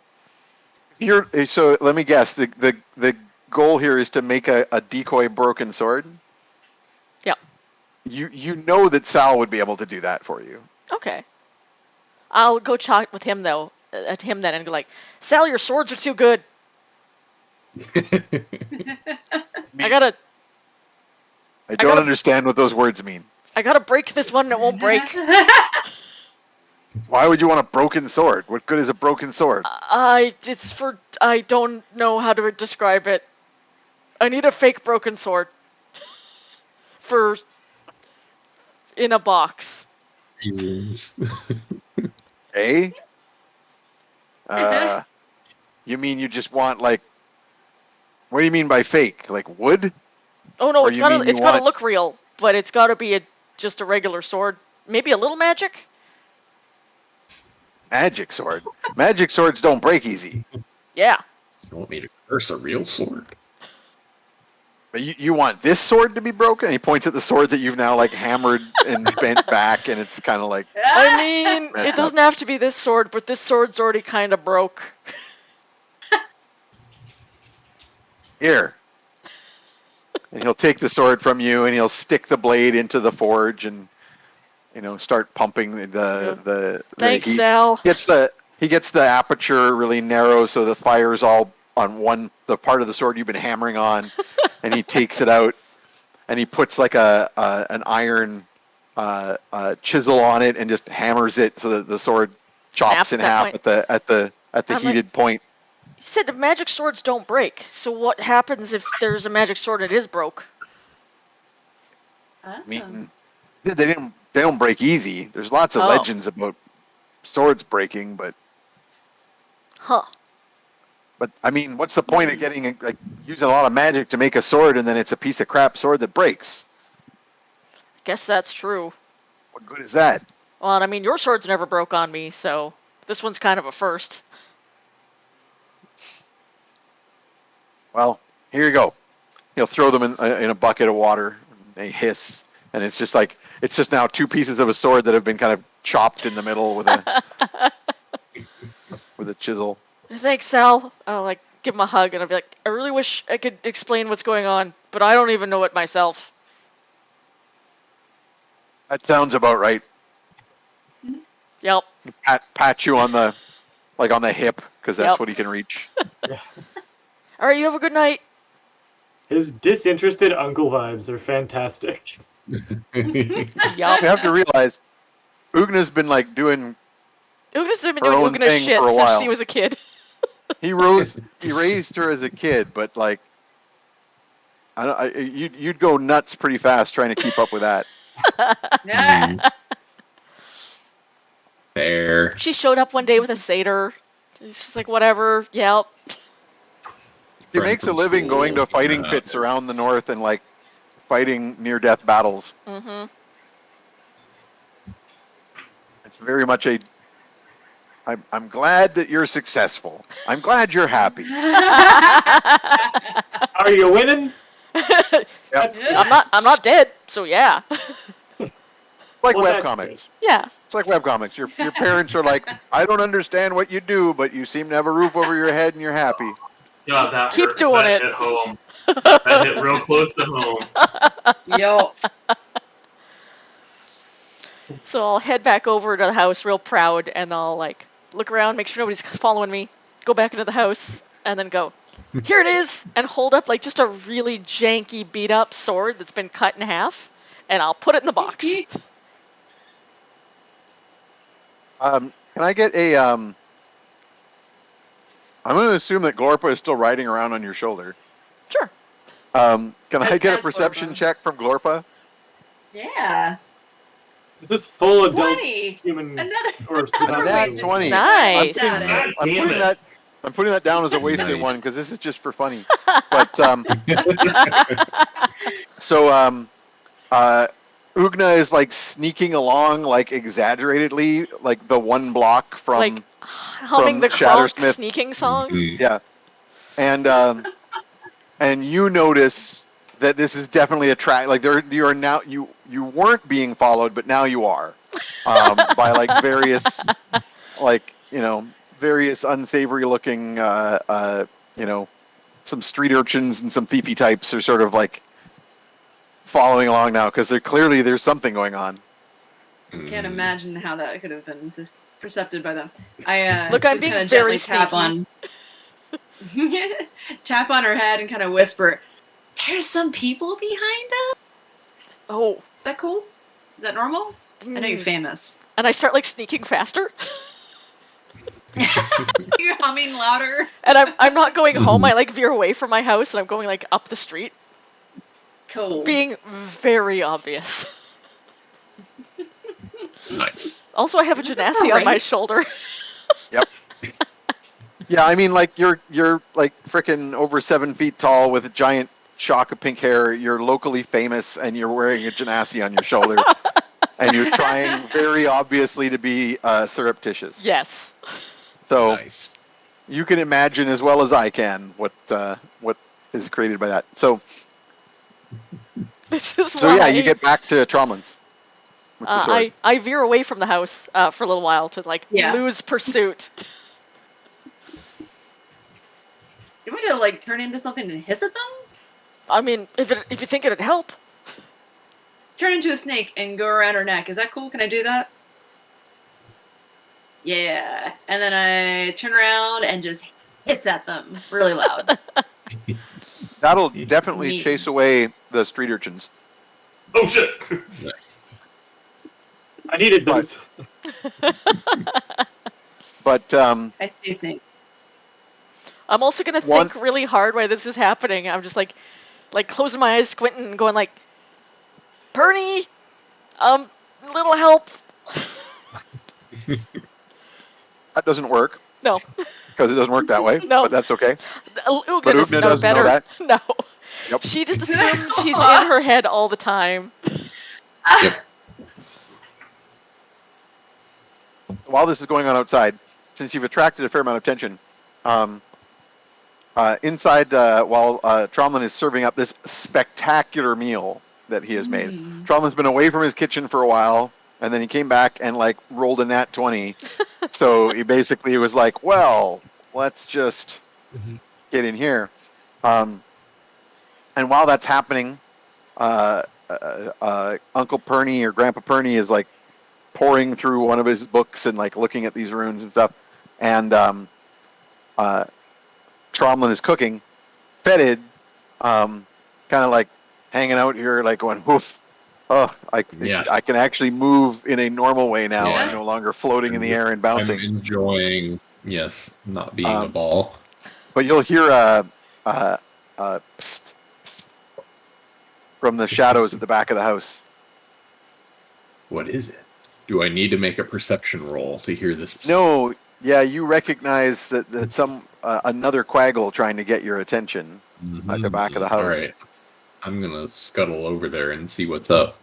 [SPEAKER 4] So let me guess. The goal here is to make a decoy broken sword.
[SPEAKER 1] Yep.
[SPEAKER 4] You know that Sal would be able to do that for you.
[SPEAKER 1] Okay. I'll go chat with him though, at him then, and go like, Sal, your swords are too good. I gotta
[SPEAKER 4] I don't
[SPEAKER 1] gotta-
[SPEAKER 4] understand what those words mean.
[SPEAKER 1] break this one and it won't break.
[SPEAKER 4] Why would you want a broken sword? What good is a broken sword?
[SPEAKER 1] I don't know how to describe it. I need a fake broken sword. For in a box.
[SPEAKER 4] Eh? You mean you just want like? What do you mean by fake? Like wood?
[SPEAKER 1] Oh no,
[SPEAKER 4] Or
[SPEAKER 1] it's
[SPEAKER 4] you mean you
[SPEAKER 1] gotta
[SPEAKER 4] want-
[SPEAKER 1] look real, but it's gotta be just a regular sword. Maybe a little magic?
[SPEAKER 4] Magic sword. Magic swords don't break easy.
[SPEAKER 1] Yeah.
[SPEAKER 2] You want me to curse a real sword?
[SPEAKER 4] But you want this sword to be broken? He points at the sword that you've now like hammered and bent back, and it's kind of like
[SPEAKER 1] I mean,
[SPEAKER 4] Messed
[SPEAKER 1] it doesn't have to be this sword, but this sword's already kind of broke.
[SPEAKER 4] here. And he'll take the sword from you, and he'll stick the blade into the forge, and start pumping the
[SPEAKER 1] Thanks,
[SPEAKER 4] heat.
[SPEAKER 1] Sal.
[SPEAKER 4] He gets the aperture really narrow, so the fire's all on the part of the sword you've been hammering on, and he takes it out, and he puts like an iron chisel on it, and just hammers it so that the sword chops
[SPEAKER 1] Snaps
[SPEAKER 4] in
[SPEAKER 1] that
[SPEAKER 4] half
[SPEAKER 1] point.
[SPEAKER 4] at the
[SPEAKER 1] I'm like-
[SPEAKER 4] heated point.
[SPEAKER 1] You said the magic swords don't break, so what happens if there's a magic sword and it is broke?
[SPEAKER 4] I mean, they don't break easy. There's lots of
[SPEAKER 1] Oh.
[SPEAKER 4] legends about swords breaking, but
[SPEAKER 1] Huh.
[SPEAKER 4] I mean, what's the point of getting like using a lot of magic to make a sword and then it's a piece of crap sword that breaks?
[SPEAKER 1] Guess that's true.
[SPEAKER 4] What good is that?
[SPEAKER 1] Well, I mean, your sword's never broke on me, so this one's kind of a first.
[SPEAKER 4] Well, here you go. He'll throw them in a bucket of water. And they hiss, and it's just now two pieces of a sword that have been kind of chopped in the middle with a chisel.
[SPEAKER 1] Thanks, Sal. I'll give him a hug and I'll be like, I really wish I could explain what's going on, but I don't even know it myself.
[SPEAKER 4] That sounds about right.
[SPEAKER 1] Yep.
[SPEAKER 4] Pat you on the hip because that's
[SPEAKER 1] Yep.
[SPEAKER 4] what he can reach.
[SPEAKER 1] All right, you have a good night.
[SPEAKER 5] His disinterested uncle vibes are fantastic.
[SPEAKER 4] You
[SPEAKER 1] Yup.
[SPEAKER 4] have to realize, Oogna's been doing.
[SPEAKER 1] Oogna's been
[SPEAKER 4] Her
[SPEAKER 1] doing
[SPEAKER 4] own
[SPEAKER 1] Oogna
[SPEAKER 4] thing
[SPEAKER 1] shit
[SPEAKER 4] for a
[SPEAKER 1] since
[SPEAKER 4] while.
[SPEAKER 1] she was a kid.
[SPEAKER 4] He raised her as a kid, but you'd go nuts pretty fast trying to keep up with that.
[SPEAKER 2] Fair.
[SPEAKER 1] She showed up one day with a satyr. She's just like, whatever, yep.
[SPEAKER 4] He makes a living going to fighting pits around the north and fighting near-death battles.
[SPEAKER 1] Mm-hmm.
[SPEAKER 4] It's very much I'm glad that you're successful. I'm glad you're happy.
[SPEAKER 5] Are you winning? That's good.
[SPEAKER 1] I'm not dead, so yeah.
[SPEAKER 4] Like
[SPEAKER 5] Well, that's
[SPEAKER 4] webcomics.
[SPEAKER 1] Yeah.
[SPEAKER 4] It's like webcomics. Your parents are like, I don't understand what you do, but you seem to have a roof over your head and you're happy.
[SPEAKER 3] God, that
[SPEAKER 1] Keep
[SPEAKER 3] hurt.
[SPEAKER 1] doing
[SPEAKER 3] That
[SPEAKER 1] it.
[SPEAKER 3] hit home. That hit real close to home.
[SPEAKER 6] Yo.
[SPEAKER 1] So I'll head back over to the house real proud, and I'll look around, make sure nobody's following me, go back into the house, and then go, here it is, and hold up just a really janky beat up sword that's been cut in half, and I'll put it in the box.
[SPEAKER 4] Can I get a I'm going to assume that Glorpa is still riding around on your shoulder.
[SPEAKER 1] Sure.
[SPEAKER 4] Can I
[SPEAKER 6] That's
[SPEAKER 4] get a perception
[SPEAKER 6] Glorpa.
[SPEAKER 4] check from Glorpa?
[SPEAKER 6] Yeah.
[SPEAKER 5] This full adult
[SPEAKER 6] 20.
[SPEAKER 5] human
[SPEAKER 6] Another.
[SPEAKER 5] or
[SPEAKER 4] Nat
[SPEAKER 6] wasted
[SPEAKER 4] 20.
[SPEAKER 1] Nice.
[SPEAKER 3] God
[SPEAKER 4] I'm
[SPEAKER 3] damn
[SPEAKER 4] putting
[SPEAKER 3] it.
[SPEAKER 4] that. I'm putting that down as a wasted
[SPEAKER 2] Nice.
[SPEAKER 4] one because this is just for funny. But so Oogna is sneaking along exaggeratedly, the one block from
[SPEAKER 1] Humming
[SPEAKER 4] from
[SPEAKER 1] the Kronk
[SPEAKER 4] Shattersmith.
[SPEAKER 1] sneaking song.
[SPEAKER 4] Yeah, and you notice that this is definitely a track. You are now you weren't being followed, but now you are by various various unsavory looking some street urchins and some thiefy types are sort of following along now because there's something going on.
[SPEAKER 6] I can't imagine how that could have been percepted by them. I
[SPEAKER 1] Look, I'm
[SPEAKER 6] just
[SPEAKER 1] being
[SPEAKER 6] kinda
[SPEAKER 1] very
[SPEAKER 6] gently tap
[SPEAKER 1] sneaky.
[SPEAKER 6] on. Tap on her head and kind of whisper, "There's some people behind us."
[SPEAKER 1] Oh.
[SPEAKER 6] Is that cool? Is that normal? I know you're famous.
[SPEAKER 1] And I start like sneaking faster.
[SPEAKER 6] You're humming louder.
[SPEAKER 1] And I'm not going home. I like veer away from my house and I'm going like up the street.
[SPEAKER 6] Cool.
[SPEAKER 1] Being very obvious.
[SPEAKER 2] Nice.
[SPEAKER 1] Also, I have a
[SPEAKER 6] Is this a
[SPEAKER 1] genasi on my
[SPEAKER 6] parade?
[SPEAKER 1] shoulder.
[SPEAKER 4] Yep. Yeah, I mean, like you're like freaking over 7 feet tall with a giant shock of pink hair. You're locally famous, and you're wearing a genasi on your shoulder, and you're trying very obviously to be surreptitious.
[SPEAKER 1] Yes.
[SPEAKER 4] So
[SPEAKER 2] Nice.
[SPEAKER 4] you can imagine as well as I can what is created by that. So
[SPEAKER 1] This is
[SPEAKER 4] so
[SPEAKER 1] why
[SPEAKER 4] yeah, you get back to Tromlin's with the sword.
[SPEAKER 1] I veer away from the house for a little while to like lose pursuit.
[SPEAKER 6] You want to like turn into something and hiss at them?
[SPEAKER 1] I mean, if you think it'd help.
[SPEAKER 6] Turn into a snake and go around her neck. Is that cool? Can I do that? Yeah. And then I turn around and just hiss at them really loud.
[SPEAKER 4] That'll definitely
[SPEAKER 6] Neat.
[SPEAKER 4] chase away the street urchins.
[SPEAKER 3] Oh shit!
[SPEAKER 5] I needed those.
[SPEAKER 4] But
[SPEAKER 6] I'd say snake.
[SPEAKER 1] I'm also gonna think really hard while this is happening. I'm just like closing my eyes, squinting, and going like, Perny, little help.
[SPEAKER 4] that doesn't work.
[SPEAKER 1] No.
[SPEAKER 4] Because it doesn't work that way.
[SPEAKER 1] No.
[SPEAKER 4] But that's okay.
[SPEAKER 1] Oogna
[SPEAKER 4] But
[SPEAKER 1] doesn't
[SPEAKER 4] Oogna
[SPEAKER 1] know
[SPEAKER 4] doesn't
[SPEAKER 1] better.
[SPEAKER 4] know that.
[SPEAKER 1] No.
[SPEAKER 4] Yep.
[SPEAKER 1] She just assumes he's in her head all the time.
[SPEAKER 2] Yep.
[SPEAKER 4] While this is going on outside, since you've attracted a fair amount of attention, inside while Tromlin is serving up this spectacular meal that he has made. Tromlin's been away from his kitchen for a while, and then he came back and like rolled a nat 20. So he basically was like, well, let's just get in here. And while that's happening, Uncle Perny or Grandpa Perny is like poring through one of his books and like looking at these runes and stuff. And Tromlin is cooking, fetid, kind of like hanging out here, like going, woof. Oh, I can actually move in a normal way now.
[SPEAKER 2] Yeah.
[SPEAKER 4] I'm no longer floating in the air and bouncing.
[SPEAKER 2] I'm enjoying, not being a ball.
[SPEAKER 4] But you'll hear psst, psst, from the shadows at the back of the house.
[SPEAKER 2] What is it? Do I need to make a perception roll to hear this?
[SPEAKER 4] No, yeah, you recognize that some another Quaggle trying to get your attention at the back of the house.
[SPEAKER 2] All right, I'm gonna scuttle over there and see what's up.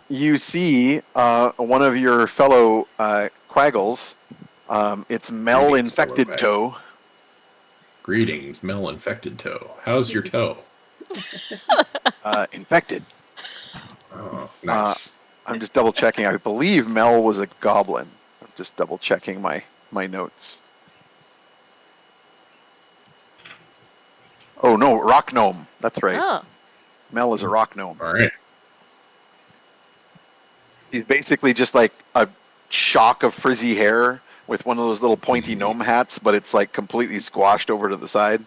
[SPEAKER 4] You see one of your fellow Quaggles. It's Mel
[SPEAKER 2] Greetings,
[SPEAKER 4] Infected
[SPEAKER 2] fellow
[SPEAKER 4] Toe.
[SPEAKER 2] Greetings, Mel Infected Toe. How's your toe?
[SPEAKER 4] Infected.
[SPEAKER 2] Oh, nice.
[SPEAKER 4] I'm just double checking. I believe Mel was a goblin. I'm just double checking my notes. Oh no, rock gnome. That's right.
[SPEAKER 1] Oh.
[SPEAKER 4] Mel is a rock gnome.
[SPEAKER 2] All right.
[SPEAKER 4] He's basically just like a shock of frizzy hair with one of those little pointy gnome hats, but it's like completely squashed over to the side.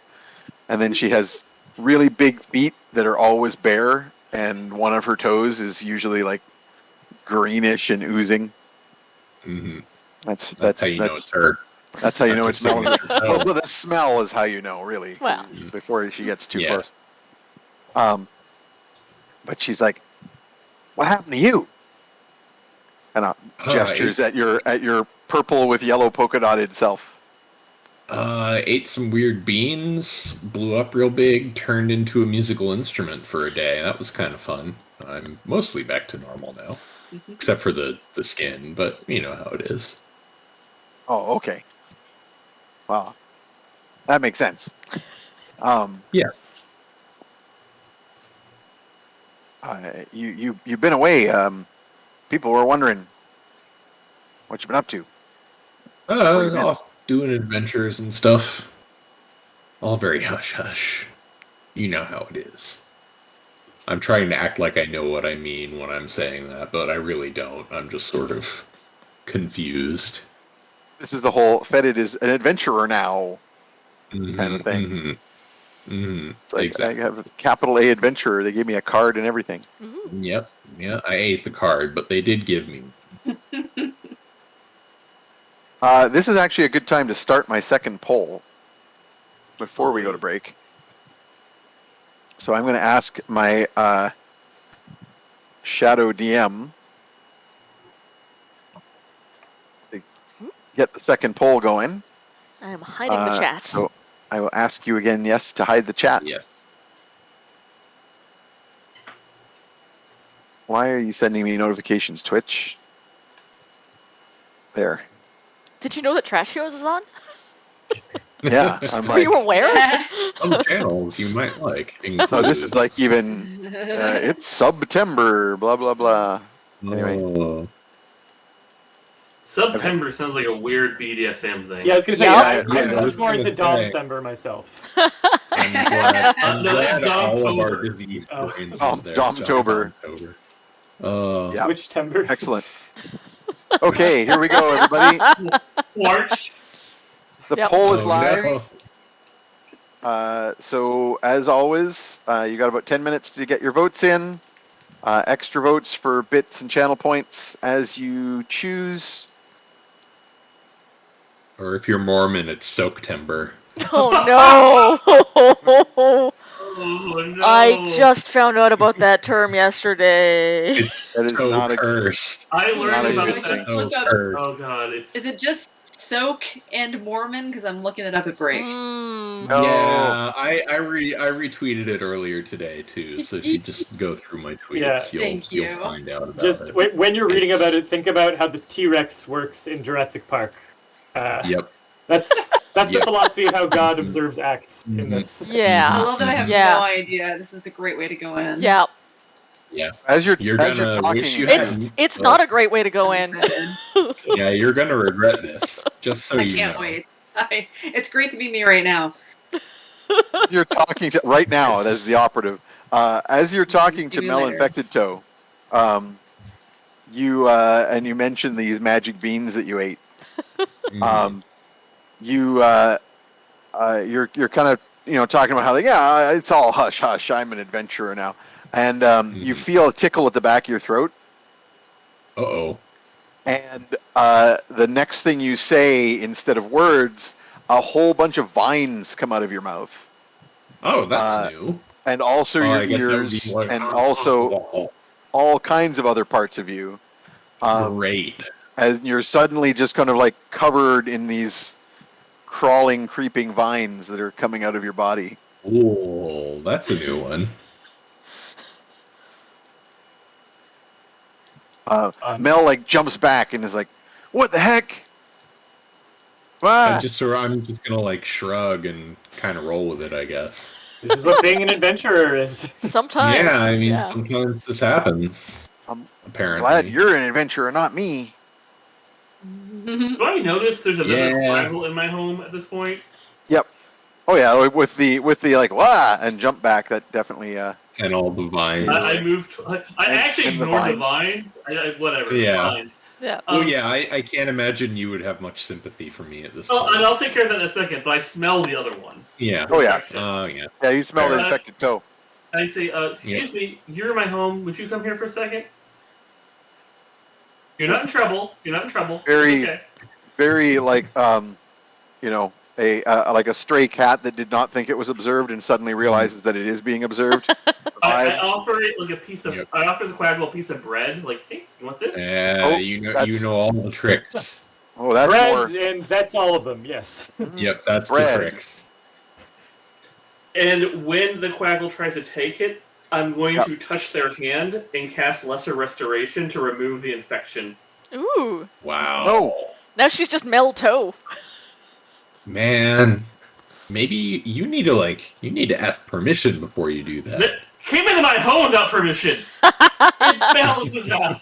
[SPEAKER 4] And then she has really big feet that are always bare, and one of her toes is usually like greenish and oozing.
[SPEAKER 2] Mm-hmm.
[SPEAKER 4] That's
[SPEAKER 2] how you know it's her.
[SPEAKER 4] That's how you know it's Mel.
[SPEAKER 2] Oh.
[SPEAKER 4] Well, the smell is how you know, really.
[SPEAKER 1] Well.
[SPEAKER 4] Before she gets too close. But she's like, "What happened to you?" And gestures at your purple with yellow polka dotted self.
[SPEAKER 2] Ate some weird beans, blew up real big, turned into a musical instrument for a day. That was kind of fun. I'm mostly back to normal now, except for the skin, but you know how it is.
[SPEAKER 4] Oh, okay. Wow, that makes sense.
[SPEAKER 2] Yeah.
[SPEAKER 4] You've been away. People were wondering what you've been up to.
[SPEAKER 2] Off doing adventures and stuff. All very hush hush. You know how it is. I'm trying to act like I know what I mean when I'm saying that, but I really don't. I'm just sort of confused.
[SPEAKER 4] This is the whole Fetid is an adventurer now kind of thing. It's like
[SPEAKER 2] Exactly.
[SPEAKER 4] I have a capital A adventurer. They gave me a card and everything.
[SPEAKER 1] Ooh.
[SPEAKER 2] Yep. Yeah, I ate the card, but they did give me.
[SPEAKER 4] This is actually a good time to start my second poll before we go to break. So I'm going to ask my Shadow DM to get the second poll going.
[SPEAKER 1] I am hiding the chat.
[SPEAKER 4] So I will ask you again, yes, to hide the chat.
[SPEAKER 2] Yes.
[SPEAKER 4] Why are you sending me notifications, Twitch? There.
[SPEAKER 1] Did you know that Trash Heroes is on?
[SPEAKER 4] Yeah, I'm
[SPEAKER 1] Were you
[SPEAKER 4] like,
[SPEAKER 1] aware?
[SPEAKER 2] Some channels you might like.
[SPEAKER 4] oh, this is like even, it's September, blah, blah, blah. Anyway.
[SPEAKER 2] Oh.
[SPEAKER 3] September sounds like a weird BDSM thing.
[SPEAKER 5] Yeah, I was gonna say,
[SPEAKER 1] Yep.
[SPEAKER 5] I'm
[SPEAKER 2] Yeah, I
[SPEAKER 5] much
[SPEAKER 2] was
[SPEAKER 5] more
[SPEAKER 2] gonna
[SPEAKER 5] into
[SPEAKER 2] say.
[SPEAKER 5] Domcember myself.
[SPEAKER 2] I'm glad,
[SPEAKER 3] No,
[SPEAKER 2] all of our
[SPEAKER 3] Domtober.
[SPEAKER 2] disease
[SPEAKER 5] Oh.
[SPEAKER 2] brains out there.
[SPEAKER 4] Domtober.
[SPEAKER 2] Domtober.
[SPEAKER 4] Yeah.
[SPEAKER 5] Which timber?
[SPEAKER 4] Excellent. Okay, here we go, everybody.
[SPEAKER 3] March.
[SPEAKER 4] The
[SPEAKER 1] Yep.
[SPEAKER 4] poll is
[SPEAKER 2] Oh,
[SPEAKER 4] live.
[SPEAKER 2] no.
[SPEAKER 4] So, as always, you got about 10 minutes to get your votes in. Extra votes for bits and channel points as you choose.
[SPEAKER 2] Or if you're Mormon, it's Soaktember.
[SPEAKER 1] Oh no!
[SPEAKER 3] Oh no.
[SPEAKER 1] I just found out about that term yesterday.
[SPEAKER 2] It's
[SPEAKER 4] That is
[SPEAKER 2] so
[SPEAKER 4] not a
[SPEAKER 2] cursed.
[SPEAKER 3] I
[SPEAKER 4] not
[SPEAKER 3] learned
[SPEAKER 4] a
[SPEAKER 3] about
[SPEAKER 4] good
[SPEAKER 6] Let's
[SPEAKER 4] thing.
[SPEAKER 6] just
[SPEAKER 3] that.
[SPEAKER 6] look up.
[SPEAKER 2] Cursed.
[SPEAKER 3] Oh god, it's.
[SPEAKER 6] Is it just soak and Mormon? Because I'm looking it up at break.
[SPEAKER 1] Mm.
[SPEAKER 4] No.
[SPEAKER 2] Yeah, I retweeted it earlier today too. So if you just go through my tweets,
[SPEAKER 5] Yeah.
[SPEAKER 6] Thank
[SPEAKER 2] you'll
[SPEAKER 6] you.
[SPEAKER 2] find out about
[SPEAKER 5] Just
[SPEAKER 2] it.
[SPEAKER 5] when you're reading about
[SPEAKER 2] It's-
[SPEAKER 5] it, think about how the T-Rex works in Jurassic Park.
[SPEAKER 2] Yep.
[SPEAKER 5] That's the
[SPEAKER 2] Yep.
[SPEAKER 5] philosophy of how God observes acts in
[SPEAKER 2] Mhm.
[SPEAKER 5] this.
[SPEAKER 6] I
[SPEAKER 1] Yeah.
[SPEAKER 6] love that I have
[SPEAKER 1] Yeah.
[SPEAKER 6] no idea. This is a great way to go in.
[SPEAKER 1] Yeah.
[SPEAKER 2] Yeah.
[SPEAKER 4] As you're
[SPEAKER 2] You're
[SPEAKER 4] as
[SPEAKER 2] gonna
[SPEAKER 4] you're
[SPEAKER 2] wish
[SPEAKER 4] talking,
[SPEAKER 2] you
[SPEAKER 1] It's
[SPEAKER 2] hadn't.
[SPEAKER 1] it's
[SPEAKER 2] but-
[SPEAKER 1] not a great way to go
[SPEAKER 6] I'm
[SPEAKER 1] in.
[SPEAKER 6] excited.
[SPEAKER 2] Yeah, you're gonna regret this. Just so
[SPEAKER 6] I
[SPEAKER 2] you
[SPEAKER 6] can't
[SPEAKER 2] know.
[SPEAKER 6] wait. It's great to be me right now.
[SPEAKER 4] as you're talking to right now, that's the operative. As you're talking
[SPEAKER 6] See
[SPEAKER 4] to
[SPEAKER 6] me
[SPEAKER 4] Mel
[SPEAKER 6] later.
[SPEAKER 4] Infected Toe, you and you mentioned these magic beans that you ate.
[SPEAKER 2] Mhm.
[SPEAKER 4] You're kind of talking about how like, yeah, it's all hush hush. I'm an adventurer now, and you
[SPEAKER 2] Mhm.
[SPEAKER 4] feel a tickle at the back of your throat,
[SPEAKER 2] Uh-oh.
[SPEAKER 4] and the next thing you say instead of words, a whole bunch of vines come out of your mouth,
[SPEAKER 2] Oh, that's
[SPEAKER 4] Uh,
[SPEAKER 2] new.
[SPEAKER 4] and also
[SPEAKER 2] Oh,
[SPEAKER 4] your
[SPEAKER 2] I guess that would be
[SPEAKER 4] ears,
[SPEAKER 2] like.
[SPEAKER 4] and also all kinds of other parts of you.
[SPEAKER 2] Great.
[SPEAKER 4] As you're suddenly just kind of like covered in these crawling, creeping vines that are coming out of your body.
[SPEAKER 2] Oh, that's a new one.
[SPEAKER 4] Mel like jumps back and is like, "What the heck?"
[SPEAKER 2] I'm
[SPEAKER 4] Ah!
[SPEAKER 2] just gonna like shrug and kind of roll with it, I guess.
[SPEAKER 5] This is what being an adventurer is.
[SPEAKER 1] Sometimes.
[SPEAKER 2] Yeah, I mean,
[SPEAKER 1] yeah.
[SPEAKER 2] sometimes this happens.
[SPEAKER 4] I'm
[SPEAKER 2] Apparently.
[SPEAKER 4] glad you're an adventurer, not me.
[SPEAKER 3] Do I notice there's another
[SPEAKER 2] Yeah.
[SPEAKER 3] Quaggle in my home at this point?
[SPEAKER 4] Yep. Oh yeah, with the like wah and jump back. That definitely
[SPEAKER 2] And all the vines.
[SPEAKER 3] I moved. I actually
[SPEAKER 4] and the
[SPEAKER 3] ignored the
[SPEAKER 4] vines.
[SPEAKER 3] vines. Whatever.
[SPEAKER 2] Yeah.
[SPEAKER 3] Vines.
[SPEAKER 1] Yeah.
[SPEAKER 2] Oh yeah, I can't imagine you would have much sympathy for me at this
[SPEAKER 3] Oh,
[SPEAKER 2] point.
[SPEAKER 3] and I'll take care of that in a second. But I smell the other one.
[SPEAKER 2] Yeah.
[SPEAKER 4] Oh yeah,
[SPEAKER 2] Oh yeah.
[SPEAKER 4] yeah. You smell the
[SPEAKER 3] Fair.
[SPEAKER 4] infected toe.
[SPEAKER 3] And I say, "Excuse me, you're in my home. Would you come here for a second? You're not in trouble. You're not in trouble.
[SPEAKER 4] Very-
[SPEAKER 3] It's okay."
[SPEAKER 4] Very like a like a stray cat that did not think it was observed and suddenly realizes that it is being observed.
[SPEAKER 3] I offer it like a piece of.
[SPEAKER 2] Yep.
[SPEAKER 3] I offer the Quaggle a piece of bread. Like, hey, you want this?
[SPEAKER 2] Yeah,
[SPEAKER 4] Oh,
[SPEAKER 2] you
[SPEAKER 4] that's-
[SPEAKER 2] know all the tricks.
[SPEAKER 4] Oh, that's
[SPEAKER 5] Bread,
[SPEAKER 4] more.
[SPEAKER 5] and that's all of them. Yes.
[SPEAKER 2] Yep, that's
[SPEAKER 4] Bread.
[SPEAKER 2] the tricks.
[SPEAKER 3] And when the Quaggle tries to take it, I'm going
[SPEAKER 4] Yep.
[SPEAKER 3] to touch their hand and cast Lesser Restoration to remove the infection.
[SPEAKER 1] Ooh.
[SPEAKER 2] Wow.
[SPEAKER 4] No.
[SPEAKER 1] Now she's just Mel Toe.
[SPEAKER 2] Man, maybe you need to ask permission before you do that.
[SPEAKER 3] That came into my home without permission. It balances out.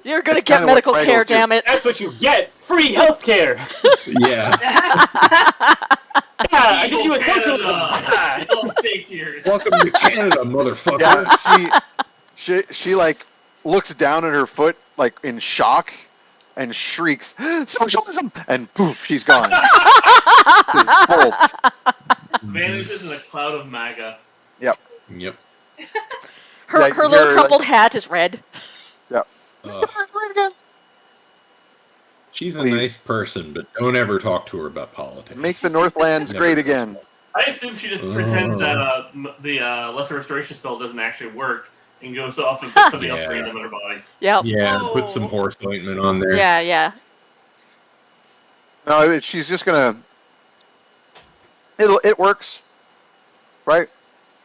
[SPEAKER 1] You're gonna
[SPEAKER 4] That's
[SPEAKER 1] get
[SPEAKER 4] kinda what
[SPEAKER 1] medical care,
[SPEAKER 4] Quaggles do.
[SPEAKER 1] damn it.
[SPEAKER 5] That's what you get. Free healthcare.
[SPEAKER 2] Yeah.
[SPEAKER 5] I give you a
[SPEAKER 3] Evil
[SPEAKER 5] social.
[SPEAKER 3] Canada. It's all state tiers.
[SPEAKER 2] Welcome to Canada, motherfucker.
[SPEAKER 4] Yeah, she like looks down at her foot like in shock, and shrieks, "Socialism!" and poof, she's gone. Just bolts.
[SPEAKER 3] Vanishes in a cloud of MAGA.
[SPEAKER 2] Yep.
[SPEAKER 1] Her
[SPEAKER 4] Yeah,
[SPEAKER 1] little
[SPEAKER 4] you're
[SPEAKER 1] crumpled hat is red.
[SPEAKER 4] Right again.
[SPEAKER 2] She's a
[SPEAKER 4] Please.
[SPEAKER 2] nice person, but don't ever talk to her about politics.
[SPEAKER 4] Make the Northlands
[SPEAKER 2] Never
[SPEAKER 4] great
[SPEAKER 2] does.
[SPEAKER 4] again.
[SPEAKER 3] I assume she just pretends that the Lesser Restoration spell doesn't actually work and goes off and puts something else
[SPEAKER 2] Yeah.
[SPEAKER 3] random in her body.
[SPEAKER 1] Yep.
[SPEAKER 2] Yeah,
[SPEAKER 6] Oh.
[SPEAKER 2] put some horse ointment on there.
[SPEAKER 1] Yeah.
[SPEAKER 4] No, she's just gonna. It works, right?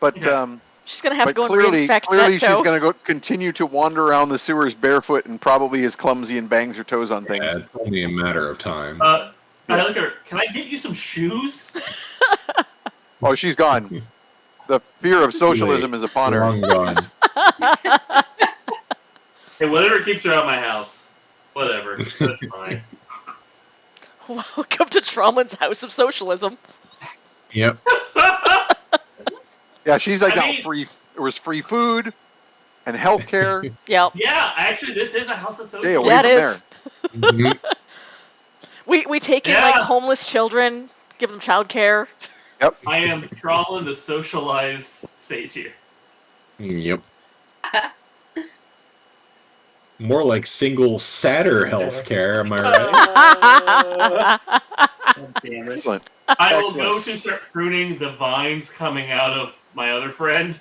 [SPEAKER 4] But
[SPEAKER 3] Okay.
[SPEAKER 1] She's gonna have to go and
[SPEAKER 4] clearly
[SPEAKER 1] reinfect that
[SPEAKER 4] she's
[SPEAKER 1] toe.
[SPEAKER 4] gonna continue to wander around the sewers barefoot and probably is clumsy and bangs her toes on things.
[SPEAKER 2] Yeah, it's only a matter of time.
[SPEAKER 3] I look at her. Can I get you some shoes?
[SPEAKER 4] Oh, she's gone. The fear of socialism is upon her.
[SPEAKER 2] Long gone.
[SPEAKER 3] Hey, whatever keeps her out of my house. Whatever. That's fine.
[SPEAKER 1] Welcome to Tromlin's House of Socialism.
[SPEAKER 2] Yep.
[SPEAKER 4] Yeah, she's like,
[SPEAKER 3] I
[SPEAKER 4] now
[SPEAKER 3] mean-
[SPEAKER 4] there was free food and healthcare.
[SPEAKER 1] Yep.
[SPEAKER 3] Yeah, actually, this is a house of
[SPEAKER 4] Stay
[SPEAKER 3] socialism.
[SPEAKER 4] away
[SPEAKER 1] Yeah,
[SPEAKER 4] from
[SPEAKER 1] it
[SPEAKER 4] there.
[SPEAKER 1] is.
[SPEAKER 2] Mhm.
[SPEAKER 1] We take in
[SPEAKER 3] Yeah.
[SPEAKER 1] like homeless children, give them childcare.
[SPEAKER 3] I am Tromlin, the socialized satyr.
[SPEAKER 2] Yep. More like single sadder healthcare, am I right?
[SPEAKER 3] God damn it.
[SPEAKER 4] Excellent.
[SPEAKER 3] I will go
[SPEAKER 4] Excellent.
[SPEAKER 3] to start pruning the vines coming out of my other friend.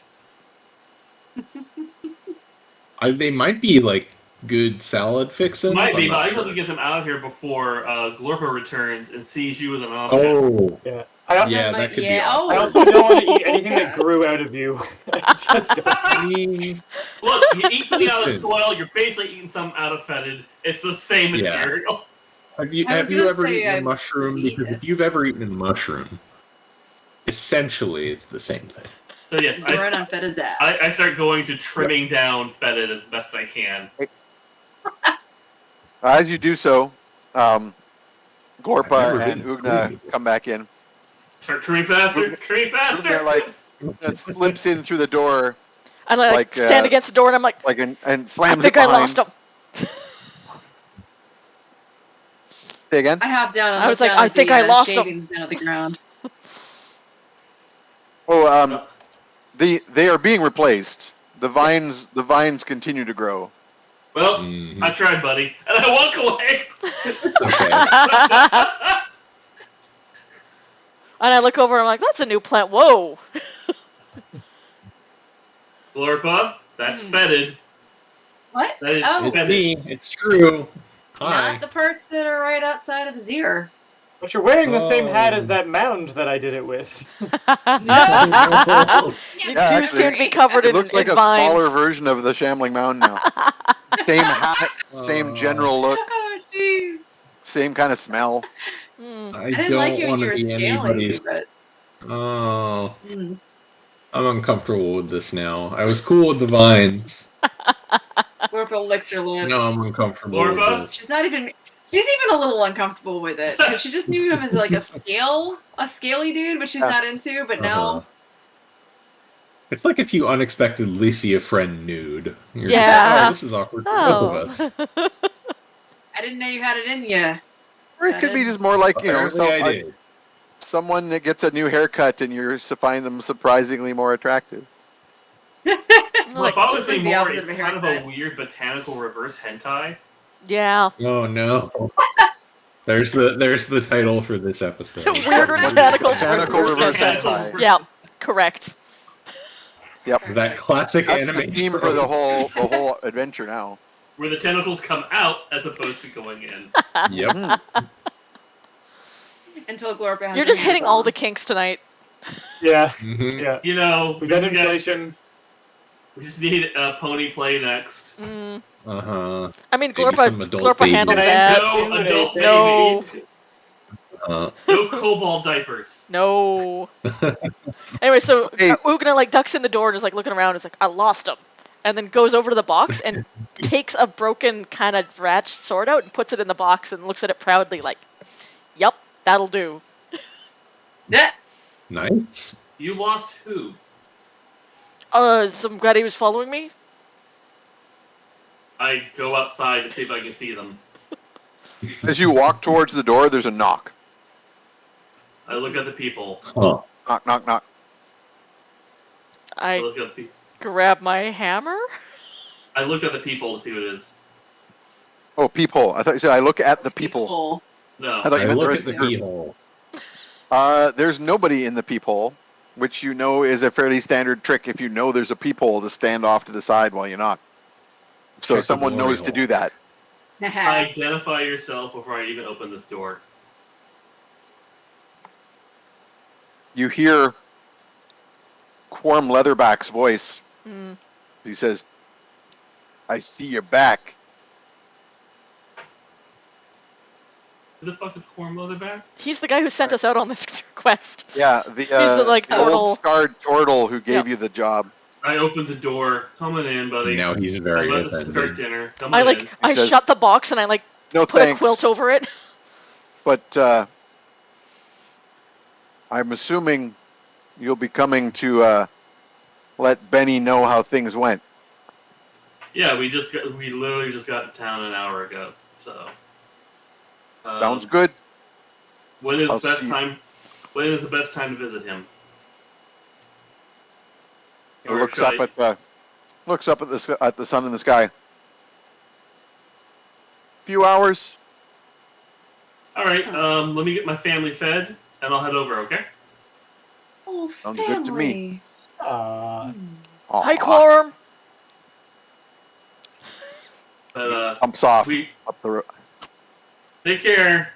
[SPEAKER 2] They might be like good salad fixins.
[SPEAKER 3] Might be,
[SPEAKER 2] I'm
[SPEAKER 3] but
[SPEAKER 2] not
[SPEAKER 3] I have to
[SPEAKER 2] sure.
[SPEAKER 3] get them out of here before Glorpa returns and sees you as an option.
[SPEAKER 2] Oh,
[SPEAKER 5] Yeah.
[SPEAKER 2] yeah, that could be
[SPEAKER 5] I
[SPEAKER 2] awkward.
[SPEAKER 5] also don't want to eat anything that grew out of you. Just don't.
[SPEAKER 2] I mean,
[SPEAKER 3] Look, you eat something out of
[SPEAKER 2] Listen.
[SPEAKER 3] soil, you're basically eating something out of fetid. It's the same
[SPEAKER 2] Yeah.
[SPEAKER 3] material.
[SPEAKER 2] have you
[SPEAKER 6] I was
[SPEAKER 2] have you
[SPEAKER 6] gonna
[SPEAKER 2] ever
[SPEAKER 6] say
[SPEAKER 2] eaten a
[SPEAKER 6] I've
[SPEAKER 2] mushroom?
[SPEAKER 6] eaten
[SPEAKER 2] Because
[SPEAKER 6] it.
[SPEAKER 2] if you've ever eaten a mushroom, essentially it's the same thing.
[SPEAKER 3] So yes,
[SPEAKER 6] Growing on Feta's ass.
[SPEAKER 3] I start going to trimming down fetid as best I can.
[SPEAKER 4] As you do so, Glorpa
[SPEAKER 2] I've never
[SPEAKER 4] and
[SPEAKER 2] been
[SPEAKER 4] Oogna
[SPEAKER 2] hungry.
[SPEAKER 4] come back in.
[SPEAKER 3] Start trimming faster, trimming faster.
[SPEAKER 4] Oogna like slips in through the door
[SPEAKER 1] And I
[SPEAKER 4] Like,
[SPEAKER 1] stand against the door and I'm like,
[SPEAKER 4] and
[SPEAKER 1] I
[SPEAKER 4] slams
[SPEAKER 1] think
[SPEAKER 4] it
[SPEAKER 1] I
[SPEAKER 4] behind.
[SPEAKER 1] lost him.
[SPEAKER 4] Say again.
[SPEAKER 6] I hop down and
[SPEAKER 1] I was
[SPEAKER 6] look
[SPEAKER 1] like,
[SPEAKER 6] down
[SPEAKER 1] I
[SPEAKER 6] at
[SPEAKER 1] think
[SPEAKER 6] the,
[SPEAKER 1] I lost 'em.
[SPEAKER 6] shavings down at the ground.
[SPEAKER 4] Oh, they are being replaced. The vines continue to grow.
[SPEAKER 3] Well,
[SPEAKER 2] Mhm.
[SPEAKER 3] I tried, buddy, and I walk away.
[SPEAKER 2] Okay.
[SPEAKER 1] And I look over and I'm like, that's a new plant. Whoa.
[SPEAKER 3] Glorpa, that's fetid.
[SPEAKER 6] What?
[SPEAKER 3] That is
[SPEAKER 6] Oh.
[SPEAKER 2] It's
[SPEAKER 3] fetid.
[SPEAKER 2] me. It's true. Hi.
[SPEAKER 6] Not the parts that are right outside of his ear.
[SPEAKER 5] But you're wearing the same hat
[SPEAKER 2] Oh.
[SPEAKER 5] as that mound that I did it with.
[SPEAKER 1] You
[SPEAKER 4] Yeah,
[SPEAKER 1] do
[SPEAKER 4] actually,
[SPEAKER 1] seem to be covered
[SPEAKER 4] It
[SPEAKER 1] in,
[SPEAKER 4] looks like
[SPEAKER 1] in
[SPEAKER 4] a
[SPEAKER 1] vines.
[SPEAKER 4] smaller version of the Shambling Mound now. Same hat, same general look,
[SPEAKER 6] Oh, jeez.
[SPEAKER 4] same kind of smell.
[SPEAKER 1] Hmm.
[SPEAKER 2] I
[SPEAKER 6] I didn't
[SPEAKER 2] don't
[SPEAKER 6] like you when
[SPEAKER 2] want
[SPEAKER 6] you
[SPEAKER 2] to
[SPEAKER 6] were
[SPEAKER 2] be
[SPEAKER 6] scaly,
[SPEAKER 2] anybody's.
[SPEAKER 6] but
[SPEAKER 2] Oh,
[SPEAKER 6] mm.
[SPEAKER 2] I'm uncomfortable with this now. I was cool with the vines.
[SPEAKER 6] Glorpa licks her lips.
[SPEAKER 2] Now I'm uncomfortable
[SPEAKER 3] Glorpa?
[SPEAKER 2] with this.
[SPEAKER 6] She's even a little uncomfortable with it because she just knew him as like a scaly dude, which she's
[SPEAKER 4] Yeah.
[SPEAKER 6] not into. But now,
[SPEAKER 2] It's like if you unexpectedly see a friend nude. You're
[SPEAKER 1] Yeah.
[SPEAKER 2] just like, oh, this is awkward for both of
[SPEAKER 1] Oh.
[SPEAKER 2] us.
[SPEAKER 6] I didn't know you had it in you.
[SPEAKER 4] Or it could be just more like,
[SPEAKER 2] Apparently I did.
[SPEAKER 4] someone that gets a new haircut and you find them surprisingly more attractive.
[SPEAKER 3] What bothers me
[SPEAKER 6] like the
[SPEAKER 3] more
[SPEAKER 6] opposite
[SPEAKER 3] is
[SPEAKER 6] of a
[SPEAKER 3] kind of a
[SPEAKER 6] haircut.
[SPEAKER 3] weird botanical reverse hentai.
[SPEAKER 1] Yeah.
[SPEAKER 2] Oh no. There's the title for this episode.
[SPEAKER 1] Weird botanical
[SPEAKER 4] Botanical reverse
[SPEAKER 3] Botanical
[SPEAKER 4] hentai.
[SPEAKER 3] reverse-
[SPEAKER 1] Yeah, correct.
[SPEAKER 4] Yep.
[SPEAKER 2] That classic
[SPEAKER 4] That's
[SPEAKER 2] anime
[SPEAKER 4] the theme
[SPEAKER 2] trope.
[SPEAKER 4] for the whole adventure now.
[SPEAKER 3] Where the tentacles come out as opposed to going in.
[SPEAKER 2] Yep.
[SPEAKER 4] Mm.
[SPEAKER 6] Until Glorpa has
[SPEAKER 1] You're
[SPEAKER 6] her
[SPEAKER 1] just
[SPEAKER 6] hands
[SPEAKER 1] hitting all
[SPEAKER 6] on.
[SPEAKER 1] the kinks tonight.
[SPEAKER 5] Yeah,
[SPEAKER 2] Mhm.
[SPEAKER 5] yeah.
[SPEAKER 3] You know,
[SPEAKER 5] We got
[SPEAKER 3] just
[SPEAKER 5] inflation.
[SPEAKER 3] we just need a pony play next.
[SPEAKER 1] Mm.
[SPEAKER 2] Uh-huh.
[SPEAKER 1] I mean,
[SPEAKER 2] Maybe some
[SPEAKER 1] Glorpa
[SPEAKER 2] adult
[SPEAKER 1] handles
[SPEAKER 2] babies.
[SPEAKER 1] that.
[SPEAKER 3] No adult
[SPEAKER 1] No.
[SPEAKER 3] baby.
[SPEAKER 2] Uh,
[SPEAKER 3] No kobold diapers.
[SPEAKER 1] No. Anyway, so
[SPEAKER 4] Hey.
[SPEAKER 1] Oogna like ducks in the door and is like looking around and is like, I lost him. And then goes over to the box and takes a broken kind of ratched sword out and puts it in the box and looks at it proudly like, yup, that'll do.
[SPEAKER 6] Yeah.
[SPEAKER 2] nice.
[SPEAKER 3] You lost who?
[SPEAKER 1] Some guy who was following me?
[SPEAKER 3] I go outside to see if I can see them.
[SPEAKER 4] As you walk towards the door, there's a knock.
[SPEAKER 3] I look at the people.
[SPEAKER 2] Huh.
[SPEAKER 4] Knock, knock, knock.
[SPEAKER 3] I
[SPEAKER 1] I
[SPEAKER 3] look at the
[SPEAKER 1] grab my hammer.
[SPEAKER 3] I look at the people to see what it is.
[SPEAKER 4] Oh, peephole. I thought you said I look at the people.
[SPEAKER 6] People.
[SPEAKER 3] No.
[SPEAKER 4] I thought you
[SPEAKER 2] I
[SPEAKER 4] meant the
[SPEAKER 2] look
[SPEAKER 4] rest
[SPEAKER 2] at
[SPEAKER 4] of
[SPEAKER 2] the
[SPEAKER 4] the group.
[SPEAKER 2] keyhole.
[SPEAKER 4] There's nobody in the peephole, which you know is a fairly standard trick if you know there's a peephole to stand off to the side while you knock. So
[SPEAKER 2] Check the
[SPEAKER 4] someone
[SPEAKER 2] glory
[SPEAKER 4] knows to
[SPEAKER 2] hole.
[SPEAKER 4] do that.
[SPEAKER 3] Identify yourself before I even open this door.
[SPEAKER 4] You hear Quorm Leatherback's voice.
[SPEAKER 1] Mm.
[SPEAKER 4] He says, I see you're back.
[SPEAKER 3] Who the fuck is Corn Leatherback?
[SPEAKER 1] He's the guy who sent us out on this quest.
[SPEAKER 4] Yeah, the
[SPEAKER 1] like,
[SPEAKER 4] the old
[SPEAKER 1] turtle.
[SPEAKER 4] scarred turtle who gave
[SPEAKER 1] Yep.
[SPEAKER 4] you the job.
[SPEAKER 3] I opened the door. Coming in, buddy.
[SPEAKER 2] Now he's
[SPEAKER 3] I'm
[SPEAKER 2] very
[SPEAKER 3] about to start
[SPEAKER 2] offended.
[SPEAKER 3] dinner. Come
[SPEAKER 1] I
[SPEAKER 3] on
[SPEAKER 1] like
[SPEAKER 3] in.
[SPEAKER 1] I
[SPEAKER 4] says,
[SPEAKER 1] shut the box and I like
[SPEAKER 4] No
[SPEAKER 1] put a
[SPEAKER 4] thanks,
[SPEAKER 1] quilt over it.
[SPEAKER 4] but I'm assuming you'll be coming to let Benny know how things went.
[SPEAKER 3] Yeah, we literally just got to town an hour ago. So.
[SPEAKER 4] Sounds good.
[SPEAKER 3] When is
[SPEAKER 4] I'll
[SPEAKER 3] the best
[SPEAKER 4] see-
[SPEAKER 3] time? When is the best time to visit him?
[SPEAKER 4] He
[SPEAKER 3] Or
[SPEAKER 4] looks
[SPEAKER 3] should
[SPEAKER 4] up
[SPEAKER 3] I-
[SPEAKER 4] at the sun in the sky. Few hours.
[SPEAKER 3] All right. Let me get my family fed, and I'll head over. Okay.
[SPEAKER 6] Oh,
[SPEAKER 4] Sounds
[SPEAKER 6] family.
[SPEAKER 4] good to me.
[SPEAKER 5] Aw.
[SPEAKER 1] Hi,
[SPEAKER 4] Aw,
[SPEAKER 1] Quorum.
[SPEAKER 3] But
[SPEAKER 4] Bumps off
[SPEAKER 3] we
[SPEAKER 4] up the road.
[SPEAKER 3] take care.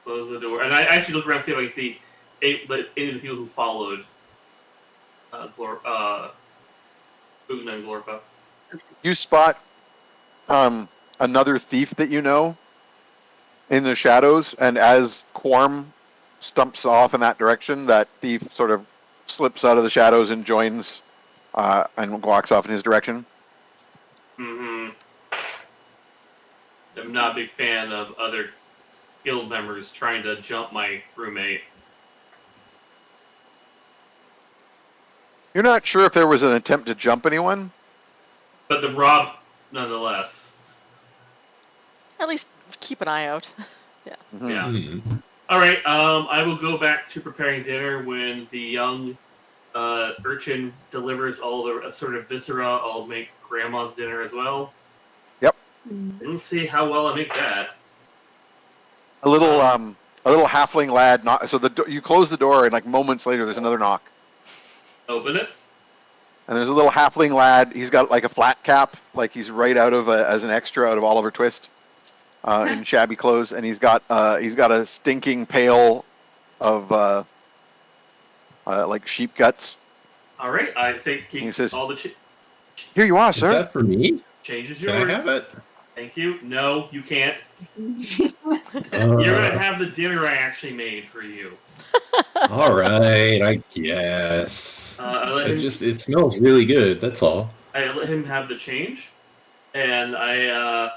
[SPEAKER 3] Close the door, and I actually look around to see if I can see any of the people who followed Oogna and Glorpa.
[SPEAKER 4] You spot another thief that you know in the shadows, and as Quorm stumps off in that direction, that thief sort of slips out of the shadows and joins and walks off in his direction.
[SPEAKER 3] Mm-hmm. I'm not a big fan of other guild members trying to jump my roommate.
[SPEAKER 4] You're not sure if there was an attempt to jump anyone.
[SPEAKER 3] But the rob, nonetheless.
[SPEAKER 1] At least keep an eye out.
[SPEAKER 4] Mhm.
[SPEAKER 3] Yeah.
[SPEAKER 2] Hmm.
[SPEAKER 3] All right. I will go back to preparing dinner when the young urchin delivers all the assorted viscera. I'll make grandma's dinner as well. And we'll see how well I make that.
[SPEAKER 4] A little halfling lad. So you close the door, and like moments later, there's another knock.
[SPEAKER 3] Open it.
[SPEAKER 4] And there's a little halfling lad. He's got like a flat cap, like he's right out of as an extra out of Oliver Twist, in shabby clothes, and he's got a stinking pail of like sheep guts.
[SPEAKER 3] All right. I say keep
[SPEAKER 4] He says,
[SPEAKER 3] all the
[SPEAKER 4] Here you are,
[SPEAKER 2] Is
[SPEAKER 4] sir.
[SPEAKER 2] that for me?
[SPEAKER 3] change is
[SPEAKER 2] Can
[SPEAKER 3] yours.
[SPEAKER 2] I have it?
[SPEAKER 3] Thank you. No, you can't.
[SPEAKER 2] Uh,
[SPEAKER 3] You're gonna have the dinner I actually made for you.
[SPEAKER 2] All right, I guess.
[SPEAKER 3] I let him.
[SPEAKER 2] It smells really good. That's all.
[SPEAKER 3] I let him have the change, and I.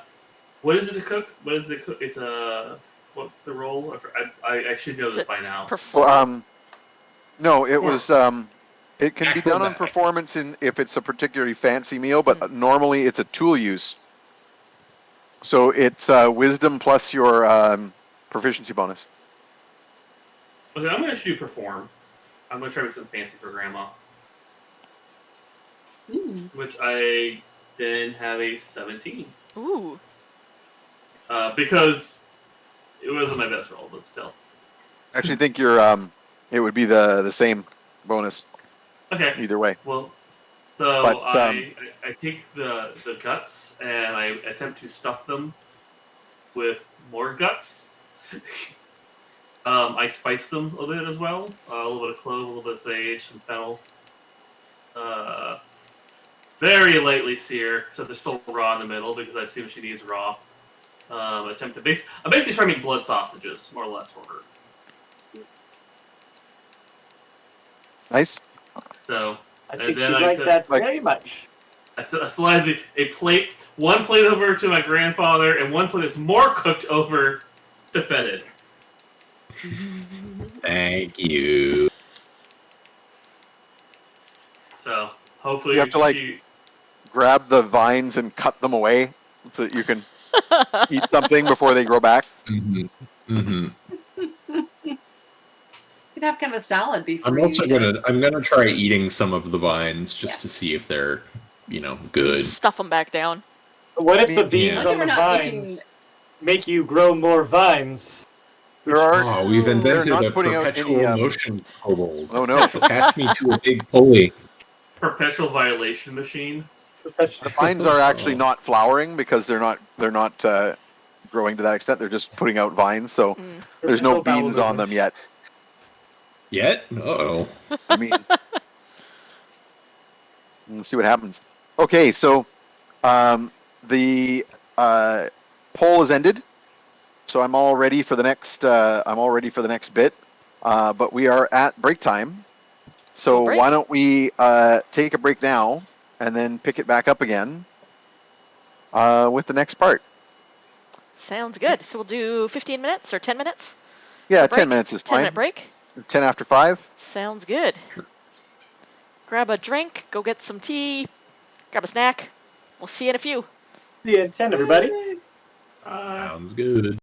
[SPEAKER 3] What is it to cook? What is the cook? It's what's the role? I should know
[SPEAKER 1] Is
[SPEAKER 3] this
[SPEAKER 1] it
[SPEAKER 3] by now.
[SPEAKER 1] Perform.
[SPEAKER 4] No, it was it can be done on
[SPEAKER 2] Acrobat.
[SPEAKER 4] performance if it's a particularly fancy meal, but normally it's a tool use. So it's wisdom plus your proficiency bonus.
[SPEAKER 3] Okay, I'm gonna actually perform. I'm gonna try with some fancy for grandma, which I then have a 17.
[SPEAKER 1] Ooh.
[SPEAKER 3] Because it wasn't my best roll, but still.
[SPEAKER 4] I actually think your it would be the same bonus
[SPEAKER 3] Okay.
[SPEAKER 4] either way.
[SPEAKER 3] Well, so
[SPEAKER 4] But,
[SPEAKER 3] I take the guts and I attempt to stuff them with more guts. I spice them a bit as well. A little bit of clove, a little bit of sage, some fennel. Very lightly sear, so they're still raw in the middle because I assume she needs raw. I'm basically trying to make blood sausages, more or less, for her.
[SPEAKER 4] Nice.
[SPEAKER 3] So
[SPEAKER 5] I
[SPEAKER 3] And
[SPEAKER 5] think
[SPEAKER 3] then
[SPEAKER 5] she'd
[SPEAKER 3] I
[SPEAKER 5] like
[SPEAKER 3] took-
[SPEAKER 5] that
[SPEAKER 4] like-
[SPEAKER 5] very much.
[SPEAKER 3] I slide one plate over to my grandfather, and one plate is more cooked over to Fetid.
[SPEAKER 2] Thank you.
[SPEAKER 3] So hopefully
[SPEAKER 4] You have to, like-
[SPEAKER 3] she-
[SPEAKER 4] Grab the vines and cut them away so that you can eat something before they grow back.
[SPEAKER 2] Mm-hmm. Mm-hmm.
[SPEAKER 6] You could have kind of a salad before
[SPEAKER 2] I'm
[SPEAKER 6] you
[SPEAKER 2] also
[SPEAKER 6] eat it.
[SPEAKER 2] gonna try eating some of the vines just to
[SPEAKER 6] Yes.
[SPEAKER 2] see if they're, good.
[SPEAKER 1] Stuff them back down.
[SPEAKER 5] What if
[SPEAKER 4] I
[SPEAKER 5] the
[SPEAKER 4] mean,
[SPEAKER 5] beans
[SPEAKER 2] Yeah.
[SPEAKER 5] on the
[SPEAKER 6] We're not
[SPEAKER 5] vines
[SPEAKER 6] making-
[SPEAKER 5] make you grow more vines?
[SPEAKER 4] There are.
[SPEAKER 2] Oh, we've
[SPEAKER 4] They're
[SPEAKER 2] invented
[SPEAKER 4] not
[SPEAKER 2] a
[SPEAKER 4] putting out any.
[SPEAKER 2] perpetual motion kobold.
[SPEAKER 4] Oh no,
[SPEAKER 2] Attach me to a big pulley.
[SPEAKER 3] Perpetual violation machine.
[SPEAKER 4] the vines are actually
[SPEAKER 2] Oh.
[SPEAKER 4] not flowering because they're not growing to that extent. They're just putting out vines, so
[SPEAKER 1] Mm.
[SPEAKER 4] there's no
[SPEAKER 5] Perpetual bowel
[SPEAKER 4] beans on them
[SPEAKER 5] movements.
[SPEAKER 4] yet.
[SPEAKER 2] Yet? Uh-oh.
[SPEAKER 4] I mean, we'll see what happens. Okay, so the poll is ended. So I'm all ready for the next. I'm all ready for the next bit. But we are at break time. So
[SPEAKER 1] Cool break.
[SPEAKER 4] why don't we take a break now and then pick it back up again with the next part?
[SPEAKER 1] Sounds good. So we'll do 15 minutes or 10 minutes?
[SPEAKER 4] Yeah,
[SPEAKER 1] Break?
[SPEAKER 4] 10 minutes is
[SPEAKER 1] 10 minute
[SPEAKER 4] fine.
[SPEAKER 1] break?
[SPEAKER 4] 10 after 5.
[SPEAKER 1] Sounds good. Grab a drink, go get some tea, grab a snack. We'll see you in a few.
[SPEAKER 5] See you in 10, everybody.
[SPEAKER 3] Bye.
[SPEAKER 2] Sounds good.